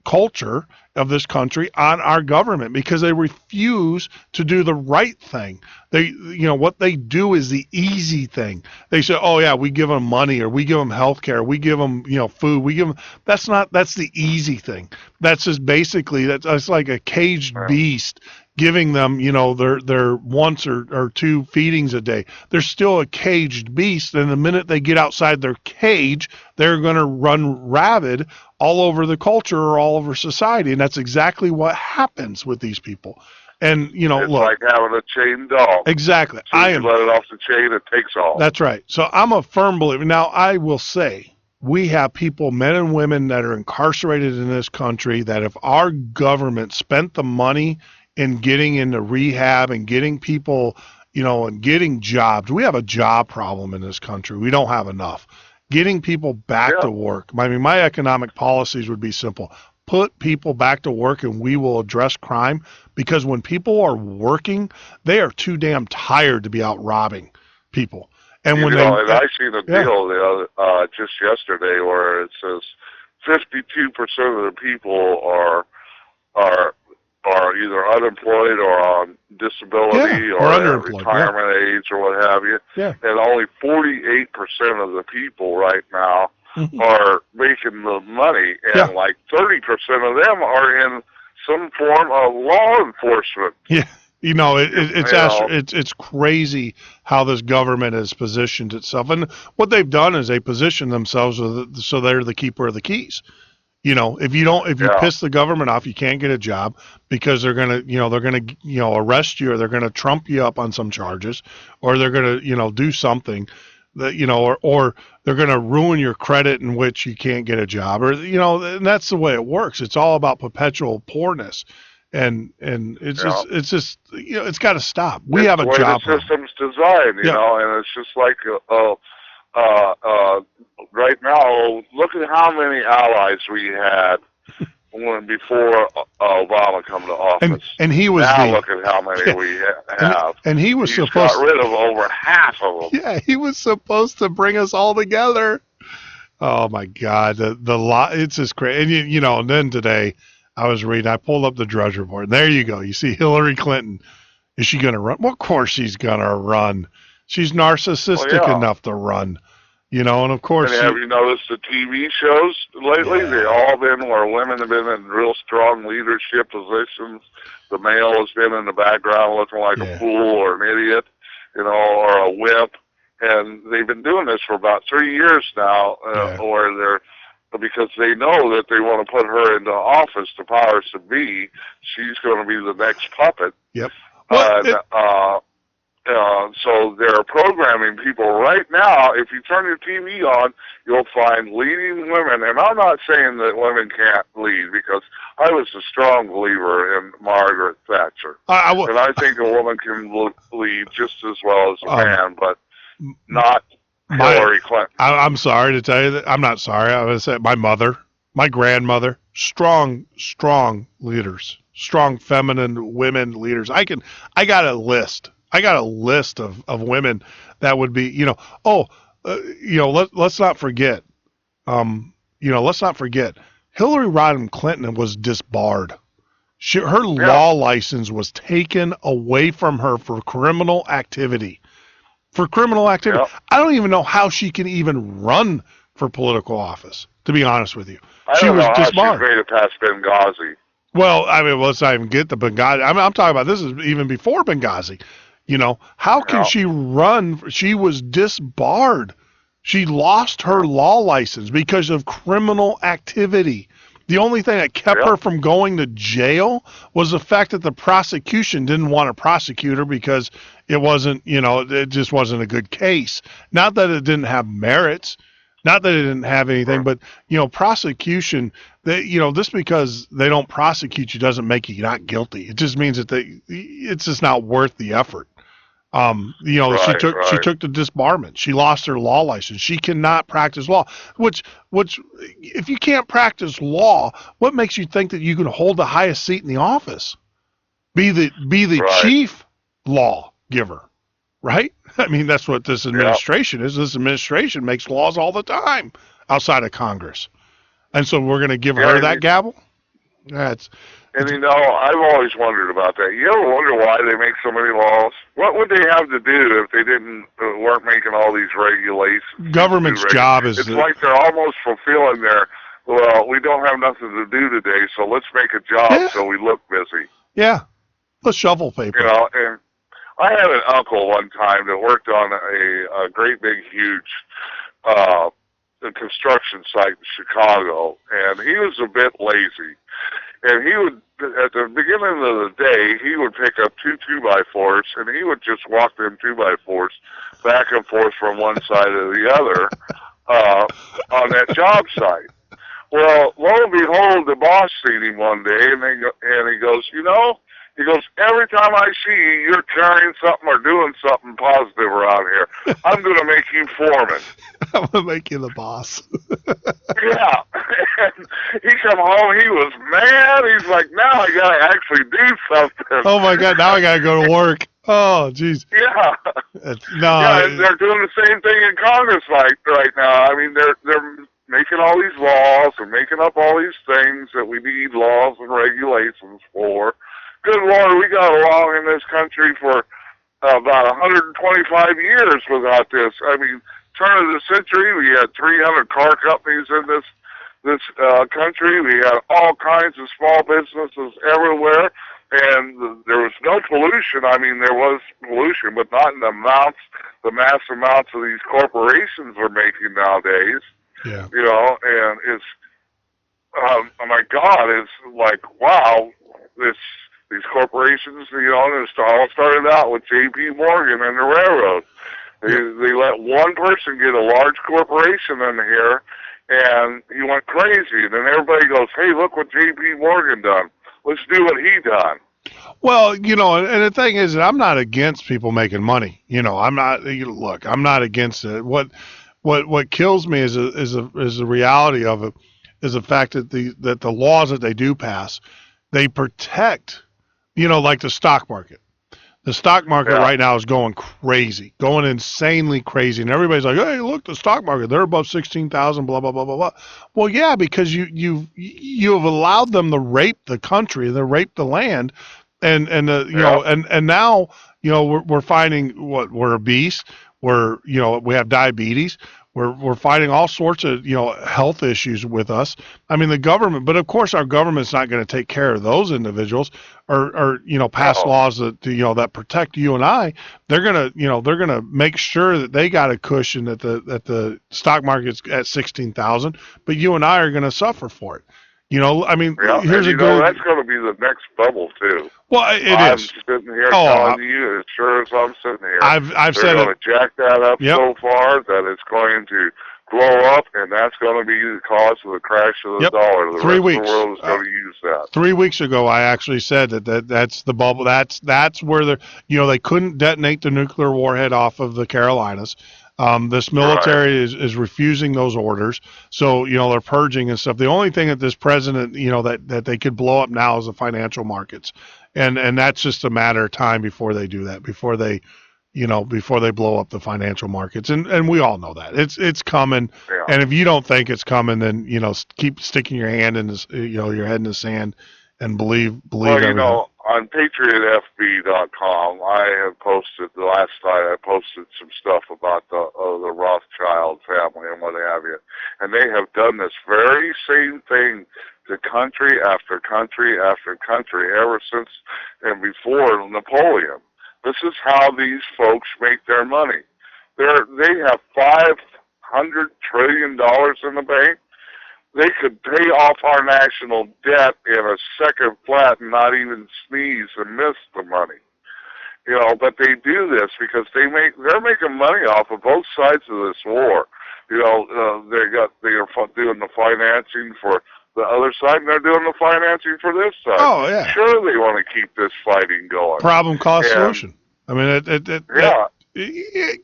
culture of this country on our government because they refuse to do the right thing. They, what they do is the easy thing. They say, oh yeah, we give them money or we give them health care, we give them, food, we give them, that's the easy thing. That's just basically, that's like a caged beast giving them, their once or two feedings a day. They're still a caged beast, and the minute they get outside their cage, they're going to run rabid all over the culture or all over society, and that's exactly what happens with these people. And,
it's like having a chained dog.
Exactly.
So you let it off the chain, it takes off.
That's right. So I'm a firm believer. Now, I will say, we have people, men and women, that are incarcerated in this country that if our government spent the money in getting into rehab and getting people, and getting jobs. We have a job problem in this country. We don't have enough. Getting people back to work. I mean, my economic policies would be simple. Put people back to work and we will address crime because when people are working, they are too damn tired to be out robbing people. And
and I seen a deal the other, just yesterday where it says 52% of the people are either unemployed or on disability or retirement age or what have you.
Yeah.
And only 48% of the people right now are making the money, and like 30% of them are in some form of law enforcement.
Yeah. It's crazy how this government has positioned itself. And what they've done is they position themselves so they're the keeper of the keys. If you piss the government off, you can't get a job because they're going to, arrest you or they're going to trump you up on some charges or they're going to, do something or they're going to ruin your credit in which you can't get a job, or and that's the way it works. It's all about perpetual poorness, and it's just it's got to stop. We have a job.
The system's designed, and it's just like right now. Look at how many allies we had before Obama come to office.
And he was
look at how many we have.
And he was
He's
supposed
got rid of over half of them.
Yeah, he was supposed to bring us all together. Oh my God, it's just crazy. And and then today I was reading. I pulled up the Drudge Report. And there you go. You see Hillary Clinton. Is she going to run? Well, of course she's going to run. She's narcissistic enough to run. And of course.
And have you noticed the TV shows lately?
Yeah.
They've all been where women have been in real strong leadership positions. The male has been in the background looking like a fool or an idiot, or a wimp. And they've been doing this for about 3 years now, because they know that they want to put her into office, the powers to be. She's going to be the next puppet.
Yep.
So they're programming people right now. If you turn your TV on, you'll find leading women. And I'm not saying that women can't lead, because I was a strong believer in Margaret Thatcher. And I think a woman can lead just as well as a man, but not Hillary Clinton.
I'm sorry to tell you that. I'm not sorry. I was say my grandmother, strong leaders, strong feminine women leaders. I got a list. I got a list of women that would be, let's not forget, Hillary Rodham Clinton was disbarred. Her law license was taken away from her for criminal activity.
Yep.
I don't even know how she can even run for political office, to be honest with you.
She was
disbarred.
She made it past Benghazi.
Well, let's not even get the Benghazi. I'm talking about this is even before Benghazi. How can she run? She was disbarred. She lost her law license because of criminal activity. The only thing that kept her from going to jail was the fact that the prosecution didn't want to prosecute her because it wasn't, it just wasn't a good case. Not that it didn't have merits, not that it didn't have anything, but, prosecution, just because they don't prosecute you doesn't make you not guilty. It just means that it's just not worth the effort. She took the disbarment. She lost her law license. She cannot practice law, which if you can't practice law, what makes you think that you can hold the highest seat in the office? Be the chief law giver, right? I mean, that's what this administration is. This administration makes laws all the time outside of Congress. And so we're going to give her that gavel?
And I've always wondered about that. You ever wonder why they make so many laws? What would they have to do if they weren't making all these regulations?
Government's job is...
It's like they're almost fulfilling we don't have nothing to do today, so let's make a job so we look busy.
Yeah. Let's shovel paper.
And I had an uncle one time that worked on a great big huge construction site in Chicago, and he was a bit lazy. And he would, at the beginning of the day, he would pick up 2 2x4s, and he would just walk them 2x4s back and forth from one side to the other on that job site. Well, lo and behold, the boss seen him one day, and he goes, every time I see you, you're carrying something or doing something positive around here. I'm going to make you foreman.
I'm going to make you the boss.
Yeah. And he come home, he was mad. He's like, now I got to actually do something.
Oh, my God, now I got to go to work. Oh, jeez.
Yeah. They're doing the same thing in Congress right now. I mean, they're making all these laws and making up all these things that we need laws and regulations for. Good Lord, we got along in this country for about 125 years without this. I mean, turn of the century, we had 300 car companies in this country. We had all kinds of small businesses everywhere, and there was no pollution. I mean, there was pollution, but not in the mass amounts of these corporations are making nowadays.
Yeah.
And it's, oh my God, it's like, wow, these corporations, and it all started out with J.P. Morgan and the railroad. They let one person get a large corporation in here, and he went crazy. And then everybody goes, hey, look what J.P. Morgan done. Let's do what he done.
Well, and the thing is, I'm not against people making money. I'm not. Look, I'm not against it. What kills me is the reality of it, is the fact that the laws that they do pass, they protect, like the stock market. The stock market right now is going crazy, going insanely crazy, and everybody's like, "Hey, look, the stock market, they're above 16,000, blah blah blah blah blah." Well, yeah, because you have allowed them to rape the country, to rape the land, and now we're finding we're obese, we have diabetes. We're fighting all sorts of health issues with us. I mean, the government, but of course our government's not going to take care of those individuals or pass laws that protect you and I. They're gonna make sure that they got a cushion that the stock market's at 16,000, but you and I are going to suffer for it. I mean, here's a good.
That's going to be the next bubble too.
Well, I'm
sitting here telling you, as sure as I'm sitting here,
I've said
they're going to jack that up so far that it's going to blow up, and that's going to be the cause of the crash of the dollar. The
3 weeks.
Rest of the world is going to use that.
3 weeks ago, I actually said that's the bubble. That's where they couldn't detonate the nuclear warhead off of the Carolinas. This military is refusing those orders. So, they're purging and stuff. The only thing that this president, that they could blow up now is the financial markets. And that's just a matter of time before they do that, before they blow up the financial markets. And we all know that it's coming. Yeah. And if you don't think it's coming, then, keep sticking your hand in this, your head in the sand and believe everything.
On PatriotFB.com, I have posted, the last night I posted some stuff about the Rothschild family and what have you. And they have done this very same thing to country after country after country ever since and before Napoleon. This is how these folks make their money. They have $500 trillion in the bank. They could pay off our national debt in a second flat and not even sneeze and miss the money. But they do this because they're making money off of both sides of this war. They're doing the financing for the other side, and they're doing the financing for this side.
Oh, yeah.
Sure, they want to keep this fighting going.
Problem, cost, solution. I mean,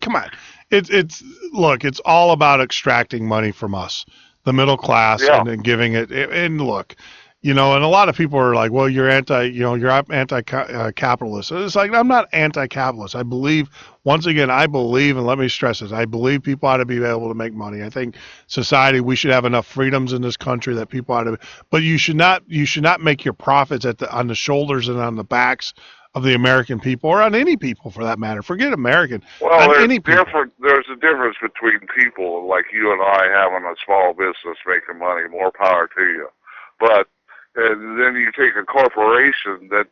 come on. It's all about extracting money from us, the middle class, and then giving it. And look, and a lot of people are like, well, you're anti-capitalist. It's like, I'm not anti-capitalist. I believe, once again, and let me stress this, I believe people ought to be able to make money. I think society, we should have enough freedoms in this country that people ought to, but you should not make your profits on the shoulders and on the backs of the American people, or on any people for that matter. Forget American.
Well, there's a difference between people like you and I having a small business making money. More power to you. But and then you take a corporation that's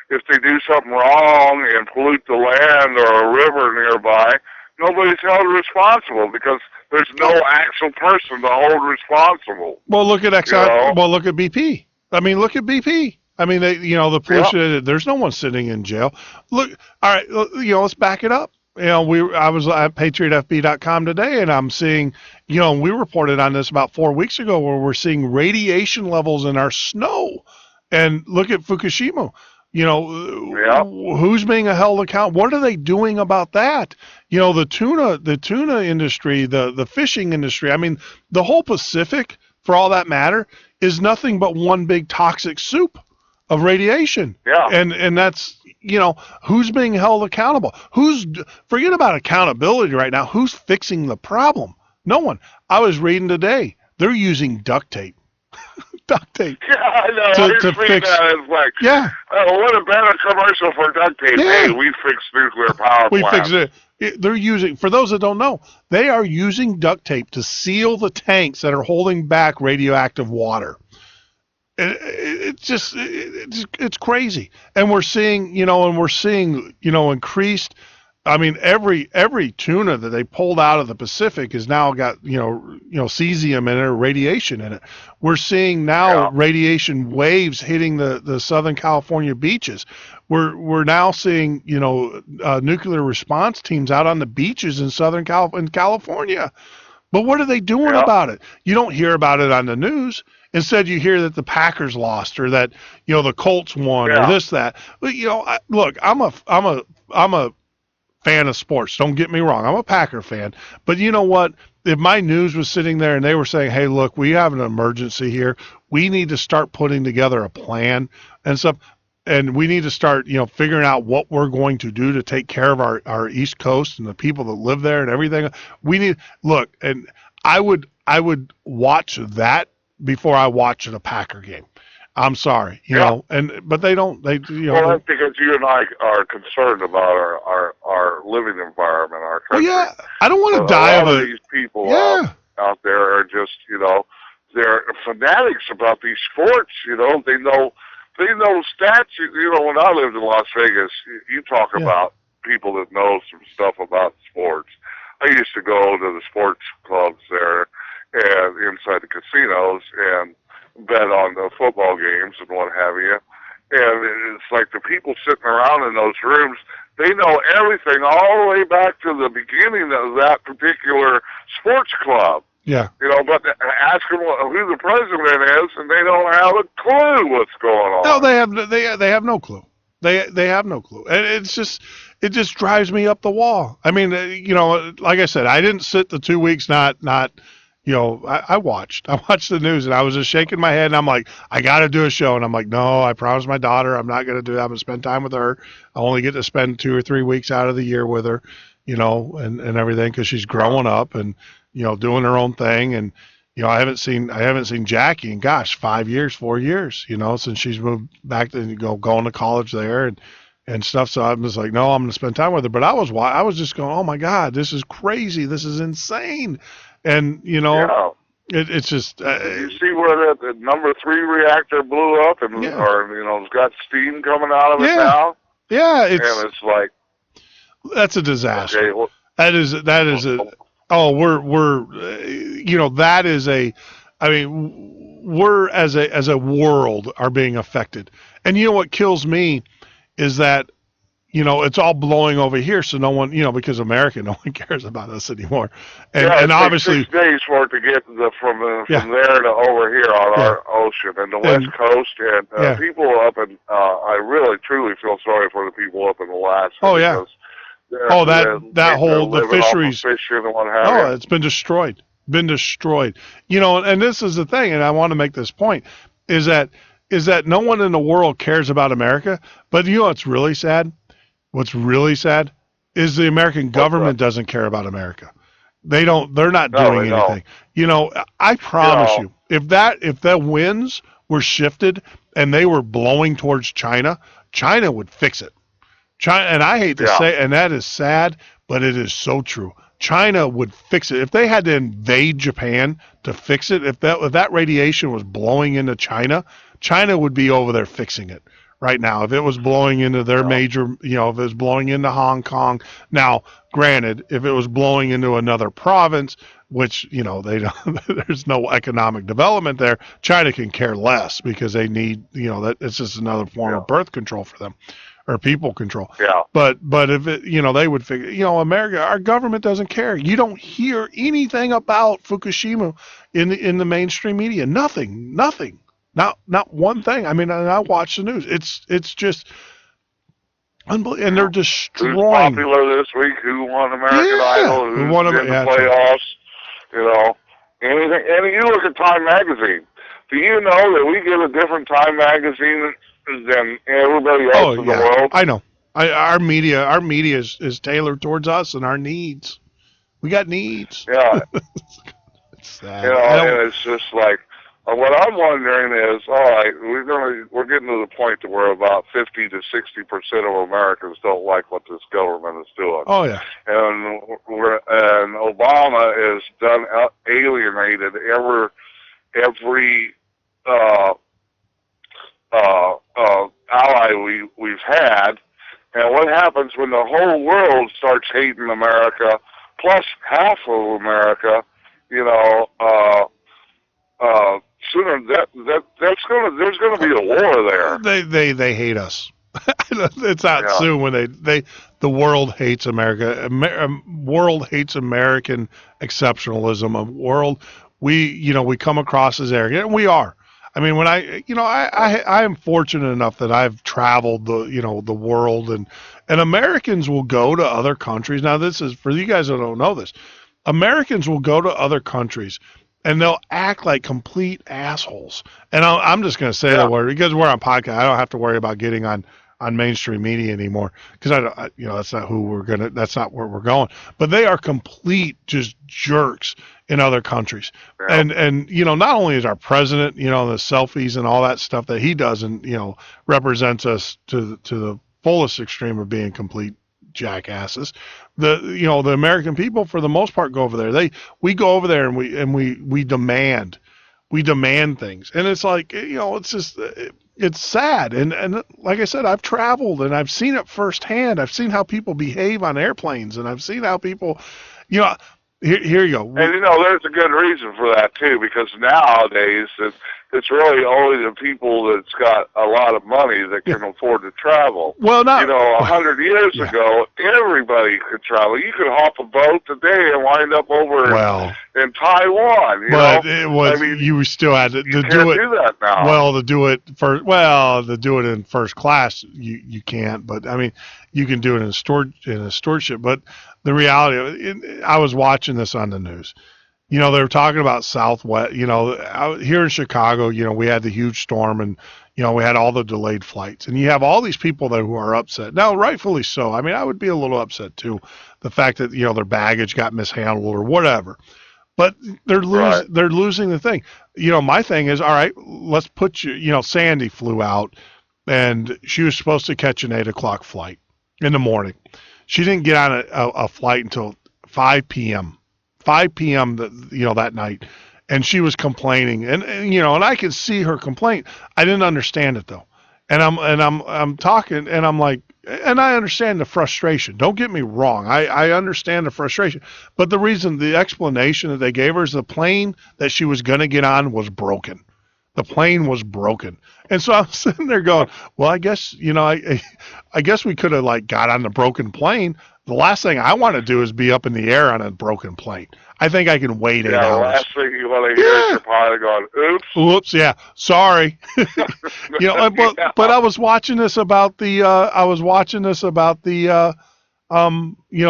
if they do something wrong and pollute the land or a river nearby, nobody's held responsible because there's no actual person to hold responsible.
Well, look at Exxon. Well, look at BP. I mean, look at BP. I mean, the pollution. There's no one sitting in jail. Look, all right, let's back it up. I was at PatriotFB.com today, and I'm seeing, we reported on this about 4 weeks ago, where we're seeing radiation levels in our snow. And look at Fukushima. Who's being held accountable? What are they doing about that? The tuna industry, the fishing industry. I mean, the whole Pacific, for all that matter, is nothing but one big toxic soup of radiation. Yeah. And that's, who's being held accountable? Forget about accountability right now. Who's fixing the problem? No one. I was reading today, they're using duct tape. Duct tape.
Yeah, I know.
To fix that.
It's like, what a better commercial for duct tape. Yeah. Hey, we fixed nuclear power plants.
We fixed it. They're using, for those that don't know, they are using duct tape to seal the tanks that are holding back radioactive water. It's crazy. And we're seeing, increased, I mean, every tuna that they pulled out of the Pacific has now got, cesium in it or radiation in it. We're seeing now radiation waves hitting the Southern California beaches. we're now seeing, nuclear response teams out on the beaches in in California. But what are they doing about it? You don't hear about it on the news. Instead, you hear that the Packers lost, or that the Colts won, or this, that. But, look, I'm a fan of sports. Don't get me wrong. I'm a Packer fan. But you know what? If my news was sitting there and they were saying, hey, look, we have an emergency here. We need to start putting together a plan and stuff. And we need to start, figuring out what we're going to do to take care of our East Coast and the people that live there and everything. And I would watch that before I watch a Packer game. I'm sorry, but they don't.
Well, that's because you and I are concerned about our living environment, our country.
Well, yeah, I don't want to die of it.
These people out there are just, they're fanatics about these sports. They know stats. When I lived in Las Vegas, you talk about people that know some stuff about sports. I used to go to the sports clubs there and inside the casinos and bet on the football games and what have you. And it's like the people sitting around in those rooms, they know everything all the way back to the beginning of that particular sports club.
Yeah.
But ask them who the president is, and they don't have a clue what's going on.
No, they have no clue. They have no clue. And it just drives me up the wall. I mean, like I said, I didn't sit the 2 weeks I watched the news, and I was just shaking my head, and I'm like, I got to do a show. And I'm like, no, I promised my daughter I'm not going to do that. I'm going to spend time with her. I only get to spend 2 or 3 weeks out of the year with her, and everything, because she's growing up and, doing her own thing. And, I haven't seen Jackie in, 4 years, since she's moved back to, going to college there and stuff. So I'm just like, no, I'm going to spend time with her. But I was just going, oh my God, this is crazy. This is insane. And, it's just...
you see where the number 3 reactor blew up and, it's got steam coming out of it now?
Yeah,
and it's like...
That's a disaster.
Okay, well,
that is we're as a world are being affected. And what kills me is that, it's all blowing over here, so no one, because America, no one cares about us anymore. And obviously,
6 days for it to get from there to over here on our ocean and the West Coast, and people up in. I really truly feel sorry for the people up in Alaska.
Oh yeah. The fisheries.
Fishing and what have you.
It's been destroyed. And this is the thing, and I want to make this point, is that no one in the world cares about America, but what's really sad? What's really sad is the American government doesn't care about America. They're not doing anything. I promise you, if the winds were shifted and they were blowing towards China, China would fix it. China, and I hate to say, and that is sad, but it is so true. China would fix it. If they had to invade Japan to fix it, if that radiation was blowing into China, China would be over there fixing it right now. If it was blowing into their major, if it was blowing into Hong Kong. Now, granted, if it was blowing into another province, which, they don't, there's no economic development there, China can care less because they need, that it's just another form of birth control for them. Or people control.
Yeah.
But if it, they would figure, America, our government doesn't care. You don't hear anything about Fukushima in the mainstream media. Nothing. Not one thing. I mean, I watch the news. It's just unbelievable. And they're destroying.
Who's popular this week? Who won American Idol? Who won in the playoffs? Anything. And you look at Time Magazine. Do you know that we get a different Time Magazine than everybody else in the world?
I know. Our media is tailored towards us and our needs. We got needs.
Yeah.
It's sad.
And it's just like, what I'm wondering is, all right, we're getting to the point to where about 50 to 60% of Americans don't like what this government is doing.
Oh yeah.
And Obama is done alienated every ally we've had. And what happens when the whole world starts hating America, plus half of America, sooner there's gonna be a war there.
They hate us. It's not soon when the world hates America. World hates American exceptionalism. A world we come across as arrogant, and we are. I mean, when I am fortunate enough that I've traveled the world, and Americans will go to other countries. Now, this is for you guys that don't know this. Americans will go to other countries and they'll act like complete assholes. And I'm just going to say that word because we're on podcast. I don't have to worry about getting on mainstream media anymore because that's not that's not where we're going. But they are complete just jerks in other countries. Yeah. And not only is our president, the selfies and all that stuff that he does and, represents us to the fullest extreme of being complete jackasses. The American people for the most part go over there. We go over there and we demand things. And it's like, it's just it's sad. And like I said, I've traveled and I've seen it firsthand. I've seen how people behave on airplanes, and I've seen how people, here you go.
And there's a good reason for that too, because nowadays it's really only the people that's got a lot of money that can afford to travel.
Well, not
100 years ago, everybody could travel. You could hop a boat today and wind up over in Taiwan.
But it was you still had to do it.
Do that now.
Well, to do it in first class, you can't. But I mean, you can do it in a stewardship. But the reality, I was watching this on the news. They were talking about Southwest, here in Chicago, we had the huge storm and, we had all the delayed flights, and you have all these people there who are upset. Now, rightfully so. I mean, I would be a little upset too. The fact that, their baggage got mishandled or whatever, but they're losing the thing. My thing is, all right, let's put Sandy flew out and she was supposed to catch an 8:00 flight in the morning. She didn't get on a flight until 5 p.m. 5 p.m. that night, and she was complaining, and I could see her complaint. I didn't understand it though, and I'm talking, and I'm like, and I understand the frustration. Don't get me wrong, I understand the frustration, but the explanation that they gave her is the plane that she was going to get on was broken. The plane was broken, and so I'm sitting there going, well, I guess I guess we could have got on the broken plane. The last thing I want to do is be up in the air on a broken plane. I think I can wait 8 hours.
The last thing you want to hear is your pilot going, oops.
Oops, yeah, sorry. But I was watching this about the,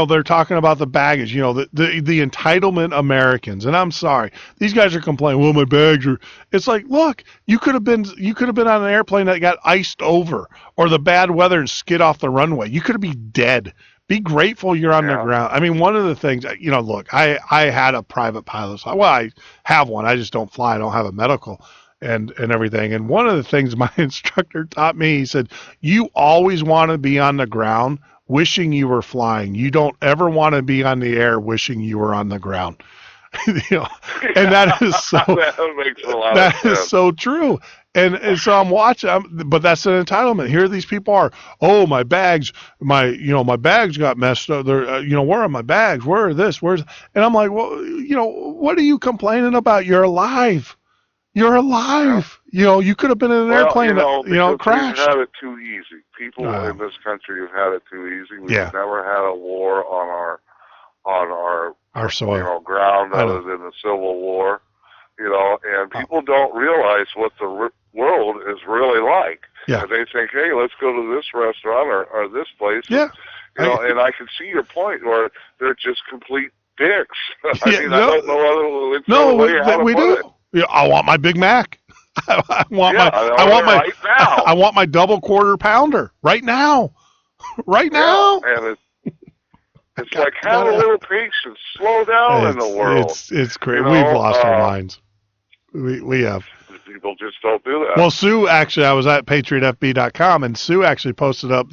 they're talking about the baggage, the entitlement Americans. And I'm sorry, these guys are complaining, well, my bags are, it's like, look, you could have been on an airplane that got iced over or the bad weather and skid off the runway. You could have been dead. Be grateful you're on the ground. I mean, one of the things, look, I had a private pilot. Well, I have one. I just don't fly. I don't have a medical and everything. And one of the things my instructor taught me, he said, you always want to be on the ground wishing you were flying. You don't ever want to be on the air wishing you were on the ground. And that is so,
that makes a lot of sense.
Is so true. And so I'm watching, but that's an entitlement. Here these people are, oh, my bags got messed up. They're, where are my bags? Where are this? And I'm like, well, what are you complaining about? You're alive. You're alive. You could have been in an airplane that, crashed.
We've had it too easy. People in this country have had it too easy. We've never had a war on our
soil,
ground other than the Civil War. And people don't realize what the world is really like.
Yeah.
And they think, hey, let's go to this restaurant or this place. Yeah. And I can see your point where they're just complete dicks. I don't know
we do. Yeah, I want my Big Mac. I want my double quarter pounder right now. Right now.
And it's like, have a little patience. Slow down in the world.
It's crazy. We've lost our minds. We have.
People just don't do that.
Well, Sue, actually, I was at patriotfb.com, and Sue actually posted up,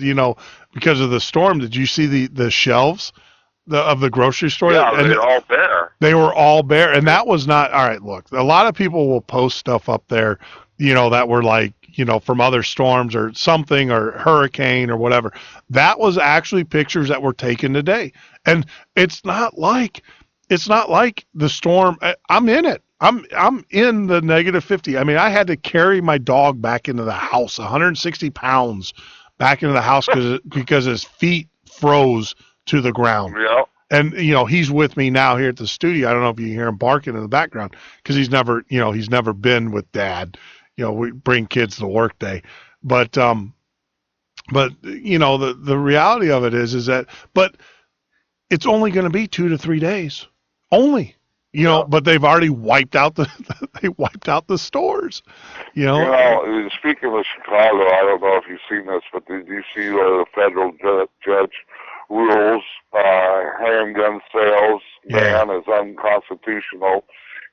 because of the storm, did you see the shelves of the grocery store?
Yeah, they were all bare.
They were all bare, and that was not, all right, look, a lot of people will post stuff up there, that were like, from other storms or something or hurricane or whatever. That was actually pictures that were taken today. And it's not like the storm. I'm in it. I'm in the -50. I mean, I had to carry my dog back into the house, 160 pounds back into the house because his feet froze to the ground.
Yeah.
And, he's with me now here at the studio. I don't know if you can hear him barking in the background because he's never been with Dad. We bring kids to work day. But the reality of it is that, but it's only going to be 2 to 3 days. Only. But they've already wiped out the stores.
Speaking of Chicago, I don't know if you've seen this, but did you see where the federal judge rules handgun sales ban is unconstitutional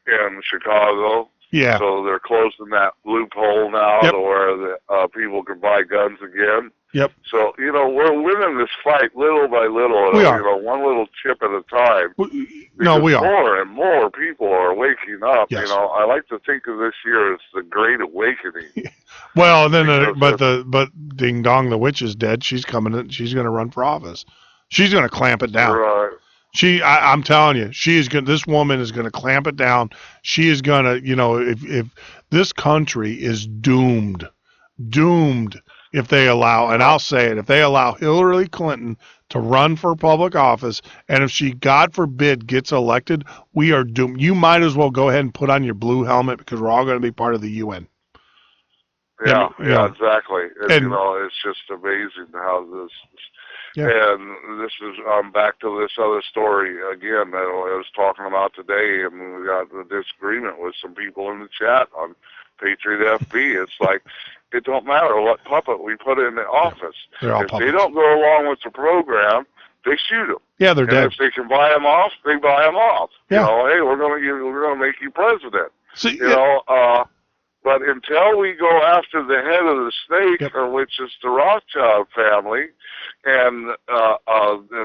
in Chicago?
Yeah.
So they're closing that loophole now to where the people can buy guns again.
Yep.
So, we're winning this fight little by little,
we are.
one little chip at a time.
We are.
More and more people are waking up.
Yes.
I like to think of this year as the Great Awakening.
Well, then, but Ding Dong, the witch is dead. She's coming in. She's going to run for office. She's going to clamp it down.
Right.
I'm telling you, she is going. This woman is going to clamp it down. She is going to, if this country is doomed if they allow, and I'll say it, if they allow Hillary Clinton to run for public office, and if she, God forbid, gets elected, we are doomed. You might as well go ahead and put on your blue helmet because we're all going to be part of the UN.
Yeah, exactly. And it's just amazing how this. Yeah. And this is back to this other story again that I was talking about today, and we got a disagreement with some people in the chat on Patriot FB. It's like, it don't matter what puppet we put in the office. If they don't go along with the program, they shoot them.
Yeah, they're dead.
If they can buy them off, they buy them off.
Yeah.
Hey, we're gonna make you president.
See,
but until we go after the head of the snake, which is the Rothschild family, and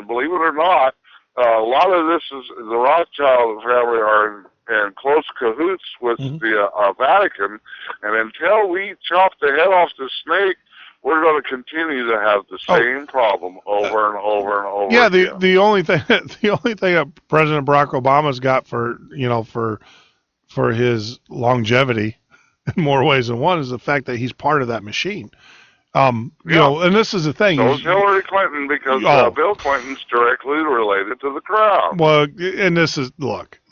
believe it or not, a lot of this is the Rothschild family are in close cahoots with the Vatican, and until we chop the head off the snake, we're going to continue to have the same problem over and over and over.
Yeah,
again.
the only thing that President Barack Obama's got for his longevity, in more ways than one, is the fact that he's part of that machine. And this is the thing.
So is Hillary Clinton, because Bill Clinton's directly related to the crown.
Well, and this is,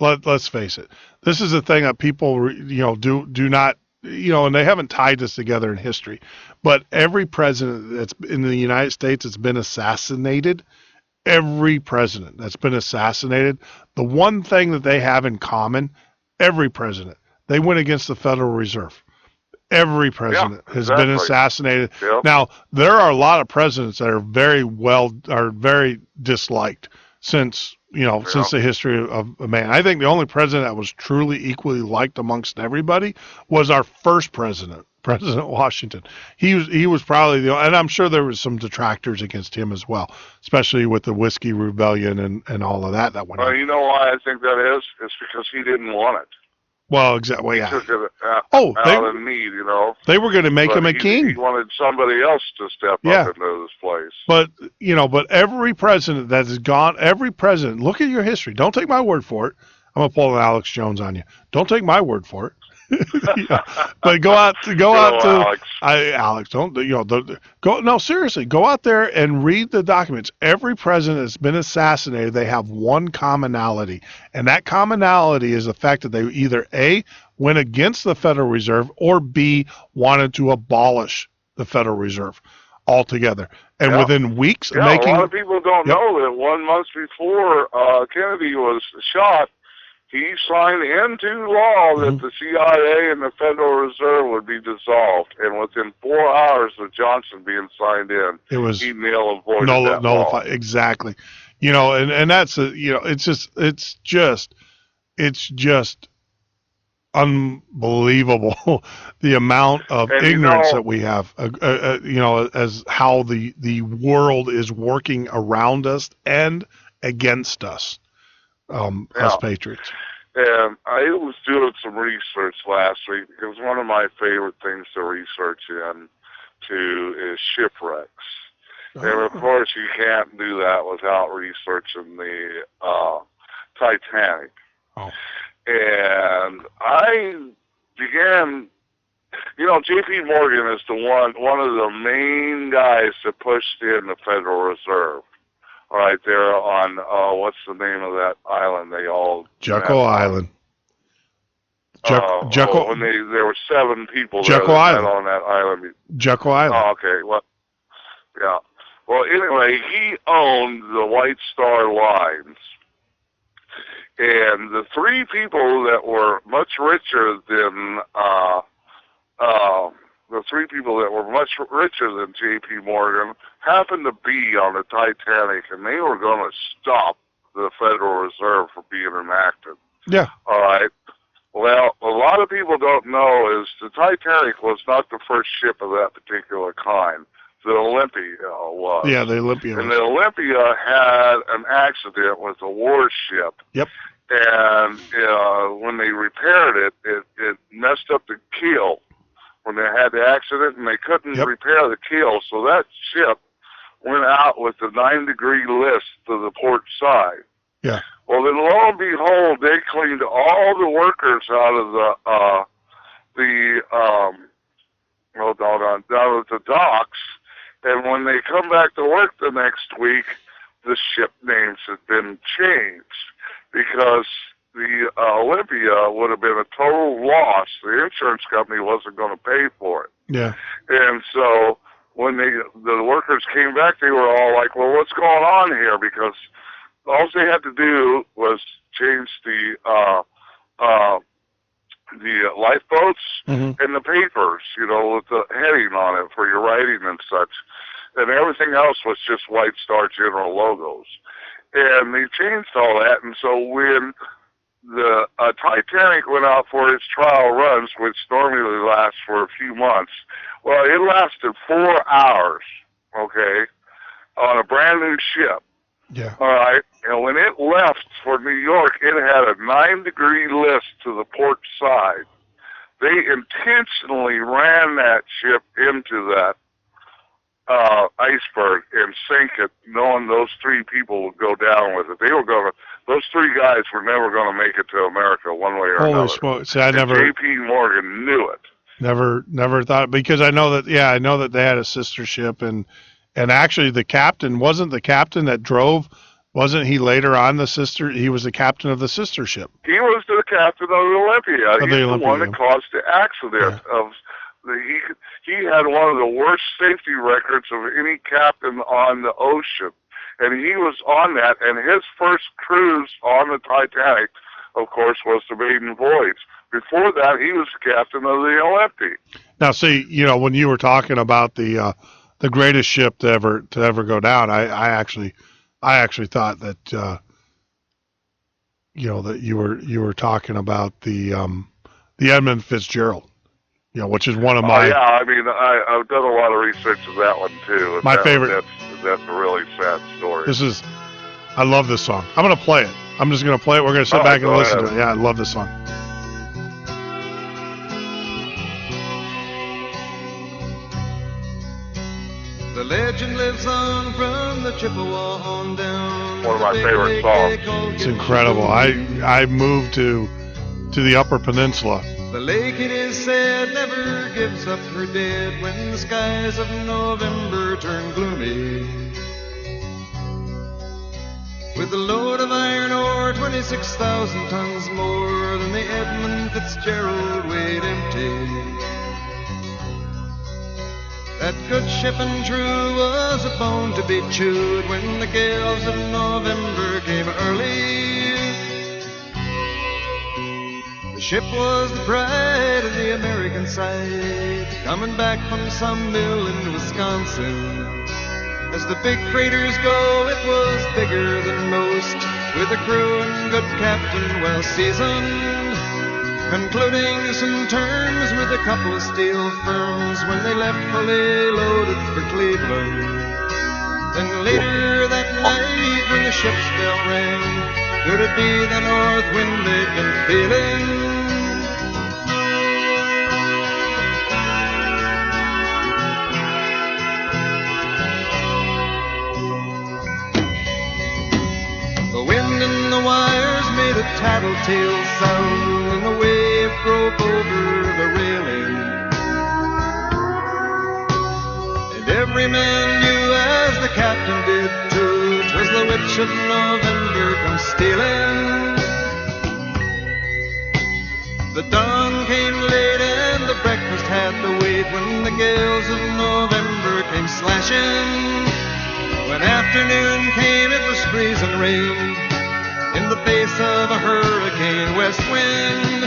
let's face it. This is the thing that people, do not, and they haven't tied this together in history. But every president that's in the United States that's been assassinated, the one thing that they have in common, every president, they went against the Federal Reserve. Every president has been assassinated. Yep. Now, there are a lot of presidents that are very disliked since the history of man. I think the only president that was truly equally liked amongst everybody was our first president, President Washington. He was probably and I'm sure there was some detractors against him as well, especially with the Whiskey Rebellion and all of that went on.
You know why I think that is? It's because he didn't want it.
Well, exactly. Yeah.
He took it out of need,
They were going to make him a king.
He wanted somebody else to step up into this place.
But every president that has gone, look at your history. Don't take my word for it. I'm going to pull an Alex Jones on you. Don't take my word for it. But Alex, no, seriously, go out there and read the documents. Every president that's been assassinated, they have one commonality, and that commonality is the fact that they either A, went against the Federal Reserve, or B, wanted to abolish the Federal Reserve altogether. And within weeks
of making, a lot of people don't know that 1 month before Kennedy was shot, he signed into law that the CIA and the Federal Reserve would be dissolved, and within 4 hours of Johnson being signed in, he avoided that law.
Exactly. And that's it's just unbelievable the amount of ignorance that we have. As how the world is working around us and against us. Us Patriots.
And I was doing some research last week because one of my favorite things to research into is shipwrecks. And of course you can't do that without researching the Titanic. And I began J.P. Morgan is one of the main guys that pushed in the Federal Reserve. All right, there on what's the name of that island? They all
Jekyll Island. Jekyll.
When there were 7 people
Jekyll Island.
on that island.
Jekyll Island.
Oh, okay. Well, yeah. Well, anyway, he owned the White Star Lines, and the 3 people that were much richer than J.P. Morgan happened to be on the Titanic, and they were going to stop the Federal Reserve from being enacted.
Yeah.
All right. Well, a lot of people don't know is the Titanic was not the first ship of that particular kind. The Olympia was.
Yeah, the Olympia.
And the Olympia had an accident with a warship.
Yep.
And when they repaired it, it messed up the keel when they had the accident, and they couldn't repair the keel. So that ship went out with a 9-degree list to the port side.
Yeah.
Well, then lo and behold, they cleaned all the workers out of down at the docks, and when they come back to work the next week, the ship names had been changed because the Olympia would have been a total loss. The insurance company wasn't going to pay for it.
Yeah.
And so when the workers came back, they were all like, well, what's going on here? Because all they had to do was change the lifeboats and the papers, with the heading on it for your writing and such. And everything else was just White Star General logos. And they changed all that. And so when the Titanic went out for its trial runs, which normally lasts for a few months, well, it lasted 4 hours, okay, on a brand new ship.
Yeah.
All right. And when it left for New York, it had a 9-degree list to the port side. They intentionally ran that ship into that iceberg and sink it, knowing those 3 people would go down with it. Those 3 guys were never going to make it to America one way or another.
Holy smokes! See,
J.P. Morgan knew it.
Never thought, because I know that they had a sister ship, and actually the captain wasn't the captain that drove. Wasn't he later on the sister? He was the captain of the sister ship.
He was the captain of the Olympia. He's the one that caused the accident.
Yeah.
He had one of the worst safety records of any captain on the ocean, and he was on that. And his first cruise on the Titanic, of course, was the maiden voyage. Before that, he was captain of the Olympia.
Now, see, when you were talking about the greatest ship to ever go down, I actually thought that that you were talking about the Edmund Fitzgerald, which is one of my.
Yeah, I mean, I've done a lot of research of that one too.
My favorite.
That's a really sad story.
I love this song. I'm gonna play it. I'm just gonna play it. We're gonna sit back and listen to it. Yeah, I love this song.
The legend lives on from the Chippewa on down.
One of my favorite songs.
It's incredible. I moved to the Upper Peninsula.
The lake, it is said, never gives up her dead when the skies of November turn gloomy. With a load of iron ore, 26,000 tons more than the Edmund Fitzgerald weighed empty. That good ship and true was a bone to be chewed when the gales of November came early. The ship was the pride of the American side, coming back from some mill in Wisconsin. As the big freighters go, it was bigger than most, with a crew and good captain well seasoned, concluding some terms with a couple of steel firms when they left fully loaded for Cleveland. Then later that night when the ship's bell rang, could it be the north wind they'd been feeling? The wind in the wires made a tattletale sound, and the wave broke over the railing.
of November comes stealing. The dawn came late and the breakfast had to wait when the gales of November came slashing. When afternoon came, it was freezing rain in the face of a hurricane west wind.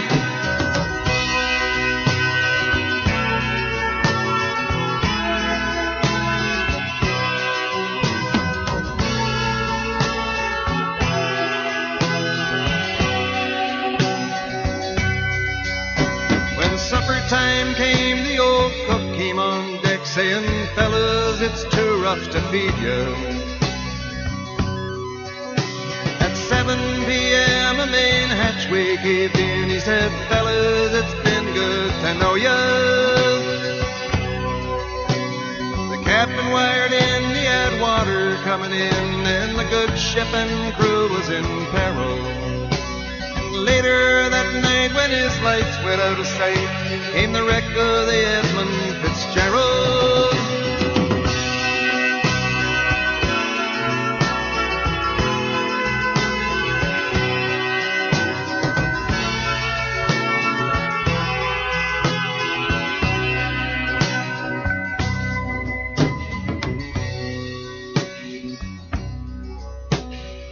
When supper time came, the old cook came on deck saying, fellas, it's too rough to feed you. At 7 p.m. a main hatchway caved in. He said, fellas, it's been good to know ya. The captain wired in, he had water coming in, and the good ship and crew was in peril. Later that night when his lights went out of sight, came the wreck of the Edmund Fitzgerald.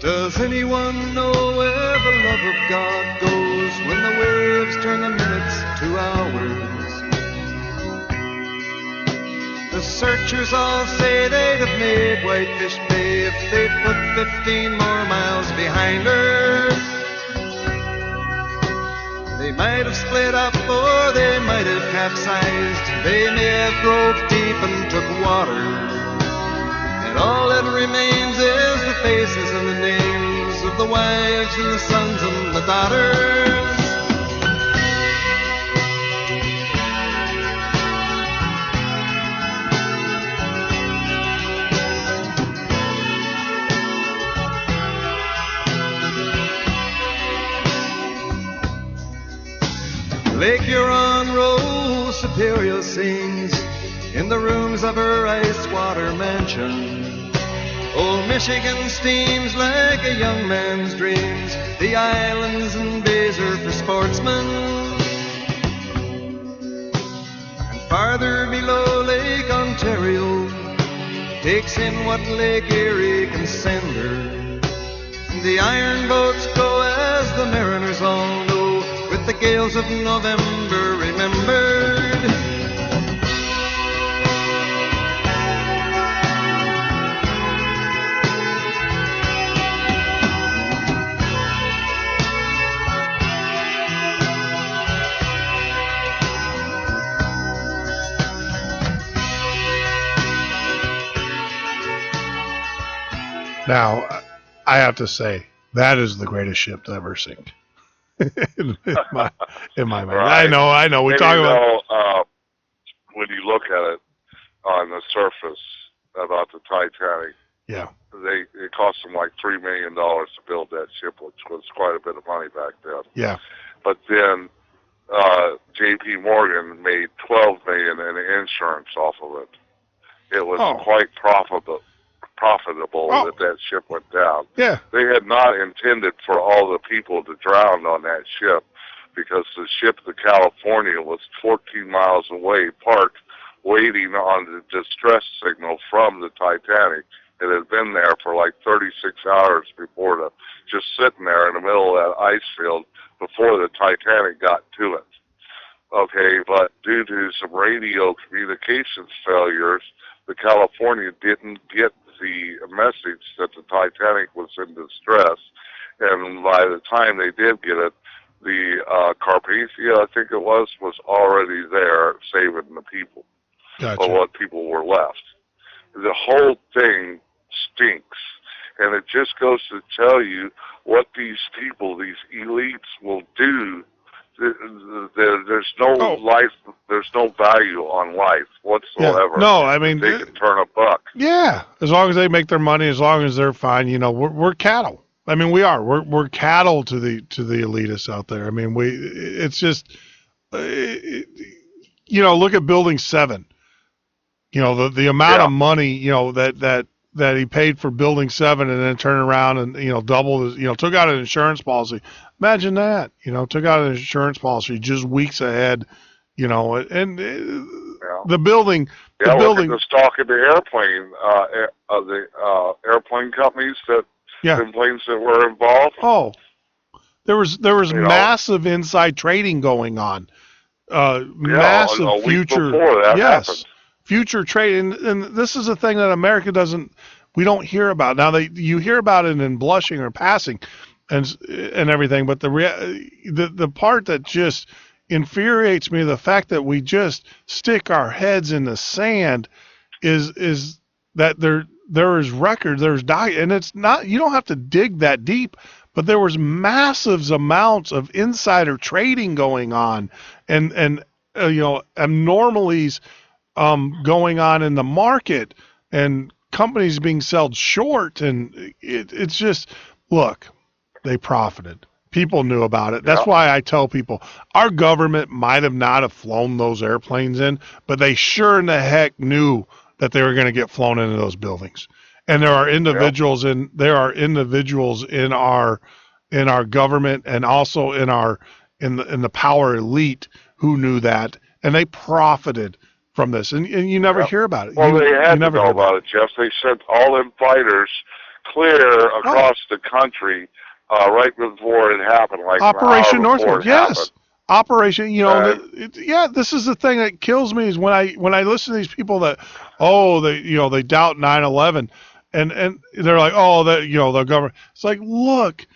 Does anyone know where the love of God goes when the waves turn the minutes to hours? The searchers all say they'd have made Whitefish Bay if they'd put 15 more miles behind her. They might have split up or they might have capsized. They may have groped deep and took water. And all that remains is the faces and the names of the wives and the sons and the daughters. Lake Huron rolls, Superior sings in the rooms of her ice water mansion. Old Michigan steams like a young man's dreams. The islands and bays are for sportsmen. And farther below, Lake Ontario takes in what Lake Erie can send her. The iron boats go, as the mariners all know, with the gales of November remembered.
Now, I have to say, that is the greatest ship to ever sink. in my mind.
Right.
I know. We talk about
when you look at it on the surface about the Titanic.
Yeah.
It cost them like $3 million to build that ship, which was quite a bit of money back then.
Yeah.
But then J.P. Morgan made $12 million in insurance off of it. It was quite profitable that ship went down.
Yeah.
They had not intended for all the people to drown on that ship, because the ship, the California, was 14 miles away, parked, waiting on the distress signal from the Titanic. It had been there for like 36 hours before, just sitting there in the middle of that ice field before the Titanic got to it. Okay, but due to some radio communications failures, the California didn't get the message that the Titanic was in distress, and by the time they did get it, the Carpathia, I think it was already there saving the people,
Gotcha.
or what people were left. The whole thing stinks, and it just goes to tell you what these people, these elites, will do. There's no life, there's no value on life whatsoever.
Yeah. No, I mean,
they can turn a buck.
Yeah, as long as they make their money, as long as they're fine, we're cattle. I mean, we are. We're cattle to the elitists out there. I mean, it's just, look at Building 7. The amount of money, that that he paid for Building 7 and then turned around and, doubled his, took out an insurance policy. Imagine that, took out an insurance policy just weeks ahead, and the building.
Yeah, look at the stock of the airplane, the airplane companies and planes that were involved.
Oh, there was massive inside trading going on. Massive future. Happened. Future trade, and this is a thing that America we don't hear about. Now you hear about it in blushing or passing, and everything, but the part that just infuriates me, the fact that we just stick our heads in the sand, is that there is record, there's and it's not, you don't have to dig that deep, but there was massive amounts of insider trading going on, and abnormalities going on in the market, and companies being sold short, and it's just, look, they profited. People knew about it. That's why I tell people our government might have not have flown those airplanes in, but they sure in the heck knew that they were going to get flown into those buildings. And there are individuals in our government, and also in the power elite, who knew that, and they profited from this. And you never hear about it.
Well, they had to know about it, Jeff. They sent all them fighters clear across the country right before it happened, like
Operation Northwood. Yes, Operation. This is the thing that kills me, is when I listen to these people that they doubt 9/11, and they're like, the government. It's like, look.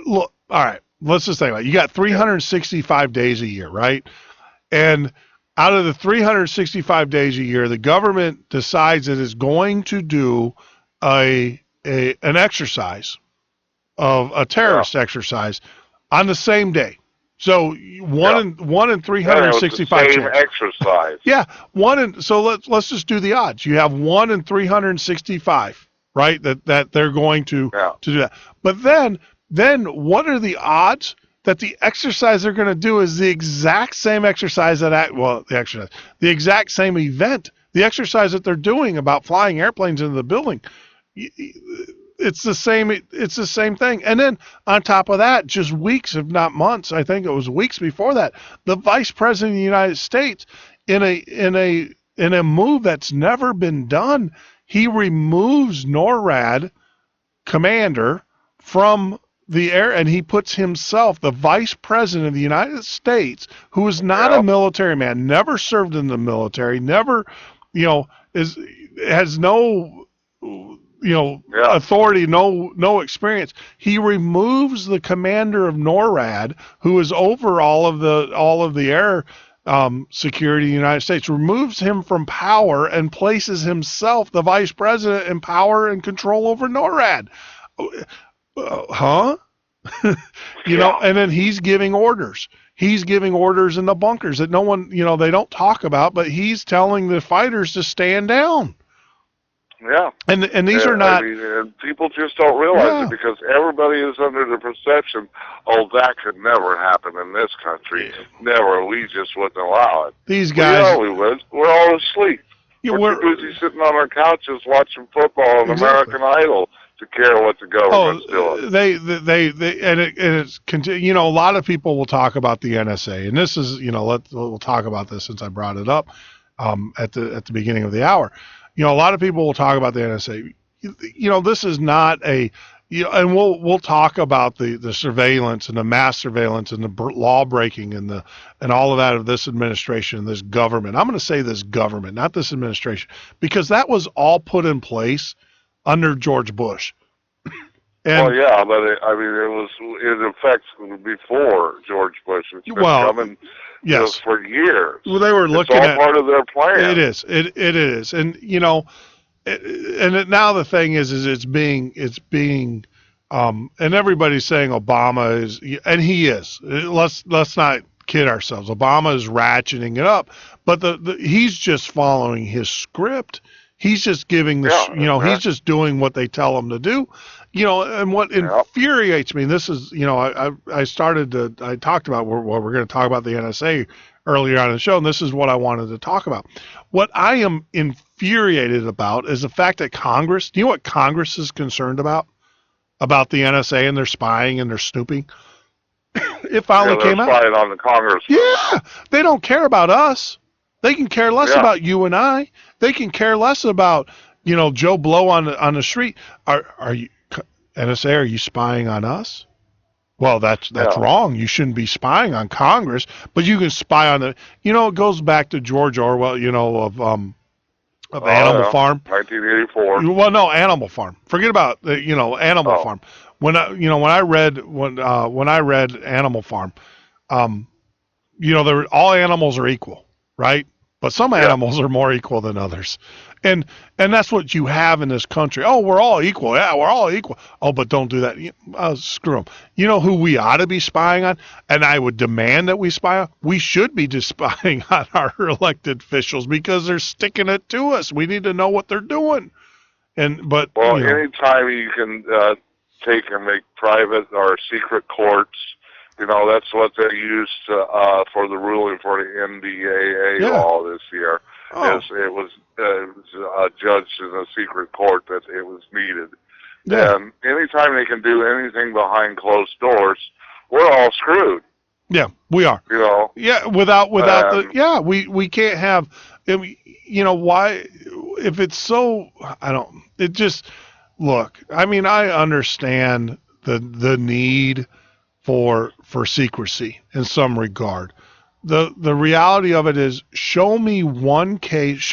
All right, let's just think about it. You got 365 days a year, right? And out of the 365 days a year, the government decides it is going to do an exercise, of a terrorist exercise, on the same day. So one in 365
same exercise.
So let's just do the odds. You have 1 in 365, right? That they're going to do that. But then what are the odds that the exercise they're going to do is the exact same exercise the exact same event, the exercise that they're doing about flying airplanes into the building? It's the same thing. And then on top of that, just weeks, if not months, I think it was weeks before that, the Vice President of the United States, in a move that's never been done, he removes NORAD commander from the air, and he puts himself, the Vice President of the United States, who is not a military man, never served in the military, never, has no authority, no experience. He removes the commander of NORAD, who is over all of the air security in the United States, removes him from power and places himself, the vice president, in power and control over NORAD. And then he's giving orders. He's giving orders in the bunkers that no one, they don't talk about, but he's telling the fighters to stand down.
Yeah.
And these are not...
and people just don't realize it, because everybody is under the perception, that could never happen in this country. Never. We just wouldn't allow it.
These guys...
we would. We're all asleep. We're too busy sitting on our couches watching football and American Idol to care what the government's doing. A lot of people will talk about the NSA, and this is, we'll talk about this since I brought it up at the beginning of the hour. A lot of people will talk about the NSA. This is not and we'll talk about the surveillance and the mass surveillance and the law breaking and all of that of this administration and this government. I'm going to say this government, not this administration, because that was all put in place under George Bush. But it was in effect before George Bush. It's been coming for years.
Well, they were looking
at part of their plan.
It is. It is. And now the thing is it's being and everybody's saying Obama is, and he is. Let's not kid ourselves. Obama is ratcheting it up, but he's just following his script. He's just giving he's just doing what they tell him to do. And what infuriates me, and this is, I talked about we're going to talk about the NSA earlier on in the show, and this is what I wanted to talk about. What I am infuriated about is the fact that Congress, do you know what Congress is concerned about? About the NSA and their spying and their snooping? It finally came out.
Spying on the Congress.
Yeah, they don't care about us. They can care less about you and I. They can care less about, Joe Blow on the street. Are you, NSA, are you spying on us? Well, that's wrong. You shouldn't be spying on Congress, but you can spy on it goes back to George Orwell, of Animal Farm.
1984.
Well, no, Animal Farm. Forget about Animal Farm. When I read Animal Farm, all animals are equal, right? But some animals are more equal than others. And that's what you have in this country. Oh, we're all equal. Yeah, we're all equal. Oh, but don't do that. Screw them. You know who we ought to be spying on? And I would demand that we spy on? We should be just spying on our elected officials because they're sticking it to us. We need to know what they're doing.
Anytime you can take and make private or secret courts, that's what they used for the ruling for the NDAA law this year. It was judged in a secret court that it was needed. Yeah. And anytime they can do anything behind closed doors, we're all screwed.
Yeah, we are. Yeah, without we can't have. Why? If it's so, look. I mean, I understand the need for secrecy in some regard. The reality of it is, show me one case,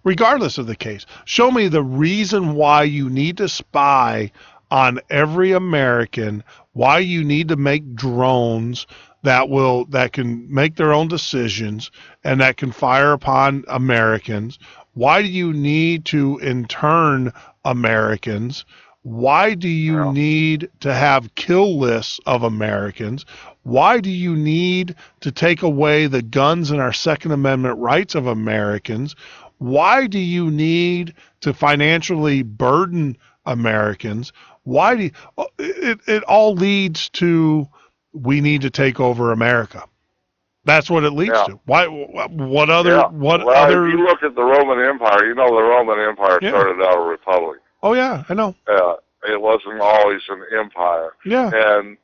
regardless of the case, show me the reason why you need to spy on every American, why you need to make drones that can make their own decisions and that can fire upon Americans. Why do you need to intern Americans? Why do you need to have kill lists of Americans? Why do you need to take away the guns and our Second Amendment rights of Americans? Why do you need to financially burden Americans? Why do it all leads to we need to take over America? That's what it leads to. Why? What other? If
you look at the Roman Empire, the Roman Empire started out a republic.
Oh yeah, I know.
It wasn't always an empire.
Yeah.
And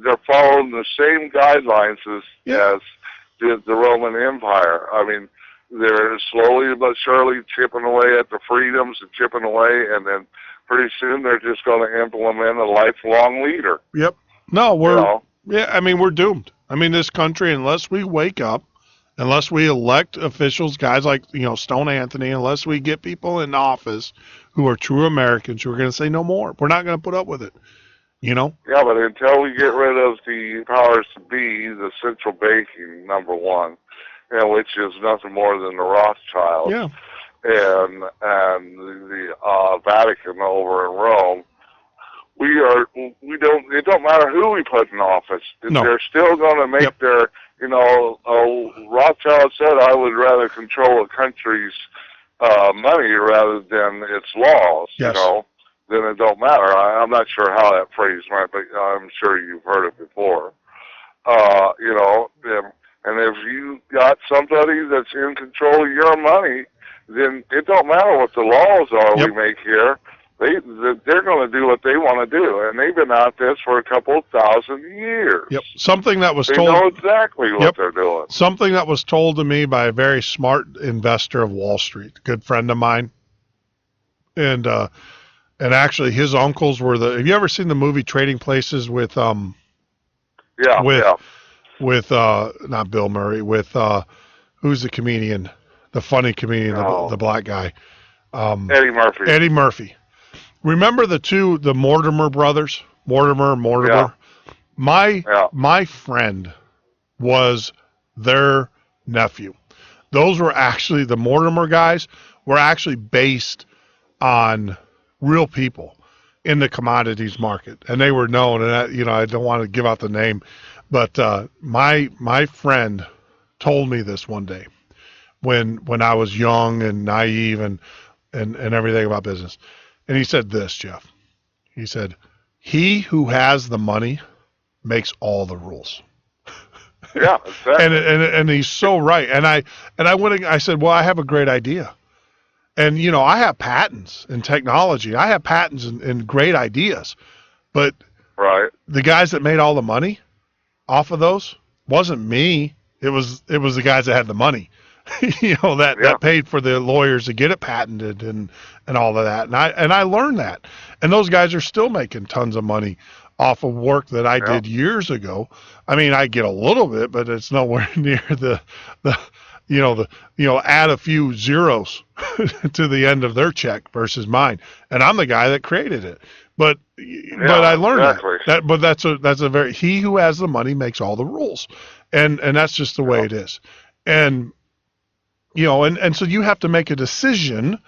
they're following the same guidelines as did the Roman Empire. I mean, they're slowly but surely chipping away at the freedoms and chipping away, and then pretty soon they're just going to implement a lifelong leader.
Yep. No, we're doomed. I mean, this country, unless we wake up, unless we elect officials, guys like, Stone Anthony, unless we get people in office who are true Americans who are going to say no more. We're not going to put up with it, Yeah,
but until we get rid of the powers to be, the central banking, number one, which is nothing more than the Rothschilds, and the Vatican over in Rome, it don't matter who we put in office. No. They're still going to make their, Rothschild said, I would rather control a country's money rather than its laws, then it don't matter. I'm not sure how that phrase went, but I'm sure you've heard it before. And if you got somebody that's in control of your money, then it don't matter what the laws are we make here. They're going to do what they want to do, and they've been at this for a couple of thousand years.
Yep, something that was
they
told.
They know exactly what they're doing.
Something that was told to me by a very smart investor of Wall Street, a good friend of mine, and actually his uncles were the. Have you ever seen the movie Trading Places with not Bill Murray, with who's the comedian, the funny comedian, the black guy,
Eddie Murphy.
Eddie Murphy. Remember the Mortimer brothers? Mortimer.
Yeah.
My friend was their nephew. Those were actually, the Mortimer guys were actually based on real people in the commodities market. And they were known, and I don't want to give out the name, but my friend told me this one day when I was young and naive and everything about business. And he said this, Jeff. He said, he who has the money makes all the rules.
Yeah, exactly.
and he's so right. And I said, well, I have a great idea. And, you know, I have patents in technology. I have patents and great ideas. But
right.
The guys that made all the money off of those wasn't me. It was the guys that had the money, you know, that paid for the lawyers to get it patented and all of that. And I learned that. And those guys are still making tons of money off of work that I did years ago. I mean, I get a little bit, but it's nowhere near the add a few zeros to the end of their check versus mine. And I'm the guy that created it. But I learned that. But that's a very, he who has the money makes all the rules. And that's just the way it is. And, you know, and so you have to make a decision.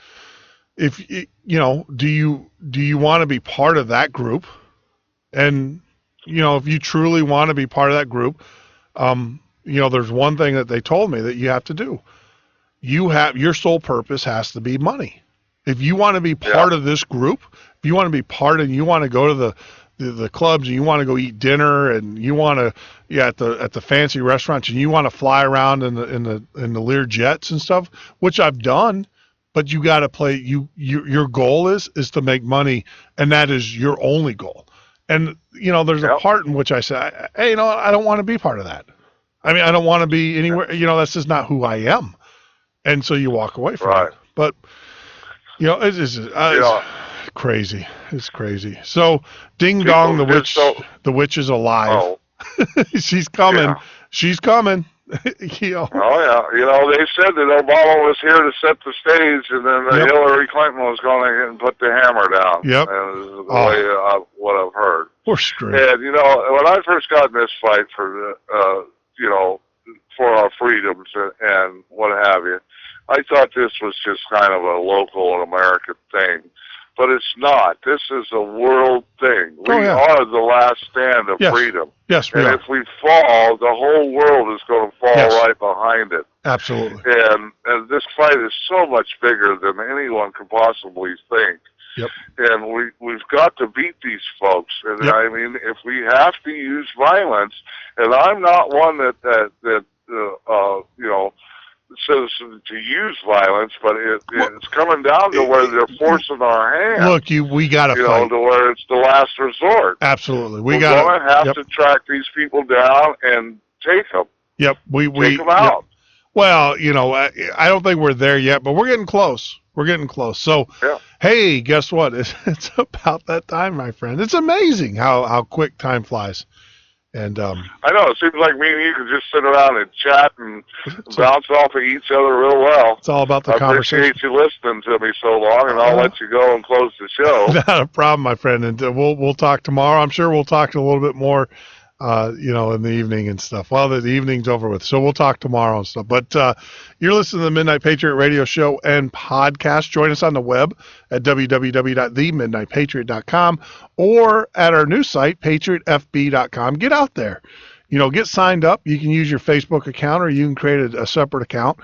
If, you know, do you want to be part of that group? And, you know, if you truly want to be part of that group, you know, there's one thing that they told me that you have to do. Your sole purpose has to be money. If you want to be part of this group, if you want to be part and you want to go to the clubs and you want to go eat dinner and you want to at the fancy restaurants and you want to fly around in the Lear jets and stuff, which I've done, but you got to play. Your goal is to make money, and that is your only goal. And you know, there's a part in which I say, hey, you know, I don't want to be part of that. I mean, I don't want to be anywhere. You know, that's just not who I am. And so you walk away from it. But you know, it's crazy. It's crazy. So, Ding Dong, the witch is alive. Oh. She's coming. Yeah. She's coming. You know. Oh
yeah. You know, they said that Obama was here to set the stage, and then Hillary Clinton was going to put the hammer down.
Yep.
And this is the way what I've heard.
We're screwed.
And you know, when I first got in this fight for you know, for our freedoms and what have you, I thought this was just kind of a local American thing. But it's not. This is a world thing. We are the last stand of freedom.
Yes, we
are. And if we fall, the whole world is going to fall right behind it.
Absolutely.
And this fight is so much bigger than anyone could possibly think.
Yep.
And we've got to beat these folks. And I mean, if we have to use violence, and I'm not one that you know, says to use violence, but it's coming down to where they're forcing our hand.
Look, we got to fight.
You know, to where it's the last resort.
Absolutely.
We're going to have to track these people down and take them.
Yep.
Take them out.
Yep. Well, you know, I don't think we're there yet, but we're getting close. We're getting close. So, hey, guess what? It's about that time, my friend. It's amazing how quick time flies. And
I know, it seems like me and you can just sit around and chat and bounce off of each other real well.
It's all about the conversation.
I appreciate you listening to me so long, and I'll let you go and close the show.
Not a problem, my friend. And we'll talk tomorrow. I'm sure we'll talk a little bit more, you know, in the evening and stuff. Well, the evening's over with, so we'll talk tomorrow and stuff. But you're listening to the Midnight Patriot Radio Show and podcast. Join us on the web at www.themidnightpatriot.com or at our new site, patriotfb.com. Get out there. You know, get signed up. You can use your Facebook account or you can create a separate account.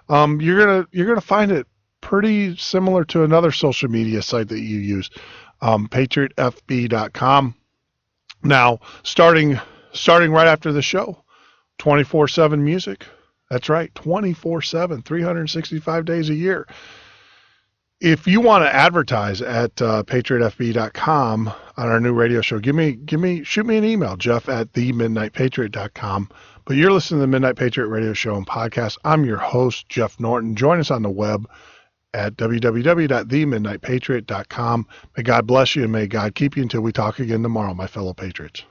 You're gonna find it pretty similar to another social media site that you use, patriotfb.com. Now, starting right after the show, 24/7 music. That's right, 24/7, 365 days a year. If you want to advertise at patriotfb.com on our new radio show, shoot me an email, jeff@themidnightpatriot.com. But you're listening to the Midnight Patriot Radio Show and podcast. I'm your host, Jeff Norton. Join us on the web at www.themidnightpatriot.com. May God bless you and may God keep you until we talk again tomorrow, my fellow patriots.